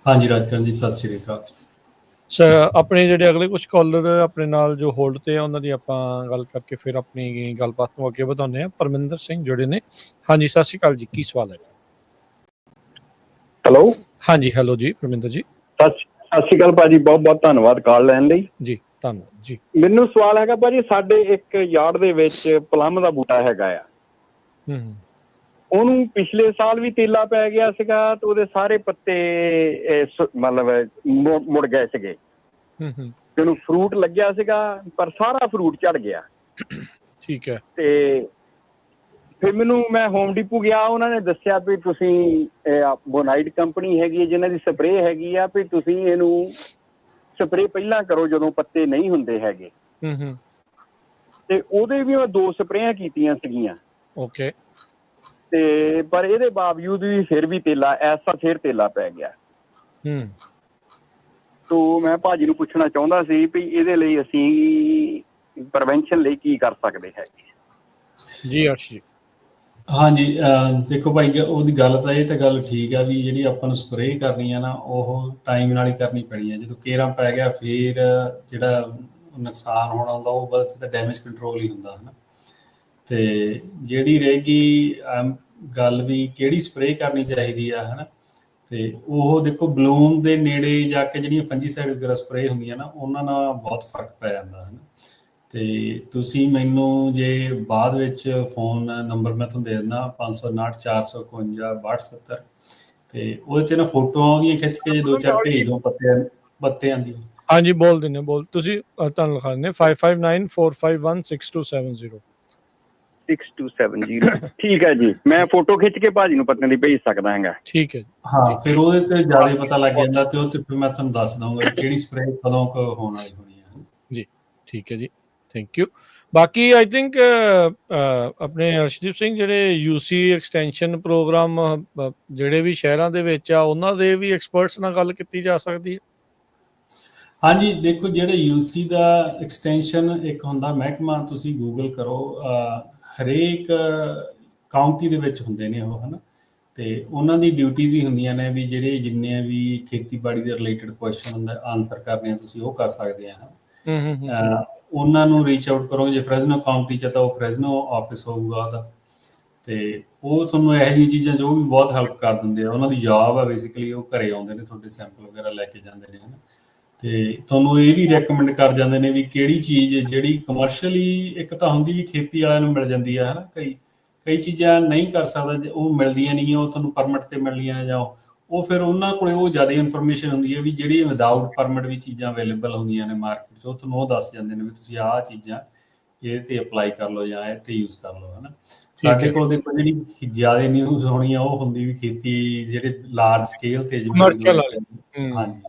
ਹਾਂਜੀ ਰਾਜਕਰਨ ਜੀ, ਸਤਿ ਸ਼੍ਰੀ ਅਕਾਲ। ਸਰ, ਆਪਣੇ ਜਿਹੜੇ ਅਗਲੇ ਕੁਝ ਕਾਲਰ ਆਪਣੇ ਨਾਲ ਜੋ ਹੋਲਡ ਤੇ ਆ, ਉਹਨਾਂ ਦੀ ਆਪਾਂ ਗੱਲ ਕਰਕੇ ਫਿਰ ਆਪਣੀ ਗੱਲਬਾਤ ਨੂੰ ਅੱਗੇ ਵਧਾਉਂਦੇ ਹਾਂ। ਪਰਮਿੰਦਰ ਸਿੰਘ ਜੁੜੇ ਨੇ। ਹਾਂਜੀ, ਸਤਿ ਸ਼੍ਰੀ ਅਕਾਲ ਜੀ, ਕੀ ਸਵਾਲ ਹੈ? ਹੈਲੋ। ਹਾਂਜੀ, ਹੈਲੋ ਜੀ ਪਰਮਿੰਦਰ ਜੀ। ਸਤਿ ਸ਼੍ਰੀ ਅਕਾਲ ਭਾਜੀ, ਬਹੁਤ ਬਹੁਤ ਧੰਨਵਾਦ ਕਾਲ ਲੈਣ ਲਈ ਜੀ। ਧੰਨਵਾਦ ਜੀ। ਮੈਨੂੰ ਸਵਾਲ ਹੈਗਾ ਭਾਜੀ, ਸਾਡੇ ਇੱਕ ਯਾਰਡ ਦੇ ਵਿੱਚ ਪਲਮ ਦਾ ਬੂਟਾ ਹੈਗਾ ਆ। ਉਹਨੂੰ ਪਿਛਲੇ ਸਾਲ ਵੀ ਤੇਲਾ ਪੈ ਗਿਆ ਸੀਗਾ ਤੇ ਉਹਦੇ ਸਾਰੇ ਪੱਤੇ ਮਤਲਬ ਮੁੜ ਗਏ ਸੀਗੇ। ਤੇ ਉਹਨੂੰ ਫਰੂਟ ਲੱਗਿਆ ਸੀਗਾ ਪਰ ਸਾਰਾ ਫਰੂਟ ਝੜ ਗਿਆ। ਠੀਕ ਹੈ। ਤੇ ਫਿਰ ਮੈਂ ਹੋਮ ਡਿਪੂ ਗਿਆ, ਉਹਨਾਂ ਨੇ ਦੱਸਿਆ ਵੀ ਤੁਸੀਂ ਬੋਨਾਈਟ ਕੰਪਨੀ ਹੈਗੀ ਜਿਨ੍ਹਾਂ ਦੀ ਸਪਰੇਅ ਹੈਗੀ ਆ, ਵੀ ਤੁਸੀਂ ਇਹਨੂੰ ਸਪਰੇਅ ਪਹਿਲਾਂ ਕਰੋ ਜਦੋਂ ਪੱਤੇ ਨਹੀਂ ਹੁੰਦੇ ਹੈਗੇ। ਤੇ ਉਹਦੇ ਵੀ ਮੈਂ 2 ਸਪਰੇਆਂ ਕੀਤੀਆਂ ਸੀਗੀਆਂ। ਓਕੇ। ਤੇ ਪਰ ਇਹਦੇ ਬਾਵਜੂਦ ਵੀ ਫਿਰ ਵੀ ਤੇਲਾ ਐਸਾ ਫਿਰ ਤੇਲਾ ਪੈ ਗਿਆ। ਤੋ ਮੈਂ ਭਾਜੀ ਨੂੰ ਪੁੱਛਣਾ ਚਾਹੁੰਦਾ ਸੀ ਵੀ ਇਹਦੇ ਲਈ ਅਸੀਂ ਪ੍ਰੀਵੈਂਸ਼ਨ ਲਈ ਕੀ ਕਰ ਸਕਦੇ ਹੈਗੇ ਜੀ? ਅਰਸ਼ ਜੀ। ਹਾਂਜੀ, ਦੇਖੋ ਭਾਈ, ਉਹਦੀ ਗੱਲ ਤਾਂ ਇਹ ਤਾਂ ਗੱਲ ਠੀਕ ਆ ਵੀ ਜਿਹੜੀ ਆਪਾਂ ਨੂੰ ਸਪਰੇਅ ਕਰਨੀ ਆ ਨਾ, ਉਹ ਟਾਈਮ ਨਾਲ ਹੀ ਕਰਨੀ ਪੈਣੀ ਆ। ਜਦੋਂ ਕੇਰਾਂ ਪੈ ਗਿਆ ਫਿਰ ਜਿਹੜਾ ਨੁਕਸਾਨ ਹੋਣਾ ਹੁੰਦਾ ਉਹ ਬਸ ਤਾਂ ਡੈਮੇਜ ਕੰਟਰੋਲ ਹੀ ਹੁੰਦਾ ਹੈ ਨਾ। ਤੇ ਜਿਹੜੀ ਰਹੇਗੀ ਗੱਲ ਵੀ ਕਿਹੜੀ ਸਪਰੇਅ ਕਰਨੀ ਚਾਹੀਦੀ ਆ, ਹੈ ਨਾ। ਤੇ ਉਹ ਦੇਖੋ, ਬਲੂਮ ਦੇ ਨੇੜੇ ਜਾ ਕੇ ਜਿਹੜੀਆਂ ਫੰਜੀਸਾਈਡ ਵਗੈਰਾ ਸਪਰੇਅ ਹੁੰਦੀਆਂ ਨਾ, ਉਹਨਾਂ ਨਾਲ ਬਹੁਤ ਫਰਕ ਪੈ ਜਾਂਦਾ ਹੈ ਨਾ। ਤੇ ਤੁਸੀਂ ਮੈਨੂੰ ਜੇ ਬਾਅਦ ਵਿੱਚ ਫੋਨ ਨੰਬਰ ਮੈਂ ਤੁਹਾਨੂੰ ਦੇ ਦਿੰਦਾ, 559 451 6270, ਤੇ ਉਹਦੇ 'ਤੇ ਨਾ ਫੋਟੋਆਂ ਉਹਦੀਆਂ ਖਿੱਚ ਕੇ ਜੇ 2-4 ਭੇਜ ਦਿਓ ਪੱਤਿਆਂ ਦੀ। ਹਾਂਜੀ, ਬੋਲ ਦਿੰਦੇ, ਬੋਲ ਤੁਸੀਂ, ਤੁਹਾਨੂੰ ਲਿਖਾ ਦਿੰਦੇ 5594516270 6270। ਠੀਕ ਹੈ ਜੀ, ਮੈਂ ਫੋਟੋ ਖਿੱਚ ਕੇ ਭਾਜੀ ਨੂੰ ਪੱਤਿਆਂ ਦੀ ਭੇਜ ਸਕਦਾ ਹੈਗਾ। ਠੀਕ ਹੈ। ਹਾਂ, ਫਿਰ ਉਹਦੇ 'ਤੇ ਜ਼ਿਆਦਾ ਪਤਾ ਲੱਗ ਜਾਂਦਾ ਤੇ ਉਹ 'ਤੇ ਫਿਰ ਮੈਂ ਤੁਹਾਨੂੰ ਦੱਸ ਦਊਂਗਾ ਕਿਹੜੀ ਸਪਰੇਅ ਕਦੋਂ ਹੋਣ ਵਾਲੀ ਹੋਣੀ ਹੈ ਜੀ। ਠੀਕ ਹੈ ਜੀ, ਥੈਂਕ ਯੂ। ਬਾਕੀ ਆਈ ਥਿੰਕ ਆਪਣੇ ਅਰਸ਼ਦੀਪ ਸਿੰਘ, ਜਿਹੜੇ UC ਐਕਸਟੈਂਸ਼ਨ ਪ੍ਰੋਗਰਾਮ ਜਿਹੜੇ ਵੀ ਸ਼ਹਿਰਾਂ ਦੇ ਵਿੱਚ ਆ, ਉਹਨਾਂ ਦੇ ਵੀ ਐਕਸਪਰਟਸ ਨਾਲ ਗੱਲ ਕੀਤੀ ਜਾ ਸਕਦੀ ਹੈ। ਹਾਂਜੀ, ਦੇਖੋ, ਜਿਹੜੇ UC ਦਾ ਐਕਸਟੈਂਸ਼ਨ ਇੱਕ ਹੁੰਦਾ ਮਹਿਕਮਾ, ਤੁਸੀਂ ਗੂਗਲ ਕਰੋ, ਹਰੇਕ ਕਾਊਂਟੀ ਦੇ ਵਿੱਚ ਹੁੰਦੇ ਨੇ ਉਹ, ਹੈ ਨਾ। ਤੇ ਉਹਨਾਂ ਦੀ ਡਿਊਟੀਜ਼ ਹੀ ਹੁੰਦੀਆਂ ਨੇ ਵੀ ਜਿਹੜੇ ਜਿੰਨੇ ਵੀ ਖੇਤੀਬਾੜੀ ਦੇ ਰਿਲੇਟਡ ਕੁਐਸਚਨ ਹੁੰਦਾ ਆਨਸਰ ਕਰਨੇ ਆ, ਤੁਸੀਂ ਉਹ ਕਰ ਸਕਦੇ ਆ। ਉਹਨਾਂ ਨੂੰ ਰੀਚ ਆਊਟ ਕਰੋਗੇ। ਜੇ ਫਰੈਜ਼ਨੋ ਕਾਊਂਟੀ 'ਚ ਤਾਂ ਉਹ ਫਰੈਜ਼ਨੋ ਆਫਿਸ ਹੋਊਗਾ ਉਹਦਾ, ਤੇ ਉਹ ਤੁਹਾਨੂੰ ਇਹੋ ਜਿਹੀਆਂ ਚੀਜ਼ਾਂ ਜੋ ਵੀ ਬਹੁਤ ਹੈਲਪ ਕਰ ਦਿੰਦੇ ਆ। ਉਹਨਾਂ ਦੀ ਜੌਬ ਆ ਬੇਸਿਕਲੀ, ਉਹ ਘਰੇ ਆਉਂਦੇ ਨੇ, ਤੁਹਾਡੇ ਸੈਂਪਲ ਵਗੈਰਾ ਲੈ ਕੇ ਜਾਂਦੇ ਨੇ, ਹੈ ਨਾ। ਤੇ ਤੁਹਾਨੂੰ ਇਹ ਵੀ ਰეკਮੈਂਡ ਕਰ ਜਾਂਦੇ ਨੇ ਵੀ ਕਿਹੜੀ ਚੀਜ਼ ਜਿਹੜੀ ਕਮਰਸ਼ੀਅਲੀ ਇੱਕ ਤਾਂ ਹੁੰਦੀ ਵੀ ਖੇਤੀ ਵਾਲਿਆਂ ਨੂੰ ਮਿਲ ਜਾਂਦੀ ਆ, ਹੈ ਨਾ। ਕਈ ਚੀਜ਼ਾਂ ਨਹੀਂ ਕਰ ਸਕਦਾ, ਉਹ ਮਿਲਦੀਆਂ ਨਹੀਂ, ਉਹ ਤੁਹਾਨੂੰ ਪਰਮਿਟ 'ਤੇ ਮਿਲਣੀਆਂ ਨੇ, ਜਾਂ ਉਹ ਫਿਰ ਉਹਨਾਂ ਕੋਲ ਉਹ ਜ਼ਿਆਦਾ ਇਨਫੋਰਮੇਸ਼ਨ ਹੁੰਦੀ ਹੈ ਵੀ ਜਿਹੜੀ ਵਿਦਆਊਟ ਪਰਮਿਟ ਵੀ ਚੀਜ਼ਾਂ ਅਵੇਲੇਬਲ ਹੁੰਦੀਆਂ ਨੇ ਮਾਰਕੀਟ 'ਚ, ਉਹ ਤੁਹਾਨੂੰ ਉਹ ਦੱਸ ਜਾਂਦੇ ਨੇ ਵੀ ਤੁਸੀਂ ਆਹ ਚੀਜ਼ਾਂ ਇਹਦੇ 'ਤੇ ਅਪਲਾਈ ਕਰ ਲਓ ਜਾਂ ਇਹ 'ਤੇ ਯੂਜ਼ ਕਰ ਲਓ, ਹੈ ਨਾ। ਸਾਡੇ ਕੋਲ ਦੇਖੋ ਜਿਹੜੀ ਜ਼ਿਆਦਾ ਨਿਊਜ਼ ਹੋਣੀ ਆ ਉਹ ਹੁੰਦੀ ਵੀ ਖੇਤੀ ਜਿਹੜੇ ਲਾਰਜ ਸਕੇਲ 'ਤੇ ਹਾਂਜੀ,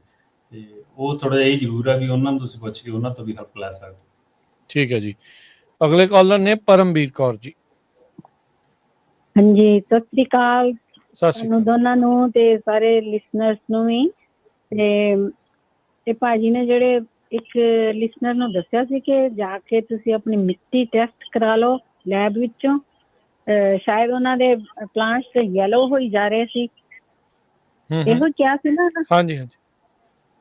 ਤੇ ਉਹ ਥੋੜ੍ਹਾ ਜਿਹਾ ਇਹ ਜ਼ਰੂਰ ਆ ਵੀ ਉਹਨਾਂ ਨੂੰ ਤੁਸੀਂ ਪੁੱਛ ਕੇ ਉਹਨਾਂ ਤੋਂ ਵੀ ਹੈਲਪ ਲੈ ਸਕਦੇ। ਠੀਕ ਹੈ ਜੀ। ਅਗਲੇ ਕਾਲਰ ਨੇ ਪਰਮਵੀਰ ਕੌਰ ਜੀ। ਹਾਂਜੀ, ਸਤਿ ਸ੍ਰੀ ਅਕਾਲ ਤੁਹਾਨੂੰ ਦੋਨਾਂ ਨੂੰ ਤੇ ਸਾਰੇ ਲਿਸਨਰਸ ਨੂੰ ਵੀ। ਤੇ ਭਾਜੀ ਨੇ ਜਿਹੜੇ ਇੱਕ ਲਿਸਨਰ ਨੂੰ ਦੱਸਿਆ ਸੀ ਕਿ ਜਾ ਕੇ ਤੁਸੀਂ ਆਪਣੀ ਮਿੱਟੀ ਟੈਸਟ ਕਰਾ ਲਓ ਲੈਬ ਵਿੱਚੋਂ, ਸ਼ਾਇਦ ਉਹਨਾਂ ਦੇ ਪਲਾਂਟਸ ਯੈਲੋ ਹੋਈ ਜਾ ਰਹੇ ਸੀ, ਇਹੋ ਕਿਹਾ ਸੀ ਨਾ? ਹਾਂਜੀ ਹਾਂਜੀ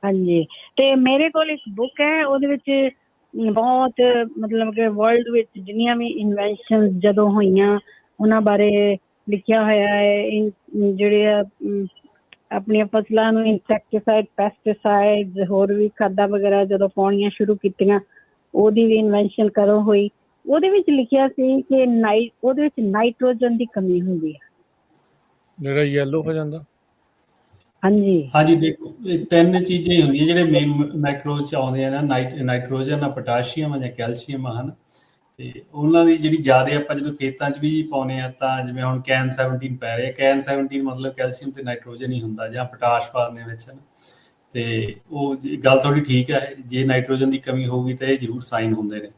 ਹਾਂਜੀ। ਤੇ ਮੇਰੇ ਕੋਲ ਇੱਕ ਬੁੱਕ ਹੈ, ਉਹਦੇ ਵਿੱਚ ਬਹੁਤ ਮਤਲਬ ਕਿ ਵਰਲਡ ਵਿੱਚ ਜਿੰਨੀਆਂ ਵੀ ਇਨਵੈਂਸ਼ਨ ਜਦੋਂ ਹੋਈਆਂ ਉਹਨਾਂ ਬਾਰੇ ਲਿਖਿਆ ਹੋਇਆ ਹੈ। ਜਿਹੜੇ ਆਪਣੀਆਂ ਫਸਲਾਂ ਨੂੰ ਇਨਸੈਕਟੀਸਾਈਡ, ਪੈਸਟੀਸਾਈਡ, ਹੋਰ ਵੀ ਖਾਦਾਂ ਵਗੈਰਾ ਜਦੋਂ ਪਾਉਣੀਆਂ ਸ਼ੁਰੂ ਕੀਤੀਆਂ, ਉਹਦੀ ਵੀ ਇਨਵੈਂਸ਼ਨ ਕਰੋ ਹੋਈ। ਉਹਦੇ ਵਿੱਚ ਲਿਖਿਆ ਸੀ ਕਿ ਉਹਦੇ ਵਿੱਚ ਨਾਈਟ੍ਰੋਜਨ ਦੀ ਕਮੀ ਹੁੰਦੀ ਹੈ, ਜਿਹੜਾ ਯੈਲੋ ਹੋ ਜਾਂਦਾ। ਹਾਂਜੀ, ਦੇਖੋ, ਇਹ 3 ਚੀਜ਼ਾਂ ਹੀ ਹੁੰਦੀਆਂ ਜਿਹੜੇ ਮੇਨ ਮੈਕਰੋ 'ਚ ਆਉਂਦੇ ਆ ਨਾ, ਨਾਈਟ੍ਰੋਜਨ ਆ, ਪੋਟਾਸ਼ੀਅਮ ਆ ਜਾਂ ਕੈਲਸ਼ੀਅਮ ਆ, ਹਨ। ਤੇ ਉਹਨਾਂ ਦੀ ਜਿਹੜੀ ਜ਼ਿਆਦਾ ਆਪਾਂ ਜਦੋਂ ਖੇਤਾਂ 'ਚ ਵੀ ਪਾਉਂਦੇ ਆ, ਤਾਂ ਜਿਵੇਂ ਹੁਣ ਕੈਨ 17 ਪੈ ਰਿਹਾ, ਕੈਨ 17 ਮਤਲਬ ਕੈਲਸ਼ੀਅਮ ਤੇ ਨਾਈਟ੍ਰੋਜਨ ਹੀ ਹੁੰਦਾ, ਜਾਂ ਪੋਟਾਸ਼ ਪਾਉਣ ਵਿੱਚ, ਹੈ ਨਾ। ਤੇ ਉਹ ਗੱਲ ਤੁਹਾਡੀ ਠੀਕ ਹੈ, ਜੇ ਨਾਈਟ੍ਰੋਜਨ ਦੀ ਕਮੀ ਹੋਊਗੀ ਤਾਂ ਇਹ ਜ਼ਰੂਰ ਸਾਈਨ ਹੁੰਦੇ ਨੇ।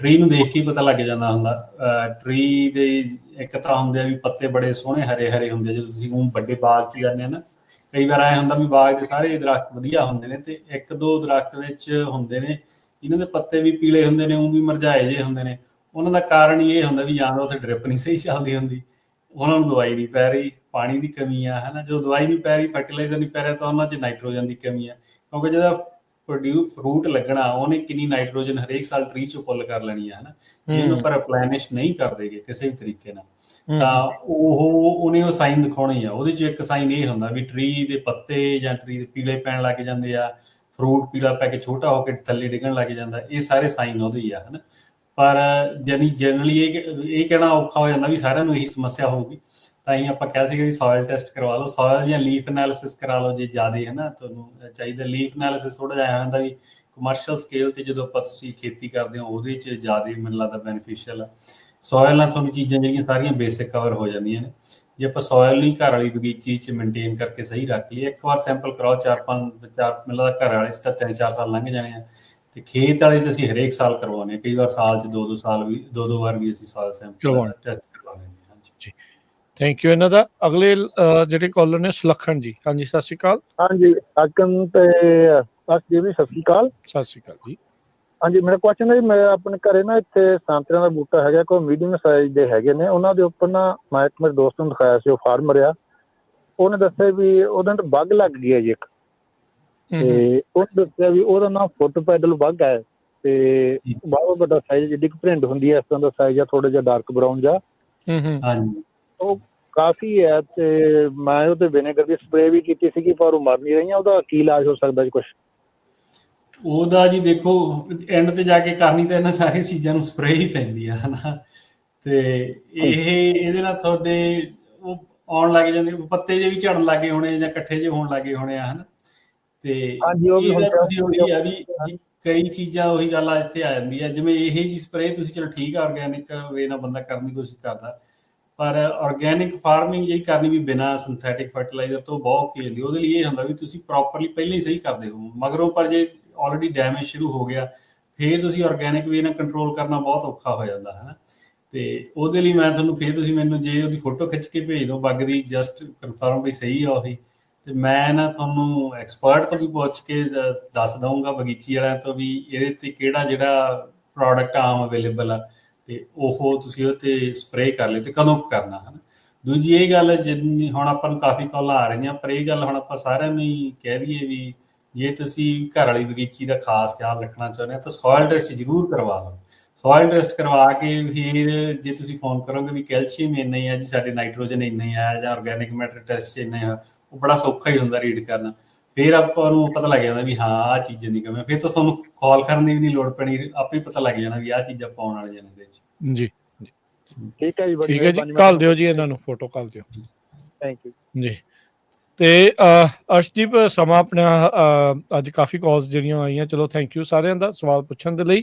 ਟਰੀ ਨੂੰ ਦੇਖ ਕੇ ਪਤਾ ਲੱਗ ਜਾਂਦਾ ਹੁੰਦਾ। ਟਰੀ ਦੇ ਇੱਕ ਤਰ੍ਹਾਂ ਹੁੰਦੇ ਆ ਵੀ ਪੱਤੇ ਬੜੇ ਸੋਹਣੇ ਹਰੇ ਹਰੇ ਹੁੰਦੇ, ਜਦੋਂ ਤੁਸੀਂ ਵੱਡੇ ਬਾਗ 'ਚ ਜਾਂਦੇ ਆ ਨਾ, ਕਈ ਵਾਰ ਐਂ ਹੁੰਦਾ ਵੀ ਬਾਗ ਦੇ ਸਾਰੇ ਦਰਖਤ ਵਧੀਆ ਹੁੰਦੇ ਨੇ ਤੇ 1-2 ਦਰਖਤ ਵਿੱਚ ਹੁੰਦੇ ਨੇ ਇਹਨਾਂ ਦੇ ਪੱਤੇ ਵੀ ਪੀਲੇ ਹੁੰਦੇ ਨੇ, ਉਹ ਵੀ ਮੁਰਝਾਏ ਜਿਹੇ ਹੁੰਦੇ ਨੇ। ਉਹਨਾਂ ਦਾ ਕਾਰਨ ਹੀ ਇਹ ਹੁੰਦਾ ਵੀ ਜਾਂ ਤਾਂ ਉੱਥੇ ਡ੍ਰਿਪ ਨਹੀਂ ਸਹੀ ਚੱਲਦੀ ਹੁੰਦੀ, ਉਹਨਾਂ ਨੂੰ ਦਵਾਈ ਨਹੀਂ ਪੈ ਰਹੀ, ਪਾਣੀ ਦੀ ਕਮੀ ਆ, ਹੈ ਨਾ। ਜਦੋਂ ਦਵਾਈ ਨਹੀਂ ਪੈ ਰਹੀ, ਫਰਟੀਲਾਈਜ਼ਰ ਨਹੀਂ ਪੈ ਰਿਹਾ, ਤਾਂ ਉਹਨਾਂ 'ਚ ਨਾਈਟ੍ਰੋਜਨ ਦੀ ਕਮੀ ਆ, ਕਿਉਂਕਿ ਜਿਹਦਾ ਫਰੂਟ ਲੱਗਣਾ ਉਹਨੇ ਕਿੰਨੀ ਨਾਈਟ੍ਰੋਜਨ ਹਰੇਕ ਸਾਲ ਟਰੀ 'ਚੋਂ ਪੁੱਲ ਕਰ ਲੈਣੀ ਆ, ਹੈ ਨਾ। ਜਿਹਨੂੰ ਆਪਾਂ ਰਿਪਲੈਨਿਸ਼ ਨਹੀਂ ਕਰਦੇਗੇ ਕਿਸੇ ਵੀ ਤਰੀਕੇ ਨਾਲ, ਤਾਂ ਉਹਨੇ ਉਹ ਸਾਈਨ ਦਿਖਾਉਣੇ ਆ। ਉਹਦੇ 'ਚ ਇੱਕ ਸਾਈਨ ਇਹ ਹੁੰਦਾ ਵੀ ਟਰੀ ਦੇ ਪੱਤੇ ਜਾਂ ਟਰੀ ਦੇ ਪੀਲੇ ਪੈਣ ਲੱਗ ਜਾਂਦੇ ਆ, ਫਰੂਟ ਪੀਲਾ ਪੈ ਕੇ ਛੋਟਾ ਹੋ ਕੇ ਥੱਲੇ ਡਿੱਗਣ ਲੱਗ ਜਾਂਦਾ, ਇਹ ਸਾਰੇ ਸਾਈਨ ਉਹਦੇ ਹੀ ਆ, ਹੈ ਨਾ। ਪਰ ਜਨਰਲੀ ਇਹ ਕਹਿਣਾ ਔਖਾ ਹੋ ਜਾਂਦਾ ਵੀ ਸਾਰਿਆਂ ਨੂੰ ਇਹੀ ਸਮੱਸਿਆ ਹੋਊਗੀ, ਤਾਂ ਹੀ ਆਪਾਂ ਕਿਹਾ ਸੀਗਾ ਵੀ ਸੋਇਲ ਟੈਸਟ ਕਰਵਾ ਲਓ, ਸੋਇਲ ਜਾਂ ਲੀਫ ਐਨਾਲਿਸਿਸ ਕਰਾ ਲਓ ਜੇ ਜ਼ਿਆਦਾ, ਹੈ ਨਾ, ਤੁਹਾਨੂੰ ਚਾਹੀਦਾ। ਲੀਫ ਐਨਾਲਿਸਿਸ ਥੋੜ੍ਹਾ ਜਿਹਾ ਹੁੰਦਾ ਵੀ ਕਮਰਸ਼ੀਅਲ ਸਕੇਲ 'ਤੇ ਜਦੋਂ ਆਪਾਂ ਤੁਸੀਂ ਖੇਤੀ ਕਰਦੇ ਹੋ ਉਹਦੇ 'ਚ ਜ਼ਿਆਦਾ ਮੈਨੂੰ ਲੱਗਦਾ ਬੈਨੀਫੀਸ਼ੀਅਲ ਆ। ਸੋਇਲ ਨਾਲ ਤੁਹਾਨੂੰ ਚੀਜ਼ਾਂ ਜਿਹੜੀਆਂ ਸਾਰੀਆਂ ਬੇਸਿਕ ਕਵਰ ਹੋ ਜਾਂਦੀਆਂ ਨੇ। ਜੇ ਆਪਾਂ ਸੋਇਲ ਨਹੀਂ ਘਰ ਵਾਲੀ ਬਗੀਚੀ 'ਚ ਮੇਨਟੇਨ ਕਰਕੇ ਸਹੀ ਰੱਖ ਲਈਏ, ਇੱਕ ਵਾਰ ਸੈਂਪਲ ਕਰਾਓ, 4-5 ਮੈਨੂੰ ਲੱਗਦਾ ਘਰ ਵਾਲੇ 'ਚ ਤਾਂ 3-4 ਸਾਲ ਲੰਘ ਜਾਣੇ ਆ, ਤੇ ਖੇਤ ਵਾਲੇ 'ਚ ਅਸੀਂ ਹਰੇਕ ਸਾਲ ਕਰਵਾਉਂਦੇ ਹਾਂ, ਕਈ ਵਾਰ ਸਾਲ 'ਚ 2-2 ਸਾਲ ਵੀ 2-2 ਵਾਰ ਵੀ ਅਸੀਂ ਸੋਇਲ ਸੈਂਪਲ ਟੈਸਟ ਕਰਵਾ ਲੈਂਦੇ ਹਾਂ। ਹਾਂਜੀ, ਥੈਂਕ ਯੂ। ਇਹਨਾਂ ਦਾ ਅਗਲੇ ਜਿਹੜੇ ਕਾਲਰ ਨੇ ਸੁਲੱਖਣ ਜੀ। ਹਾਂਜੀ, ਸਤਿ ਸ਼੍ਰੀ ਅਕਾਲ। ਹਾਂਜੀ ਅਕਮ ਤੇ ਜੀ ਵੀ ਸਤਿ ਸ਼੍ਰੀ ਅਕਾਲ। ਸਤਿ ਸ਼੍ਰੀ ਅਕਾਲ ਜੀ। ਹਾਂਜੀ, ਮੇਰਾ ਕੁਐਸਚਨ ਹੈ ਜੀ, ਮੈਂ ਆਪਣੇ ਘਰੇ ਨਾ ਇੱਥੇ ਸੰਤਰਿਆਂ ਦਾ ਬੂਟਾ ਹੈਗਾ, ਕੋਈ ਮੀਡੀਅਮ ਸਾਈਜ਼ ਦੇ ਹੈਗੇ ਨੇ, ਉਹਨਾਂ ਦੇ ਉੱਪਰ ਨਾ ਮੈਂ ਇੱਕ ਮੇਰੇ ਦੋਸਤ ਨੂੰ ਦਿਖਾਇਆ ਸੀ, ਉਹ ਫਾਰਮਰ ਆ, ਉਹਨੇ ਦੱਸਿਆ ਵੀ ਉਹਦੇ ਤੇ ਬੱਗ ਲੱਗ ਗਈ ਹੈ ਜੀ ਇੱਕ, ਤੇ ਉਹਨੇ ਦੱਸਿਆ ਵੀ ਉਹਦਾ ਨਾ ਫੁੱਟ ਪੈਡਲ ਬੱਗ ਹੈ, ਤੇ ਬਹੁਤ ਵੱਡਾ ਸਾਈਜ਼, ਜਿੱਡੀ ਕੁ ਭਰਿੰਡ ਹੁੰਦੀ ਹੈ ਇਸ ਤਰ੍ਹਾਂ ਦਾ ਸਾਈਜ਼ ਆ, ਥੋੜਾ ਜਿਹਾ ਡਾਰਕ ਬਰਾਊਨ ਜਿਹਾ, ਉਹ ਕਾਫੀ ਹੈ। ਤੇ ਮੈਂ ਉਹਦੇ ਵਿਨੇਗਰ ਦੀ ਸਪਰੇਅ ਵੀ ਕੀਤੀ ਸੀਗੀ, ਪਰ ਉਹ ਮਰ ਨਹੀਂ ਰਹੀਆਂ। ਉਹਦਾ ਕੀ ਇਲਾਜ ਹੋ ਸਕਦਾ ਜੀ ਕੁਛ? ਉਹਦਾ ਜੀ ਦੇਖੋ, ਐਂਡ ਤੇ ਜਾ ਕੇ ਕਰਨੀ ਤਾਂ ਇਹਨਾਂ ਸਾਰੀਆਂ ਚੀਜ਼ਾਂ ਨੂੰ ਸਪਰੇਅ ਹੀ ਪੈਂਦੀ ਆ, ਹੈ ਨਾ। ਤੇ ਇਹਦੇ ਨਾਲ ਤੁਹਾਡੇ ਉਹ ਆਉਣ ਲੱਗ ਜਾਂਦੇ, ਪੱਤੇ ਜੇ ਵੀ ਝੜਨ ਲੱਗੇ ਹੋਣੇ ਜਾਂ ਇਕੱਠੇ ਜਿਹੇ ਹੋਣ ਲੱਗੇ ਹੋਣੇ ਆ, ਹੈ ਨਾ। ਤੇ ਇਹਦਾ ਤੁਸੀਂ ਉਹੀ ਆ ਵੀ ਕਈ ਚੀਜ਼ਾਂ ਉਹੀ ਗੱਲ ਆ ਇੱਥੇ ਆ ਜਾਂਦੀ ਆ, ਜਿਵੇਂ ਇਹ ਜੀ ਸਪਰੇਅ ਤੁਸੀਂ ਚਲੋ ਠੀਕ ਆ, ਔਰਗੈਨਿਕ ਵੇ ਨਾਲ ਬੰਦਾ ਕਰਨ ਦੀ ਕੋਸ਼ਿਸ਼ ਕਰਦਾ, ਪਰ ਔਰਗੈਨਿਕ ਫਾਰਮਿੰਗ ਜਿਹੜੀ ਕਰਨੀ ਵੀ ਬਿਨਾਂ ਸਿੰਥੈਟਿਕ ਫਰਟੀਲਾਈਜ਼ਰ ਤੋਂ ਬਹੁਤ ਔਖੀ ਜਾਂਦੀ। ਉਹਦੇ ਲਈ ਇਹ ਹੁੰਦਾ ਵੀ ਤੁਸੀਂ ਪ੍ਰੋਪਰਲੀ ਪਹਿਲਾਂ ਹੀ ਸਹੀ ਕਰਦੇ ਹੋ, ਮਗਰੋਂ ਪਰ ਜੇ ਆਲਰੇਡੀ ਡੈਮੇਜ ਸ਼ੁਰੂ ਹੋ ਗਿਆ, ਫਿਰ ਤੁਸੀਂ ਔਰਗੈਨਿਕ ਵੇ ਨਾਲ ਕੰਟਰੋਲ ਕਰਨਾ ਬਹੁਤ ਔਖਾ ਹੋ ਜਾਂਦਾ, ਹੈ ਨਾ। ਤੇ ਉਹਦੇ ਲਈ ਮੈਂ ਤੁਹਾਨੂੰ, ਫਿਰ ਤੁਸੀਂ ਮੈਨੂੰ ਜੇ ਉਹਦੀ ਫੋਟੋ ਖਿੱਚ ਕੇ ਭੇਜ ਦਿਓ ਬੱਗ ਦੀ, ਜਸਟ ਕਨਫਰਮ ਵੀ ਸਹੀ ਆ ਉਹੀ, ਤੇ ਮੈਂ ਨਾ ਤੁਹਾਨੂੰ ਐਕਸਪਰਟ ਤੋਂ ਵੀ ਪੁੱਛ ਕੇ ਦੱਸ ਦਊਂਗਾ, ਬਗੀਚੀ ਵਾਲਿਆਂ ਤੋਂ ਵੀ, ਇਹਦੇ ਤੇ ਕਿਹੜਾ ਜਿਹੜਾ ਪ੍ਰੋਡਕਟ ਆਮ ਅਵੇਲੇਬਲ ਆ, ਤੇ ਉਹ ਤੁਸੀਂ ਉਹ 'ਤੇ ਸਪਰੇਅ ਕਰ ਲਿਓ, ਤੇ ਕਦੋਂ ਕਰਨਾ, ਹੈ ਨਾ। ਦੂਜੀ ਇਹ ਗੱਲ, ਜਿੰਨੀ ਹੁਣ ਆਪਾਂ ਨੂੰ ਕਾਫੀ ਕਾਲਾਂ ਆ ਰਹੀਆਂ, ਪਰ ਇਹ ਗੱਲ ਹੁਣ ਆਪਾਂ ਸਾਰਿਆਂ ਨੂੰ ਹੀ ਕਹਿ ਦਈਏ ਵੀ ਜੇ ਤੁਸੀਂ ਘਰ ਵਾਲੀ ਬਗੀਚੀ ਦਾ ਖਾਸ ਖਿਆਲ ਰੱਖਣਾ ਚਾਹੁੰਦੇ ਹੋ ਤਾਂ ਸੋਇਲ ਟੈਸਟ ਜ਼ਰੂਰ ਕਰਵਾ ਲਓ। ਸੋਇਲ ਟੈਸਟ ਕਰਵਾ ਕੇ ਫਿਰ ਜੇ ਤੁਸੀਂ ਫੋਨ ਕਰੋਗੇ ਵੀ ਕੈਲਸ਼ੀਅਮ ਇੰਨਾ ਹੀ ਆ ਜੀ, ਸਾਡੇ ਨਾਈਟ੍ਰੋਜਨ ਇੰਨਾ ਹੀ ਆ, ਜਾਂ ਔਰਗੈਨਿਕ ਮੈਟਰ ਟੈਸਟ 'ਚ ਇੰਨਾ ਆ, ਉਹ ਬੜਾ ਸੌਖਾ ਹੀ ਹੁੰਦਾ ਰੀਡ ਕਰਨਾ। ਫਿਰ ਆਪਾਂ ਨੂੰ ਪਤਾ ਲੱਗ ਜਾਂਦਾ ਵੀ ਹਾਂ ਆਹ ਚੀਜ਼ ਦੀ ਕਮੀ, ਫਿਰ ਤਾਂ ਤੁਹਾਨੂੰ ਕਾਲ ਕਰਨ ਦੀ ਵੀ ਨਹੀਂ ਲੋੜ ਪੈਣੀ, ਆਪੇ ਹੀ ਪਤਾ ਲੱਗ ਜਾਣਾ ਵੀ ਆਹ ਚੀਜ਼ਾਂ ਪਾਉਣ ਵਾਲੀਆਂ ਨੇ ਇਹਦੇ 'ਚ। ਜੀ ਠੀਕ ਹੈ ਜੀ, ਠੀਕ ਹੈ ਜੀ, ਘੱਲ ਦਿਓ ਜੀ ਇਹਨਾਂ ਨੂੰ, ਫੋਟੋ ਘੱਲ ਦਿਓ। ਥੈਂਕ ਯੂ ਜੀ। ਤੇ ਅਰਸ਼ਦੀਪ, ਸਮਾਂ ਆਪਣਾ ਅੱਜ ਕਾਫੀ ਕਾਲਸ ਜਿਹੜੀਆਂ ਆਈਆਂ, ਚਲੋ ਥੈਂਕ ਯੂ ਸਾਰਿਆਂ ਦਾ ਸਵਾਲ ਪੁੱਛਣ ਦੇ ਲਈ।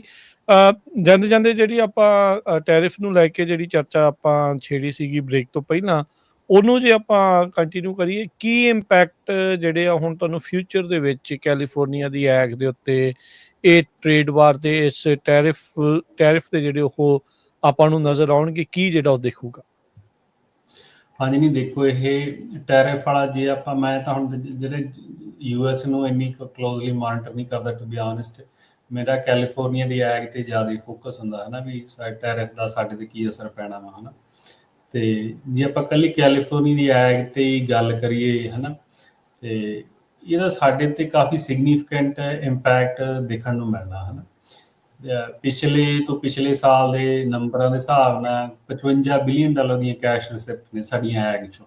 ਜਾਂਦੇ ਜਾਂਦੇ ਜਿਹੜੀ ਆਪਾਂ ਟੈਰਿਫ ਨੂੰ ਲੈ ਕੇ ਜਿਹੜੀ ਚਰਚਾ ਆਪਾਂ ਛੇੜੀ ਸੀਗੀ ਬ੍ਰੇਕ ਤੋਂ ਪਹਿਲਾਂ, ਉਹਨੂੰ ਜੇ ਆਪਾਂ ਕੰਟੀਨਿਊ ਕਰੀਏ, ਕੀ ਇੰਪੈਕਟ ਜਿਹੜੇ ਆ ਹੁਣ ਤੁਹਾਨੂੰ ਫਿਊਚਰ ਦੇ ਵਿੱਚ ਕੈਲੀਫੋਰਨੀਆ ਦੀ ਐਗ ਦੇ ਉੱਤੇ, ਇਹ ਟ੍ਰੇਡ ਵਾਰ ਦੇ ਇਸ ਟੈਰਿਫ ਦੇ ਜਿਹੜੇ ਉਹ ਆਪਾਂ ਨੂੰ ਨਜ਼ਰ ਆਉਣਗੇ, ਕੀ ਜਿਹੜਾ ਉਹ ਦੇਖੂਗਾ? ਹਾਂਜੀ, ਨਹੀਂ ਦੇਖੋ, ਇਹ ਟੈਰਿਫ ਵਾਲਾ ਜੇ ਆਪਾਂ, ਮੈਂ ਤਾਂ ਹੁਣ ਜਿਹੜੇ US ਨੂੰ ਇੰਨੀ ਕਲੋਜ਼ਲੀ ਮੋਨੀਟਰ ਨਹੀਂ ਕਰਦਾ, ਟੂ ਬੀ ਆਨੈਸਟ। ਮੇਰਾ ਕੈਲੀਫੋਰਨੀਆ ਦੀ ਐਗ 'ਤੇ ਜ਼ਿਆਦਾ ਫੋਕਸ ਹੁੰਦਾ, ਹੈ ਨਾ, ਵੀ ਟੈਰਿਫ ਦਾ ਸਾਡੇ 'ਤੇ ਕੀ ਅਸਰ ਪੈਣਾ ਵਾ, ਹੈ ਨਾ। ਤੇ ਜੇ ਆਪਾਂ ਇਕੱਲੀ ਕੈਲੀਫੋਰਨੀਆ ਦੀ ਐਗ 'ਤੇ ਹੀ ਗੱਲ ਕਰੀਏ, ਹੈ ਨਾ, ਤੇ ਇਹਦਾ ਸਾਡੇ 'ਤੇ ਕਾਫੀ ਸਿਗਨੀਫਿਕੈਂਟ ਇੰਪੈਕਟ ਦੇਖਣ ਨੂੰ ਮਿਲਣਾ, ਹੈ ਨਾ। ਪਿਛਲੇ ਸਾਲ ਦੇ ਨੰਬਰਾਂ ਦੇ ਹਿਸਾਬ ਨਾਲ $55 ਬਿਲੀਅਨ ਦੀਆਂ ਕੈਸ਼ ਰਿਸਿਪਟ ਨੇ ਸਾਡੀਆਂ ਐਗ 'ਚੋਂ।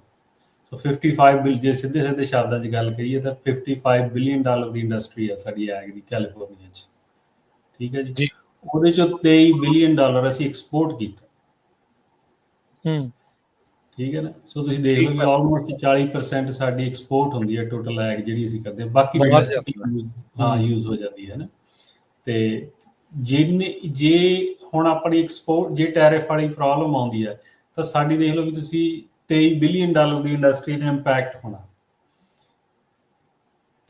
ਸੋ 55 ਬਿਲੀਅਨ, ਜੇ ਸਿੱਧੇ ਸ਼ਬਦਾਂ 'ਚ ਗੱਲ ਕਰੀਏ ਤਾਂ $55 ਬਿਲੀਅਨ ਦੀ ਇੰਡਸਟਰੀ ਆ ਸਾਡੀ ਐਗ ਦੀ ਕੈਲੀਫੋਰਨੀਆ 'ਚ। ਠੀਕ ਹੈ ਜੀ। ਉਹਦੇ 'ਚੋਂ $23 ਬਿਲੀਅਨ ਅਸੀਂ ਐਕਸਪੋਰਟ ਕੀਤਾ। ਠੀਕ ਹੈ ਨਾ। ਸੋ ਤੁਸੀਂ ਦੇਖ ਲਓ ਵੀ ਆਲਮੋਸਟ 40% ਸਾਡੀ ਐਕਸਪੋਰਟ ਹੁੰਦੀ ਹੈ ਟੋਟਲ ਐਗ ਜਿਹੜੀ ਅਸੀਂ ਕਰਦੇ ਹਾਂ, ਬਾਕੀ ਡੋਮੈਸਟਿਕ ਯੂਜ਼ ਹੋ ਜਾਂਦੀ ਹੈ ਨਾ। ਤੇ ਜੇ ਹੁਣ ਆਪਣੀ ਐਕਸਪੋਰਟ, ਜੇ ਟੈਰਿਫ ਵਾਲੀ ਪ੍ਰੋਬਲਮ ਆਉਂਦੀ ਹੈ ਤਾਂ ਸਾਡੀ ਦੇਖ ਲਓ ਵੀ ਤੁਸੀਂ $23 ਬਿਲੀਅਨ ਦੀ ਇੰਡਸਟਰੀ ਨੇ ਇੰਪੈਕਟ ਹੋਣਾ।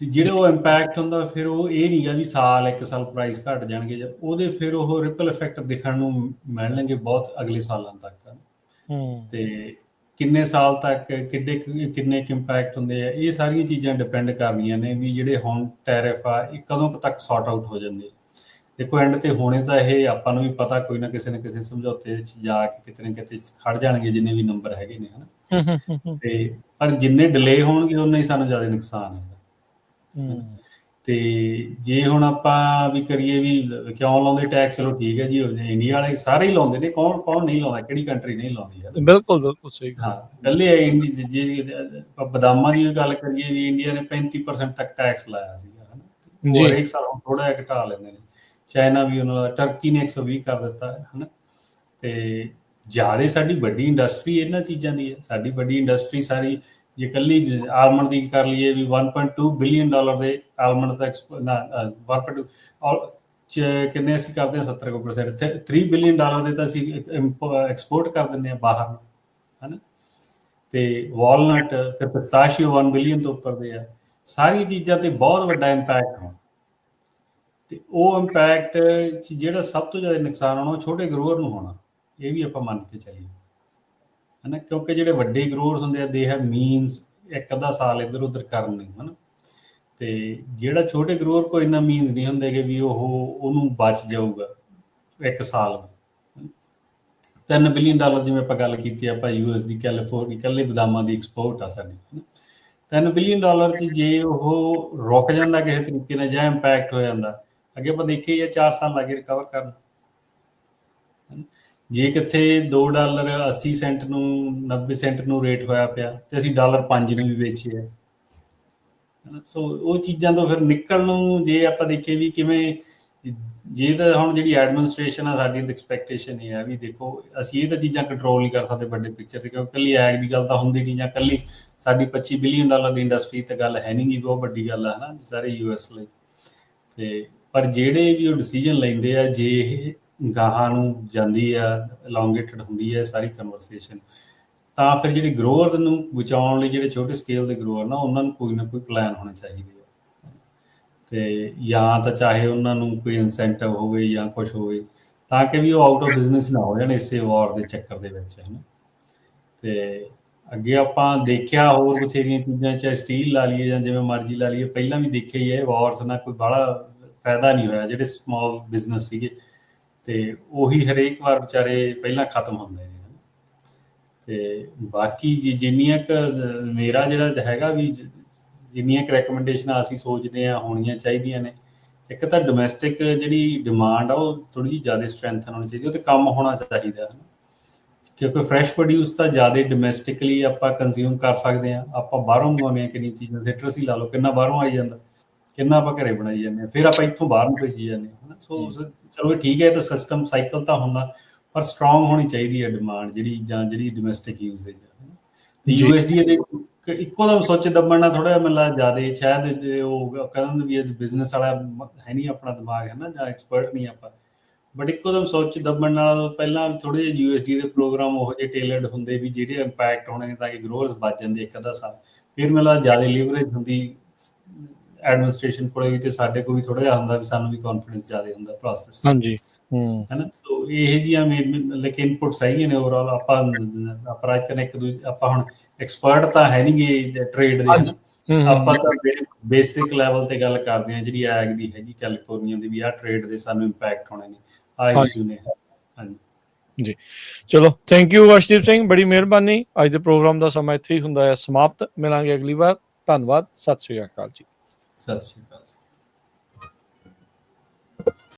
ਤੇ ਜਿਹੜਾ ਉਹ ਇੰਪੈਕਟ ਹੁੰਦਾ, ਫਿਰ ਉਹ ਇਹ ਨਹੀਂ ਗਾ ਵੀ ਇੱਕ ਸਾਲ ਪ੍ਰਾਈਸ ਘਟ ਜਾਣਗੇ, ਜਾਂ ਉਹਦੇ ਫਿਰ ਉਹ ਰਿਪਲ ਇਫੈਕਟ ਦਿਖਣ ਨੂੰ ਮਿਲਣਗੇ ਬਹੁਤ ਅਗਲੇ ਸਾਲਾਂ ਤੱਕ। ਤੇ ਕਿੰਨੇ ਸਾਲ ਤੱਕ ਕਿੰਨੇ ਇੰਪੈਕਟ ਹੁੰਦੇ ਆ, ਇਹ ਸਾਰੀਆਂ ਚੀਜ਼ਾਂ ਡਿਪੈਂਡ ਕਰਨੀਆਂ ਨੇ ਵੀ ਜਿਹੜੇ ਹੁਣ ਟੈਰਿਫ ਆ ਇਹ ਕਦੋਂ ਤੱਕ ਸੌਰਟ ਆਊਟ ਹੋ ਜਾਂਦੇ। ਦੇਖੋ ਐਂਡ ਤੇ ਹੋਣੇ ਤਾਂ ਇਹ ਆਪਾਂ ਨੂੰ ਵੀ ਪਤਾ, ਕੋਈ ਨਾ ਕਿਸੇ ਸਮਝੌਤੇ ਵਿੱਚ ਜਾ ਕੇ ਕਿਤੇ ਨਾ ਕਿਤੇ ਖੜ ਜਾਣਗੇ ਜਿੰਨੇ ਵੀ ਨੰਬਰ ਹੈਗੇ ਨੇ, ਹਨਾ। ਤੇ ਪਰ ਜਿੰਨੇ ਡਿਲੇ ਹੋਣਗੇ ਉਨਾ ਹੀ ਸਾਨੂੰ ਜ਼ਿਆਦਾ ਨੁਕਸਾਨ ਹੁੰਦਾ। ਤੇ ਜੇ ਹੁਣ ਆਪਾਂ ਵੀ ਕਰੀਏ ਵੀ ਕਿਉਂ ਲਾਉਂਦੇ ਟੈਕਸ, ਚਲੋ ਠੀਕ ਹੈ ਜੀ, ਇੰਡੀਆ ਵਾਲੇ ਸਾਰੇ ਹੀ ਲਾਉਂਦੇ ਨੇ, ਕੌਣ ਨਹੀਂ ਲਾਉਂਦਾ, ਕਿਹੜੀ ਕੰਟਰੀ ਨਹੀਂ ਲਾਉਂਦੀ ਹੈ। ਬਿਲਕੁਲ ਸਹੀ ਗੱਲ। ਹਾਂ, ਪਹਿਲੇ ਜੇ ਬਦਾਮਾਂ ਦੀ ਗੱਲ ਕਰੀਏ ਵੀ ਇੰਡੀਆ ਨੇ 35% ਤੱਕ ਟੈਕਸ ਲਾਇਆ ਸੀਗਾ, ਹਨਾ। ਉਹ ਹਰੇਕ ਸਾਲ ਹੁਣ ਥੋੜਾ ਜਿਹਾ ਘਟਾ ਲੈਂਦੇ ਨੇ। ਚਾਈਨਾ ਵੀ ਉਹਨਾਂ ਦਾ, ਟਰਕੀ ਨੇ 120 ਕਰ ਦਿੱਤਾ ਹੈ, ਹਨਾ। ਤੇ ਜ਼ਿਆਦਾ ਸਾਡੀ ਵੱਡੀ ਇੰਡਸਟਰੀ ਇਹਨਾਂ ਚੀਜ਼ਾਂ ਦੀ ਹੈ। ਸਾਡੀ ਵੱਡੀ ਇੰਡਸਟਰੀ ਸਾਰੀ ਜੇ ਇਕੱਲੀ ਆਲਮੰਡ ਦੀ ਕਰ ਲਈਏ ਵੀ $1.2 ਬਿਲੀਅਨ ਦੇ ਆਲਮੰਡ ਦਾ ਕਿੰਨੇ ਅਸੀਂ ਕਰਦੇ ਹਾਂ, 70%। 3 ਬਿਲੀਅਨ ਡਾਲਰ ਦੇ ਤਾਂ ਅਸੀਂ ਐਕਸਪੋਰਟ ਕਰ ਦਿੰਦੇ ਹਾਂ ਬਾਹਰ ਨੂੰ, ਹਨਾ। ਤੇ ਵਾਲਨਟ, ਫਿਰ ਪਿਸਤਾਸ਼ੀਓ 1 ਬਿਲੀਅਨ ਤੋਂ ਉੱਪਰ ਦੇ ਆ। ਸਾਰੀਆਂ ਚੀਜ਼ਾਂ ਤੇ ਬਹੁਤ ਵੱਡਾ ਇੰਪੈਕਟ ਹੋਣਾ। ਤੇ ਉਹ ਇੰਪੈਕਟ 'ਚ ਜਿਹੜਾ ਸਭ ਤੋਂ ਜ਼ਿਆਦਾ ਨੁਕਸਾਨ ਹੋਣਾ ਉਹ ਛੋਟੇ ਗਰੋਅਰ ਨੂੰ ਹੋਣਾ, ਇਹ ਵੀ ਆਪਾਂ ਮੰਨ ਕੇ ਚੱਲੀਏ, ਹਨਾ। ਕਿਉਂਕਿ ਜਿਹੜੇ ਵੱਡੇ ਗਰੋਅਰਸ ਹੁੰਦੇ ਆ, ਦੇ ਹੈਵ ਮੀਨਸ ਇੱਕ ਅੱਧਾ ਸਾਲ ਇੱਧਰ ਉੱਧਰ ਕਰਨ ਲਈ, ਹਨਾ। ਤੇ ਜਿਹੜਾ ਛੋਟੇ ਗਰੋਅਰ ਕੋਈ ਇੰਨਾ ਮੀਨਸ ਨਹੀਂ ਹੁੰਦੇ ਕਿ ਵੀ ਉਹਨੂੰ ਬਚ ਜਾਊਗਾ ਇੱਕ ਸਾਲ। 3 ਬਿਲੀਅਨ ਡਾਲਰ ਜਿਵੇਂ ਆਪਾਂ ਗੱਲ ਕੀਤੀ, ਆਪਾਂ USD ਕੈਲੀਫੋਰਨੀਆ ਇਕੱਲੇ ਬਦਾਮਾਂ ਦੀ ਐਕਸਪੋਰਟ ਆ ਸਾਡੀ। 3 ਬਿਲੀਅਨ ਡਾਲਰ 'ਚ ਜੇ ਉਹ ਰੁਕ ਜਾਂਦਾ ਕਿਸੇ ਤਰੀਕੇ ਨਾਲ ਜਾਂ ਇੰਪੈਕਟ ਹੋ ਜਾਂਦਾ, ਅੱਗੇ ਆਪਾਂ ਦੇਖੀਏ 4 ਸਾਲ ਲੱਗੇ ਰਿਕਵਰ ਕਰਨ। ਜੇ ਕਿੱਥੇ $2.80 ਨੂੰ 90 ਸੈਂਟ ਨੂੰ ਰੇਟ ਹੋਇਆ ਪਿਆ ਤੇ ਅਸੀਂ $5 ਨੂੰ ਵੀ ਵੇਚਿਆ। ਸੋ ਉਹ ਚੀਜ਼ਾਂ ਤੋਂ ਫਿਰ ਨਿਕਲਣ ਨੂੰ ਜੇ ਆਪਾਂ ਦੇਖੀਏ ਵੀ ਕਿਵੇਂ, ਜੇ ਤਾਂ ਹੁਣ ਜਿਹੜੀ ਐਡਮਿਨਿਸਟ੍ਰੇਸ਼ਨ ਆ ਸਾਡੀ ਤਾਂ ਐਕਸਪੈਕਟੇਸ਼ਨ ਇਹ ਹੈ ਵੀ ਦੇਖੋ ਅਸੀਂ ਇਹ ਤਾਂ ਚੀਜ਼ਾਂ ਕੰਟਰੋਲ ਨਹੀਂ ਕਰ ਸਕਦੇ ਵੱਡੇ ਪਿਕਚਰ 'ਤੇ, ਕਿਉਂਕਿ ਇਕੱਲੀ ਐਗ ਦੀ ਗੱਲ ਤਾਂ ਹੁੰਦੀ ਨਹੀਂ, ਜਾਂ ਇਕੱਲੀ ਸਾਡੀ $25 ਬਿਲੀਅਨ ਦੀ ਇੰਡਸਟਰੀ ਤਾਂ ਗੱਲ ਹੈ ਨਹੀਂ ਗੀ, ਬਹੁਤ ਵੱਡੀ ਗੱਲ ਆ, ਹੈ ਨਾ, ਸਾਰੇ US ਲਈ। ਤੇ ਪਰ ਜਿਹੜੇ ਵੀ ਉਹ ਡਿਸੀਜ਼ਨ ਲੈਂਦੇ ਆ, ਜੇ ਇਹ ਗਾਹਾਂ ਨੂੰ ਜਾਂਦੀ ਆ, ਐਲੋਂਗੇਟਡ ਹੁੰਦੀ ਹੈ ਸਾਰੀ ਕਨਵਰਸੇਸ਼ਨ, ਤਾਂ ਫਿਰ ਜਿਹੜੇ ਗਰੋਅਰਸ ਨੂੰ ਬਚਾਉਣ ਲਈ, ਜਿਹੜੇ ਛੋਟੇ ਸਕੇਲ ਦੇ ਗਰੋਅਰ ਨਾ, ਉਹਨਾਂ ਨੂੰ ਕੋਈ ਨਾ ਕੋਈ ਪਲਾਨ ਹੋਣਾ ਚਾਹੀਦਾ ਹੈ। ਤੇ ਜਾਂ ਤਾਂ ਚਾਹੇ ਉਹਨਾਂ ਨੂੰ ਕੋਈ ਇਨਸੈਂਟਿਵ ਹੋਵੇ ਜਾਂ ਕੁਛ ਹੋਵੇ, ਤਾਂ ਕਿ ਵੀ ਉਹ ਆਊਟ ਆਫ ਬਿਜ਼ਨਸ ਨਾ ਹੋ ਜਾਣ ਇਸੇ ਵਾਰ ਦੇ ਚੱਕਰ ਦੇ ਵਿੱਚ, ਹੈ ਨਾ। ਤੇ ਅੱਗੇ ਆਪਾਂ ਦੇਖਿਆ ਹੋਰ ਬਥੇਰੀਆਂ ਚੀਜ਼ਾਂ, ਚਾਹੇ ਸਟੀਲ ਲਾ ਲਈਏ ਜਾਂ ਜਿਵੇਂ ਮਰਜ਼ੀ ਲਾ ਲਈਏ, ਪਹਿਲਾਂ ਵੀ ਦੇਖਿਆ ਹੀ ਹੈ, ਵਾਰਸ ਨਾਲ ਕੋਈ ਬਾਹਲਾ ਫਾਇਦਾ ਨਹੀਂ ਹੋਇਆ। ਜਿਹੜੇ ਸਮਾਲ ਬਿਜ਼ਨਸ ਸੀਗੇ ਤੇ ਉਹੀ ਹਰੇਕ ਵਾਰ ਵਿਚਾਰੇ ਪਹਿਲਾਂ ਖਤਮ ਹੁੰਦੇ ਨੇ। ਤੇ ਬਾਕੀ ਜਿੰਨੀਆਂ ਕੁ ਮੇਰਾ ਜਿਹੜਾ ਹੈਗਾ ਵੀ, ਜਿੰਨੀਆਂ ਕੁ ਰੈਕਮੈਂਡੇਸ਼ਨਾਂ ਅਸੀਂ ਸੋਚਦੇ ਹਾਂ ਹੋਣੀਆਂ ਚਾਹੀਦੀਆਂ ਨੇ, ਇੱਕ ਤਾਂ ਡੋਮੈਸਟਿਕ ਜਿਹੜੀ ਡਿਮਾਂਡ ਆ ਉਹ ਥੋੜ੍ਹੀ ਜਿਹੀ ਜ਼ਿਆਦਾ ਸਟਰੈਂਥਨ ਹੋਣੀ ਚਾਹੀਦੀ, ਉਹ 'ਤੇ ਕੰਮ ਹੋਣਾ ਚਾਹੀਦਾ, ਕਿਉਂਕਿ ਫਰੈਸ਼ ਪ੍ਰੋਡਿਊਸ ਤਾਂ ਜ਼ਿਆਦਾ ਡੋਮੈਸਟਿਕਲੀ ਆਪਾਂ ਕੰਜ਼ਿਊਮ ਕਰ ਸਕਦੇ ਹਾਂ। ਆਪਾਂ ਬਾਹਰੋਂ ਮੰਗਵਾਉਂਦੇ ਹਾਂ ਕਿੰਨੀ ਚੀਜ਼ਾਂ, ਸਿਟਰਸ ਹੀ ਲਾ ਲਓ, ਕਿੰਨਾ ਬਾਹਰੋਂ ਆਈ ਜਾਂਦਾ, ਕਿੰਨਾ ਆਪਾਂ ਘਰੇ ਬਣਾਈ ਜਾਂਦੇ ਹਾਂ, ਫਿਰ ਆਪਾਂ ਇੱਥੋਂ ਬਾਹਰ ਨੂੰ ਭੇਜੀ ਜਾਂਦੇ ਹਾਂ, ਹੈ ਨਾ। ਸੋ ਚਲੋ ਠੀਕ ਹੈ, ਤਾਂ ਸਿਸਟਮ ਸਾਈਕਲ ਤਾਂ ਹੁੰਦਾ, ਪਰ ਸਟਰੋਂਗ ਹੋਣੀ ਚਾਹੀਦੀ ਹੈ ਡਿਮਾਂਡ ਜਿਹੜੀ ਡੋਮੈਸਟਿਕ ਯੂਜ਼ੇਜ ਹੈ। ਤੇ USDA ਦੇ ਇੱਕੋ ਦਮ ਸੁੱਚ ਦੱਬਣ ਨਾਲ ਥੋੜ੍ਹਾ ਜਿਹਾ ਮੈਨੂੰ ਲੱਗਦਾ ਜ਼ਿਆਦਾ, ਸ਼ਾਇਦ ਜੇ ਉਹ ਕਹਿੰਦੇ ਵੀ ਐਜ਼ ਬਿਜ਼ਨਸ ਵਾਲਾ ਹੈ ਨਹੀਂ ਆਪਣਾ ਦਿਮਾਗ, ਹੈ ਨਾ, ਜਾਂ ਐਕਸਪਰਟ ਨਹੀਂ ਆਪਾਂ, ਬਟ ਇੱਕੋ ਦਮ ਸੁੱਚ ਦੱਬਣ ਨਾਲ ਪਹਿਲਾਂ ਥੋੜ੍ਹੇ ਜਿਹੇ USDA ਦੇ ਪ੍ਰੋਗਰਾਮ ਉਹੋ ਜਿਹੇ ਟੇਲਰਡ ਹੁੰਦੇ ਵੀ ਜਿਹੜੇ ਇੰਪੈਕਟ ਹੋਣੇ ਨੇ, ਤਾਂ ਕਿ ਗਰੋਅਰਸ ਬਚ ਜਾਂਦੇ ਇੱਕ ਅੱਧਾ ਸਾਲ। ਫਿਰ ਮੈਨੂੰ ਲੱਗਦਾ ਜ਼ਿਆਦਾ ਲਿਵਰੇਜ ਹੁੰਦੀ ਐਡਮਿਨਿਸਟ੍ਰੇਸ਼ਨ ਕੋਲੇ ਵੀ, ਤੇ ਸਾਡੇ ਕੋਲ ਵੀ ਥੋੜ੍ਹਾ ਜਿਹਾ ਹੁੰਦਾ ਵੀ ਸਾਨੂੰ ਵੀ ਕੌਨਫੀਡੈਂਸ ਜ਼ਿਆਦਾ ਹੁੰਦਾ ਪ੍ਰੋਸੈਸ, ਹਾਂਜੀ, ਹੈ ਨਾ। ਸੋ ਇਹ ਜਿਹੀਆਂ ਲੇਕਿਨ ਇਨਪੁਟਸ ਹੈਗੀਆਂ ਨੇ ਓਵਰਆਲ। ਆਪਾਂ ਅੱਜ ਕੱਲ੍ਹ ਇੱਕ ਦੂਜੇ, ਆਪਾਂ ਹੁਣ ਐਕਸਪਰਟ ਤਾਂ ਹੈ ਨਹੀਂ ਗੇ ਟ੍ਰੇਡ ਦੇ, ਹੈ ਨਾ, ਆਪਾਂ ਤਾਂ ਬੇਸਿਕ ਲੈਵਲ ਤੇ ਗੱਲ ਕਰਦੇ ਹਾਂ ਜਿਹੜੀ ਐਗ ਦੀ ਹੈਗੀ ਕੈਲੀਫੋਰਨੀਆ ਦੀ, ਵੀ ਆਹ ਟ੍ਰੇਡ ਦੇ ਸਾਨੂੰ ਇੰਪੈਕਟ ਹੋਣੇ ਨੇ, ਆਹ ਇਸ਼ੂ ਨੇ। ਹਾਂਜੀ ਜੀ, ਚਲੋ ਥੈਂਕ ਯੂ ਅਰਸ਼ਦੀਪ ਸਿੰਘ, ਬੜੀ ਮਿਹਰਬਾਨੀ। ਅੱਜ ਦੇ ਪ੍ਰੋਗਰਾਮ ਦਾ ਸਮਾਂ ਇੱਥੇ ਹੀ ਹੁੰਦਾ ਹੈ ਸਮਾਪਤ। ਮਿਲਾਂਗੇ ਅਗਲੀ ਵਾਰ। ਧੰਨਵਾਦ, ਸਤਿ ਸ਼੍ਰੀ ਅਕਾਲ ਜੀ। ਸਤਿ ਸ਼੍ਰੀ ਅਕਾਲ।